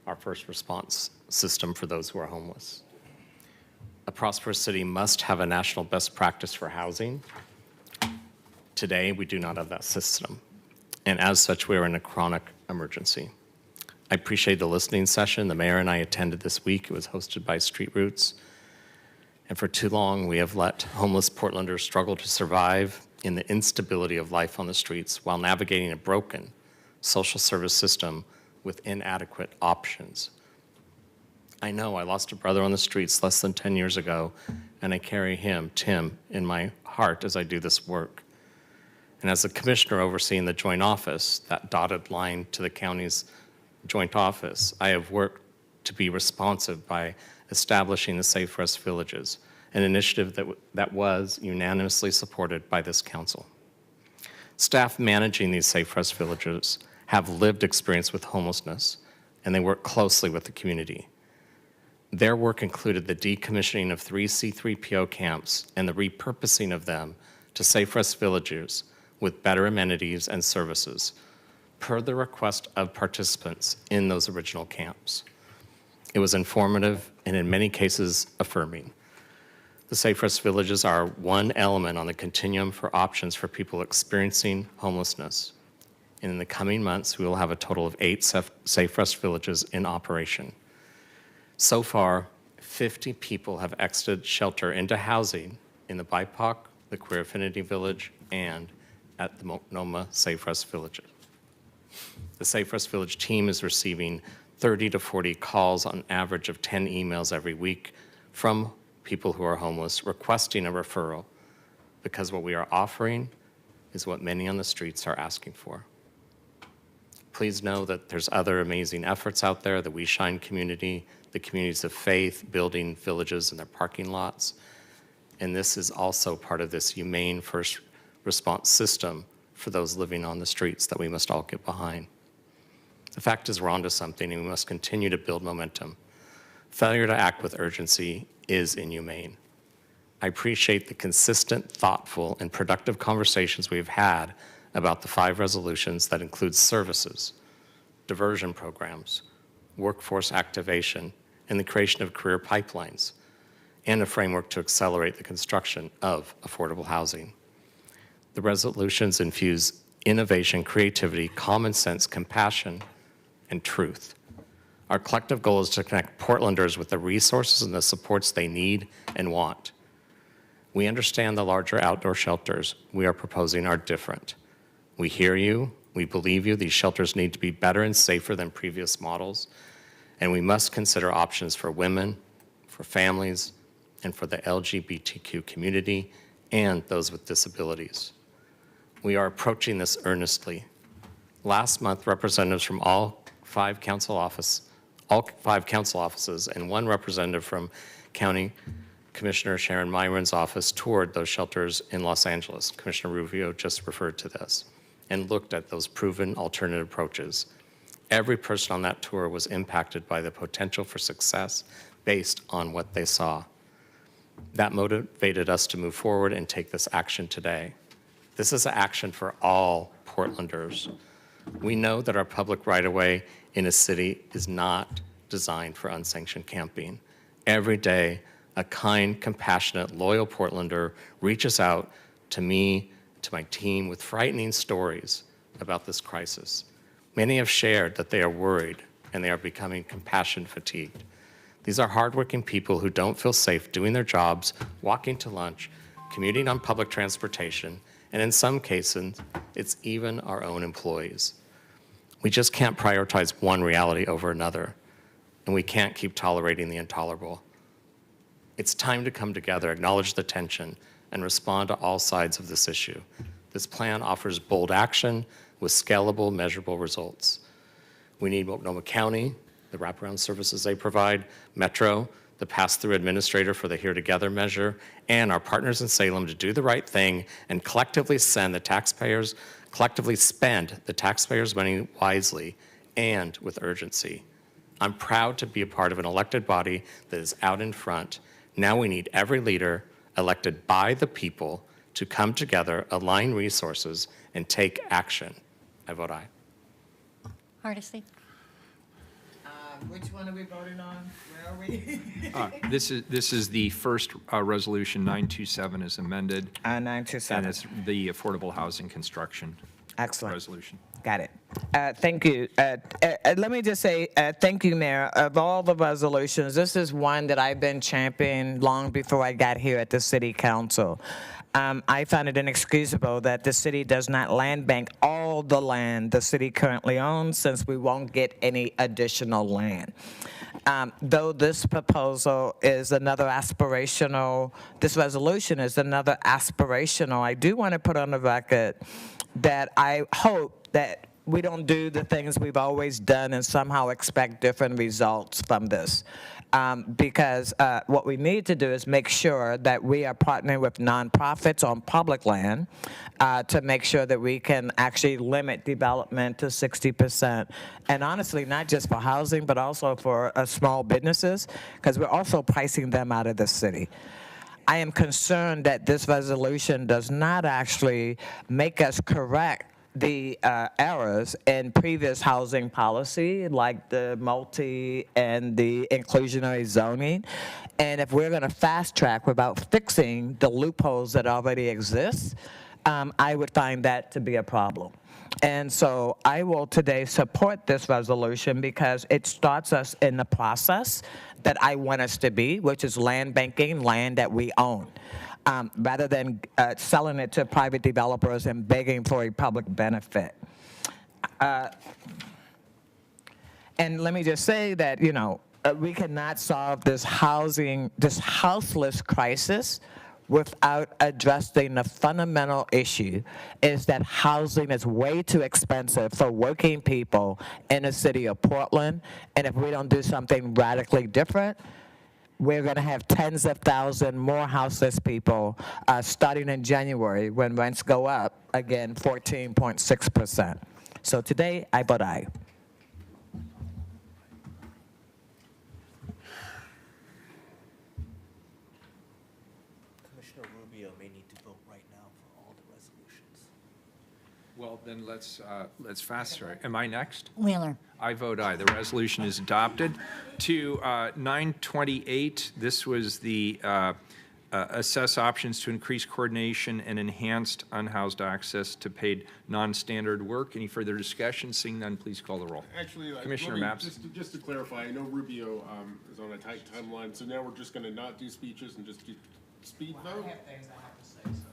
M: our first response system for those who are homeless. A prosperous city must have a national best practice for housing. Today, we do not have that system. And as such, we are in a chronic emergency. I appreciate the listening session the mayor and I attended this week. It was hosted by Street Roots. And for too long, we have let homeless Portlanders struggle to survive in the instability of life on the streets while navigating a broken social service system with inadequate options. I know I lost a brother on the streets less than 10 years ago, and I carry him, Tim, in my heart as I do this work. And as the commissioner overseeing the joint office, that dotted line to the county's joint office, I have worked to be responsive by establishing the Safe Rest Villages, an initiative that was unanimously supported by this council. Staff managing these Safe Rest Villages have lived experience with homelessness, and they work closely with the community. Their work included the decommissioning of 3 C3PO camps and the repurposing of them to Safe Rest Villages with better amenities and services, per the request of participants in those original camps. It was informative and in many cases affirming. The Safe Rest Villages are one element on the continuum for options for people experiencing homelessness. And in the coming months, we will have a total of 8 Safe Rest Villages in operation. So far, 50 people have exited shelter into housing in the BIPOC, the Queer Affinity Village, and at the Multnomah Safe Rest Village. The Safe Rest Village team is receiving 30 to 40 calls on average of 10 emails every week from people who are homeless requesting a referral, because what we are offering is what many on the streets are asking for. Please know that there's other amazing efforts out there, the We Shine community, the communities of faith, building villages and their parking lots. And this is also part of this humane first response system for those living on the streets that we must all get behind. The fact is we're onto something and we must continue to build momentum. Failure to act with urgency is inhumane. I appreciate the consistent, thoughtful, and productive conversations we've had about the 5 resolutions that include services, diversion programs, workforce activation, and the creation of career pipelines, and a framework to accelerate the construction of affordable housing. The resolutions infuse innovation, creativity, common sense, compassion, and truth. Our collective goal is to connect Portlanders with the resources and the supports they need and want. We understand the larger outdoor shelters we are proposing are different. We hear you, we believe you, these shelters need to be better and safer than previous models, and we must consider options for women, for families, and for the LGBTQ community and those with disabilities. We are approaching this earnestly. Last month, representatives from all five council offices and one representative from County Commissioner Sharon Myron's office toured those shelters in Los Angeles. Commissioner Rubio just referred to this and looked at those proven alternative approaches. Every person on that tour was impacted by the potential for success based on what they saw. That motivated us to move forward and take this action today. This is an action for all Portlanders. We know that our public right-of-way in a city is not designed for unsanctioned camping. Every day, a kind, compassionate, loyal Portlander reaches out to me, to my team, with frightening stories about this crisis. Many have shared that they are worried and they are becoming compassion fatigued. These are hardworking people who don't feel safe doing their jobs, walking to lunch, commuting on public transportation, and in some cases, it's even our own employees. We just can't prioritize one reality over another, and we can't keep tolerating the intolerable. It's time to come together, acknowledge the tension, and respond to all sides of this issue. This plan offers bold action with scalable, measurable results. We need Multnomah County, the wraparound services they provide, Metro, the pass-through administrator for the Here Together measure, and our partners in Salem to do the right thing and collectively spend the taxpayers' money wisely and with urgency. I'm proud to be a part of an elected body that is out in front. Now we need every leader elected by the people to come together, align resources, and take action. I vote aye.
B: Hardesty.
G: Which one are we voting on? Where are we?
A: This is the first resolution 927 is amended.
G: 927.
A: And it's the affordable housing construction
G: Excellent.
A: resolution.
G: Got it. Thank you. Let me just say thank you, Mayor. Of all the resolutions, this is one that I've been championing long before I got here at the City Council. I found it inexcusable that the city does not land bank all the land the city currently owns, since we won't get any additional land. Though this proposal is another aspirational, this resolution is another aspirational, I do want to put on the record that I hope that we don't do the things we've always done and somehow expect different results from this. Because what we need to do is make sure that we are partnering with nonprofits on public land to make sure that we can actually limit development to 60%. And honestly, not just for housing, but also for small businesses, because we're also pricing them out of the city. I am concerned that this resolution does not actually make us correct the errors in previous housing policy, like the multi and the inclusionary zoning. And if we're going to fast track without fixing the loopholes that already exist, I would find that to be a problem. And so I will today support this resolution because it starts us in the process that I want us to be, which is land banking, land that we own. Rather than selling it to private developers and begging for a public benefit. And let me just say that, you know, we cannot solve this houseless crisis without addressing the fundamental issue is that housing is way too expensive for working people in the city of Portland. And if we don't do something radically different, we're going to have tens of thousands more houseless people starting in January when rents go up, again, 14.6%. So today, I vote aye.
M: Commissioner Rubio may need to vote right now for all the resolutions.
A: Well, Well, then let's fast track. Am I next?
B: Wheeler.
A: I vote aye. The resolution is adopted. To 928, this was the assess options to increase coordination and enhanced unhoused access to paid non-standard work. Any further discussion? Seeing none, please call the roll.
H: Actually,
A: Commissioner
H: let me-
A: Maps.
H: Just to clarify, I know Rubio is on a tight timeline, so now we're just going to not do speeches and just do speed vote?
G: things I have to say, so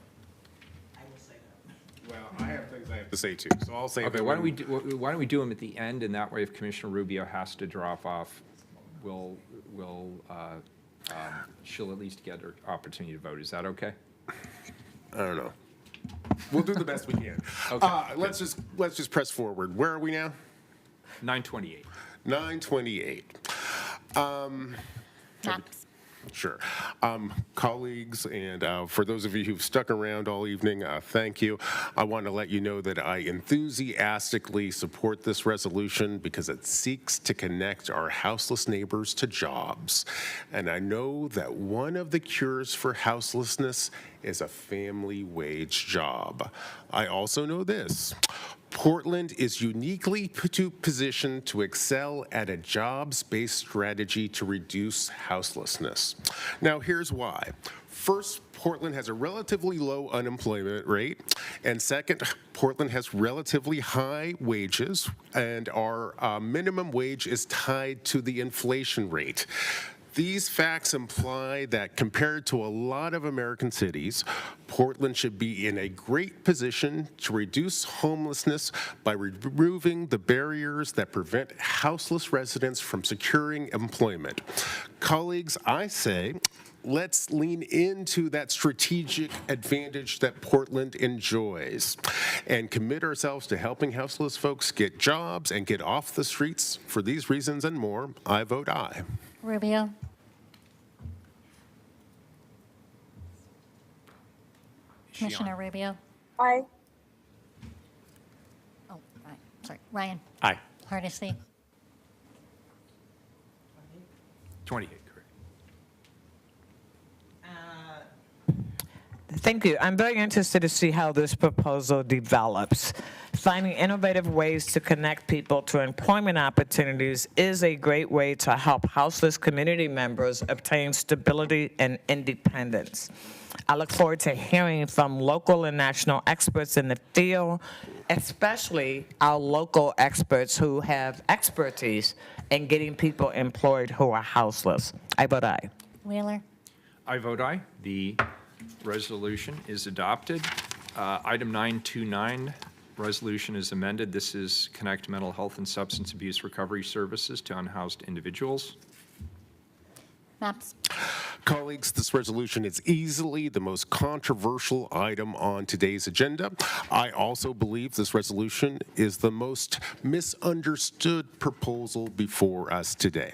G: I will say that.
H: Well, I have things I have to say too, so I'll say.
A: Okay, why don't we do them at the end, and that way if Commissioner Rubio has to drop off, she'll at least get her opportunity to vote. Is that okay?
H: I don't know. We'll do the best we can.
A: Okay,
H: let's just press forward. Where are we now?
A: 928.
H: 928.
B: Maps.
H: Sure. Colleagues, and for those of you who've stuck around all evening, thank you. I want to let you know that I enthusiastically support this resolution because it seeks to connect our houseless neighbors to jobs. And I know that one of the cures for houselessness is a family wage job. I also know this. Portland is uniquely positioned to excel at a jobs-based strategy to reduce houselessness. Now, here's why. First, Portland has a relatively low unemployment rate, and second, Portland has relatively high wages, and our minimum wage is tied to the inflation rate. These facts imply that compared to a lot of American cities, Portland should be in a great position to reduce homelessness by removing the barriers that prevent houseless residents from securing employment. Colleagues, I say, let's lean into that strategic advantage that Portland enjoys and commit ourselves to helping houseless folks get jobs and get off the streets. For these reasons and more, I vote aye.
B: Rubio. Commissioner Rubio.
L: Aye.
B: Oh, right. Sorry. Ryan.
M: Aye.
B: Hardesty.
A: 28, correct.
G: Thank you. I'm very interested to see how this proposal develops. Finding innovative ways to connect people to employment opportunities is a great way to help houseless community members obtain stability and independence. I look forward to hearing from local and national experts in the field, especially our local experts who have expertise in getting people employed who are houseless. I vote aye.
B: Wheeler.
A: I vote aye. The resolution is adopted. Item 929, resolution is amended. This is connect mental health and substance abuse recovery services to unhoused individuals.
B: Maps.
H: Colleagues, this resolution is easily the most controversial item on today's agenda. I also believe this resolution is the most misunderstood proposal before us today.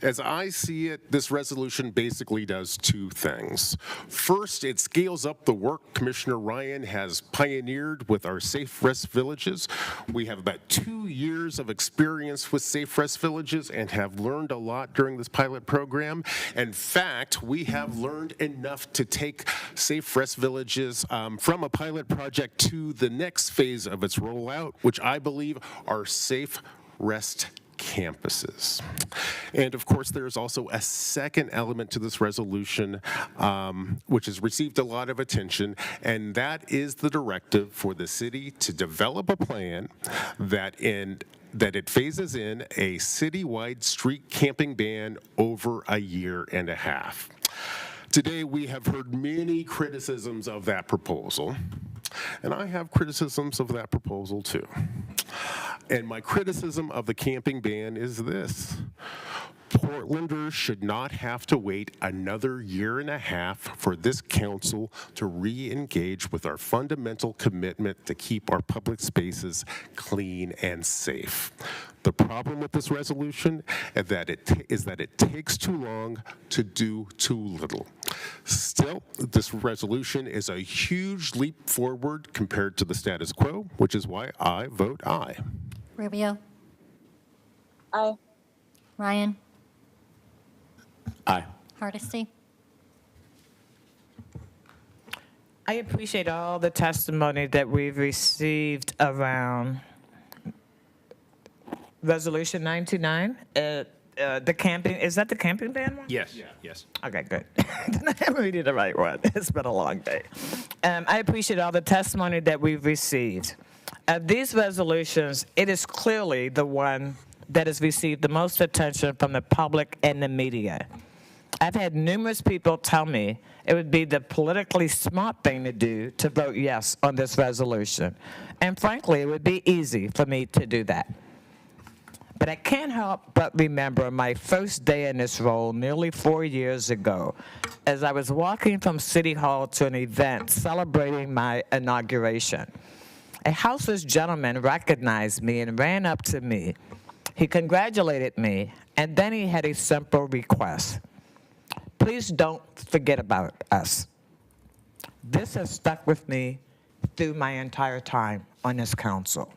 H: As I see it, this resolution basically does two things. First, it scales up the work Commissioner Ryan has pioneered with our Safe Rest Villages. We have about 2 years of experience with Safe Rest Villages and have learned a lot during this pilot program. In fact, we have learned enough to take Safe Rest Villages from a pilot project to the next phase of its rollout, which I believe are Safe Rest campuses. And of course, there's also a second element to this resolution, which has received a lot of attention, and that is the directive for the city to develop a plan that it phases in a citywide street camping ban over a year and a half. Today, we have heard many criticisms of that proposal, and I have criticisms of that proposal too. And my criticism of the camping ban is this. Portlanders should not have to wait another year and a half for this council to re-engage with our fundamental commitment to keep our public spaces clean and safe. The problem with this resolution is that it takes too long to do too little. Still, this resolution is a huge leap forward compared to the status quo, which is why I vote aye.
B: Rubio.
L: Aye.
B: Ryan.
M: Aye.
B: Hardesty.
G: I appreciate all the testimony that we've received around Resolution 929. The camping, is that the camping ban one?
A: Yes, yes.
G: Okay, good. I'm reading the right one. It's been a long day. I appreciate all the testimony that we've received. These resolutions, it is clearly the one that has received the most attention from the public and the media. I've had numerous people tell me it would be the politically smart thing to do to vote yes on this resolution. And frankly, it would be easy for me to do that. But I can't help but remember my first day in this role nearly 4 years ago, as I was walking from City Hall to an event celebrating my inauguration. A houseless gentleman recognized me and ran up to me. He congratulated me, and then he had a simple request. Please don't forget about us. This has stuck with me through my entire time on this council.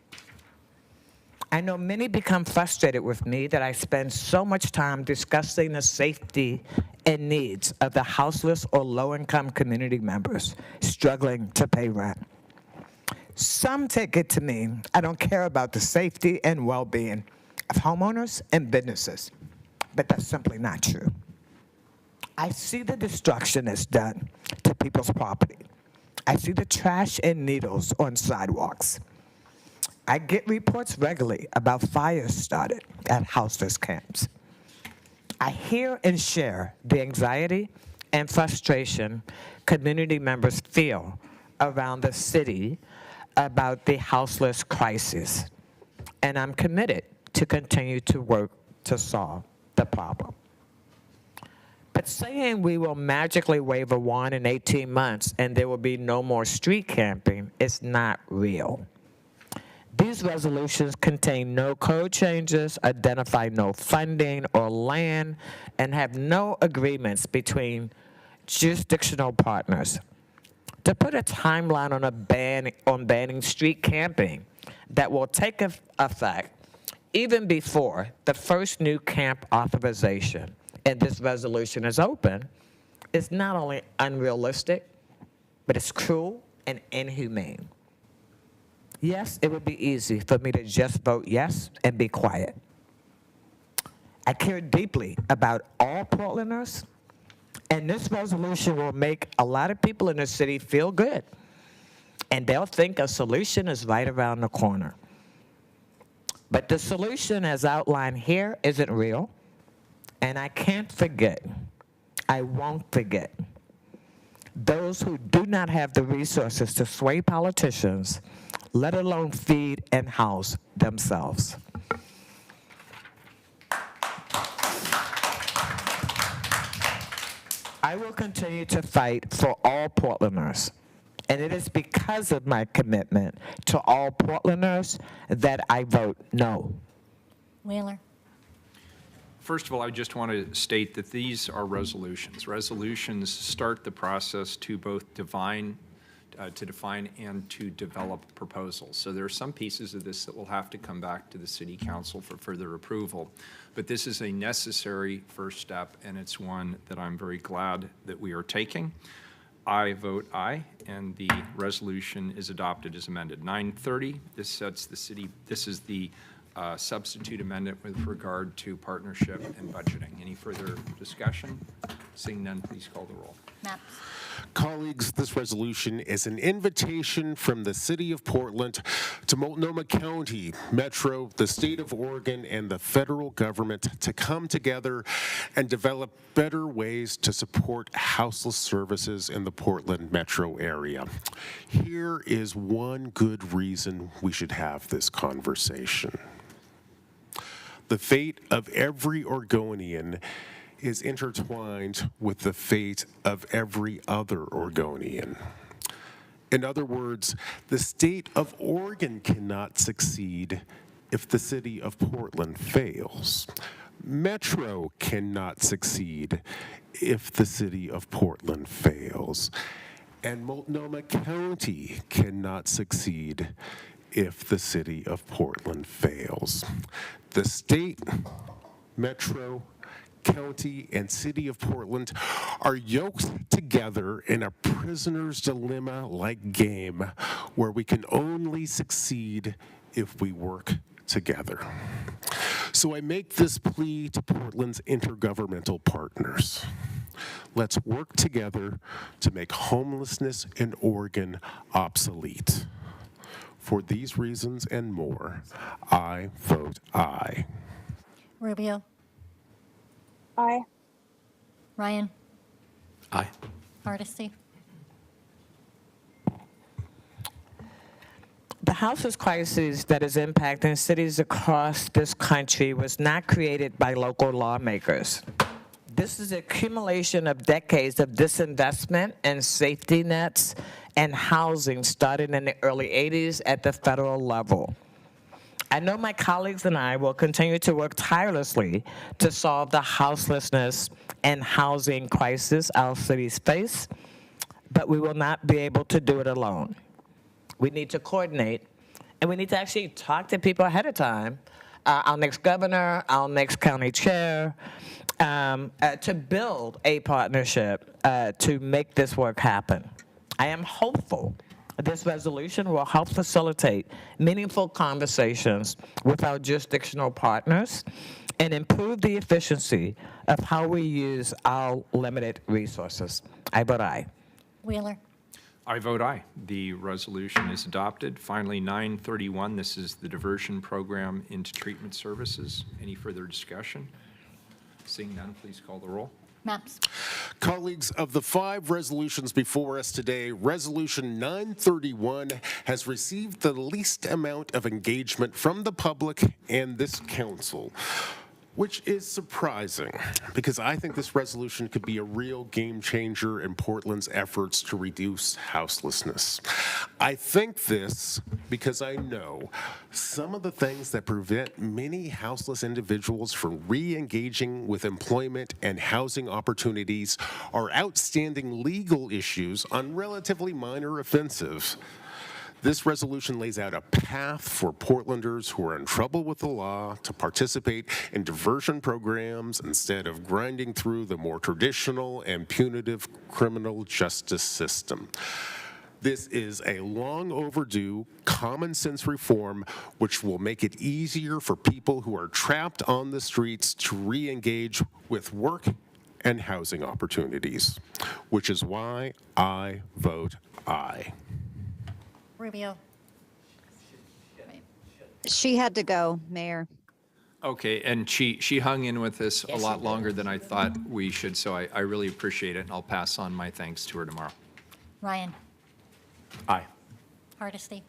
G: I know many become frustrated with me that I spend so much time discussing the safety and needs of the houseless or low-income community members struggling to pay rent. Some take it to mean I don't care about the safety and well-being of homeowners and businesses, but that's simply not true. I see the destruction that's done to people's property. I see the trash and needles on sidewalks. I get reports regularly about fires started at houseless camps. I hear and share the anxiety and frustration community members feel around the city about the houseless crisis, and I'm committed to continue to work to solve the problem. But saying we will magically wave a wand in 18 months and there will be no more street camping is not real. These resolutions contain no code changes, identify no funding or land, and have no agreements between jurisdictional partners. To put a timeline on banning street camping that will take effect even before the first new camp authorization and this resolution is open is not only unrealistic, but it's cruel and inhumane. Yes, it would be easy for me to just vote yes and be quiet. I care deeply about all Portlanders, and this resolution will make a lot of people in the city feel good, and they'll think a solution is right around the corner. But the solution as outlined here isn't real, and I can't forget, I won't forget, those who do not have the resources to sway politicians, let alone feed and house themselves. I will continue to fight for all Portlanders, and it is because of my commitment to all Portlanders that I vote no.
B: Wheeler.
A: First of all, I just want to state that these are resolutions. Resolutions start the process to both define and to develop proposals. So there are some pieces of this that will have to come back to the City Council for further approval. But this is a necessary first step, and it's one that I'm very glad that we are taking. I vote aye, and the resolution is adopted as amended. 930, this sets the city, this is the substitute amendment with regard to partnership and budgeting. Any further discussion? Seeing none, please call the roll.
B: Maps.
H: Colleagues, this resolution is an invitation from the City of Portland to Multnomah County, Metro, the State of Oregon, and the federal government to come together and develop better ways to support houseless services in the Portland metro area. Here is one good reason we should have this conversation. The fate of every Oregonian is intertwined with the fate of every other Oregonian. In other words, the state of Oregon cannot succeed if the city of Portland fails. Metro cannot succeed if the city of Portland fails. And Multnomah County cannot succeed if the city of Portland fails. The state, Metro, County, and City of Portland are yoked together in a prisoner's dilemma-like game where we can only succeed if we work together. So I make this plea to Portland's intergovernmental partners. Let's work together to make homelessness in Oregon obsolete. For these reasons and more, I vote aye.
B: Rubio,
L: Aye.
B: Ryan,
M: Aye.
B: Hardesty.
G: The housing crisis that is impacting cities across this country was not created by local lawmakers. This is an accumulation of decades of disinvestment in safety nets and housing starting in the early 80s at the federal level. I know my colleagues and I will continue to work tirelessly to solve the houselessness and housing crisis our cities face, but we will not be able to do it alone. We need to coordinate, and we need to actually talk to people ahead of time, our next governor, our next county chair, to build a partnership to make this work happen. I am hopeful this resolution will help facilitate meaningful conversations with our jurisdictional partners and improve the efficiency of how we use our limited resources. I vote aye.
B: Wheeler,
A: I vote aye. The resolution is adopted. Finally, 931, this is the diversion program into treatment services. Any further discussion? Seeing none, please call the roll.
B: Maps.
H: Colleagues, of the 5 resolutions before us today, Resolution 931 has received the least amount of engagement from the public and this council, which is surprising because I think this resolution could be a real game changer in Portland's efforts to reduce houselessness. I think this because I know some of the things that prevent many houseless individuals from re-engaging with employment and housing opportunities are outstanding legal issues on relatively minor offenses. This resolution lays out a path for Portlanders who are in trouble with the law to participate in diversion programs instead of grinding through the more traditional and punitive criminal justice system. This is a long overdue, common sense reform which will make it easier for people who are trapped on the streets to re-engage with work and housing opportunities, which is why I vote aye.
B: Rubio.
O: She had to go, Mayor.
A: Okay, and she hung in with us a lot longer than I thought we should, so I really appreciate it, and I'll pass on my thanks to her tomorrow.
B: Ryan,
M: Aye.
B: Hardesty.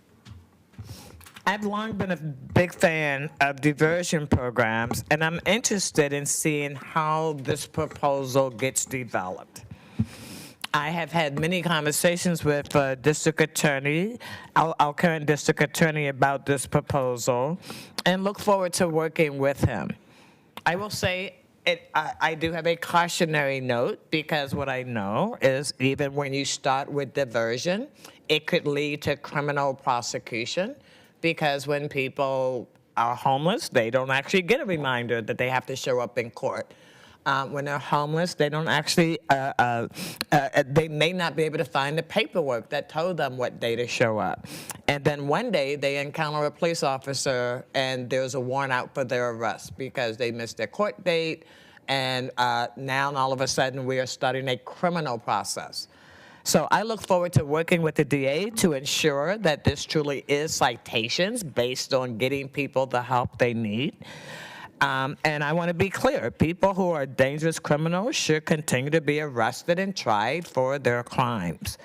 G: I've long been a big fan of diversion programs, and I'm interested in seeing how this proposal gets developed. I have had many conversations with district attorney, our current district attorney, about this proposal, and look forward to working with him. I will say I do have a cautionary note because what I know is even when you start with diversion, it could lead to criminal prosecution because when people are homeless, they don't actually get a reminder that they have to show up in court. When they're homeless, they don't actually, they may not be able to find the paperwork that told them what day to show up. And then one day they encounter a police officer and there's a warrant out for their arrest because they missed their court date. And now all of a sudden we are starting a criminal process. So I look forward to working with the DA to ensure that this truly is citations based on getting people the help they need. And I want to be clear, people who are dangerous criminals should continue to be arrested and tried for their crimes.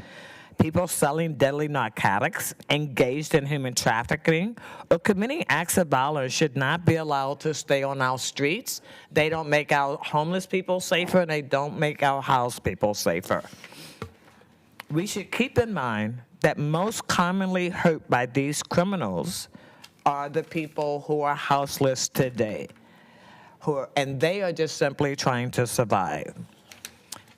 G: People selling deadly narcotics, engaged in human trafficking, or committing acts of violence should not be allowed to stay on our streets. They don't make our homeless people safer, and they don't make our house people safer. We should keep in mind that most commonly hurt by these criminals are the people who are houseless today. And they are just simply trying to survive.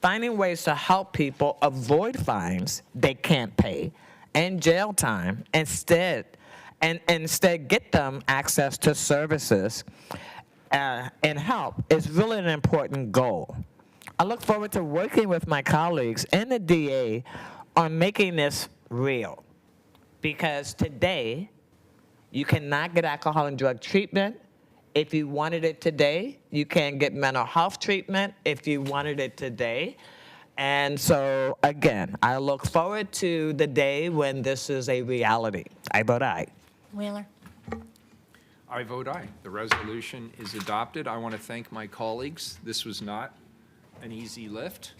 G: Finding ways to help people avoid fines they can't pay and jail time instead get them access to services and help is really an important goal. I look forward to working with my colleagues and the DA on making this real. Because today, you cannot get alcohol and drug treatment. If you wanted it today, you can get mental health treatment if you wanted it today. And so, again, I look forward to the day when this is a reality. I vote aye.
B: Wheeler.
A: I vote aye. The resolution is adopted. I want to thank my colleagues. This was not an easy lift.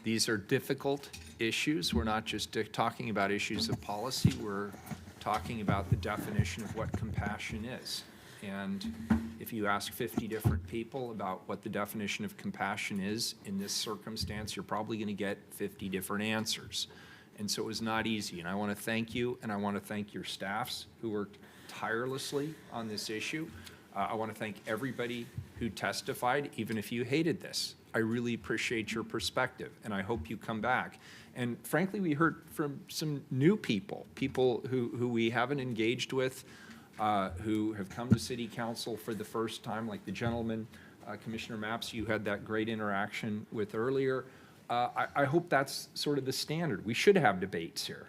A: These are difficult issues. We're not just talking about issues of policy. We're talking about the definition of what compassion is. And if you ask 50 different people about what the definition of compassion is in this circumstance, you're probably going to get 50 different answers. And so it was not easy. And I want to thank you, and I want to thank your staffs who worked tirelessly on this issue. I want to thank everybody who testified, even if you hated this. I really appreciate your perspective, and I hope you come back. And frankly, we heard from some new people who we haven't engaged with, who have come to City Council for the first time, like the gentleman, Commissioner Mapps, you had that great interaction with earlier. I hope that's sort of the standard. We should have debates here.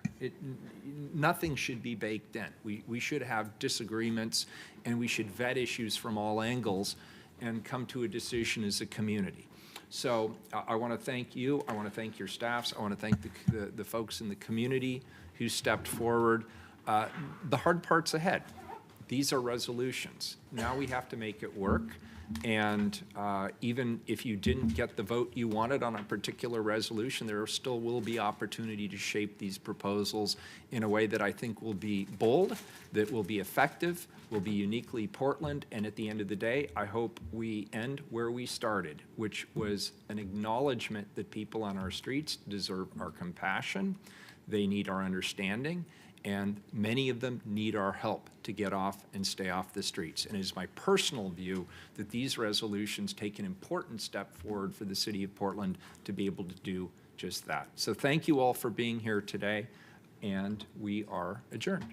A: Nothing should be baked in. We should have disagreements, and we should vet issues from all angles and come to a decision as a community. So I want to thank you. I want to thank your staffs. I want to thank the folks in the community who stepped forward. The hard part's ahead. These are resolutions. Now we have to make it work. And even if you didn't get the vote you wanted on a particular resolution, there still will be opportunity to shape these proposals in a way that I think will be bold, that will be effective, will be uniquely Portland. And at the end of the day, I hope we end where we started, which was an acknowledgement that people on our streets deserve our compassion. They need our understanding. And many of them need our help to get off and stay off the streets. And it is my personal view that these resolutions take an important step forward for the City of Portland to be able to do just that. So thank you all for being here today, and we are adjourned.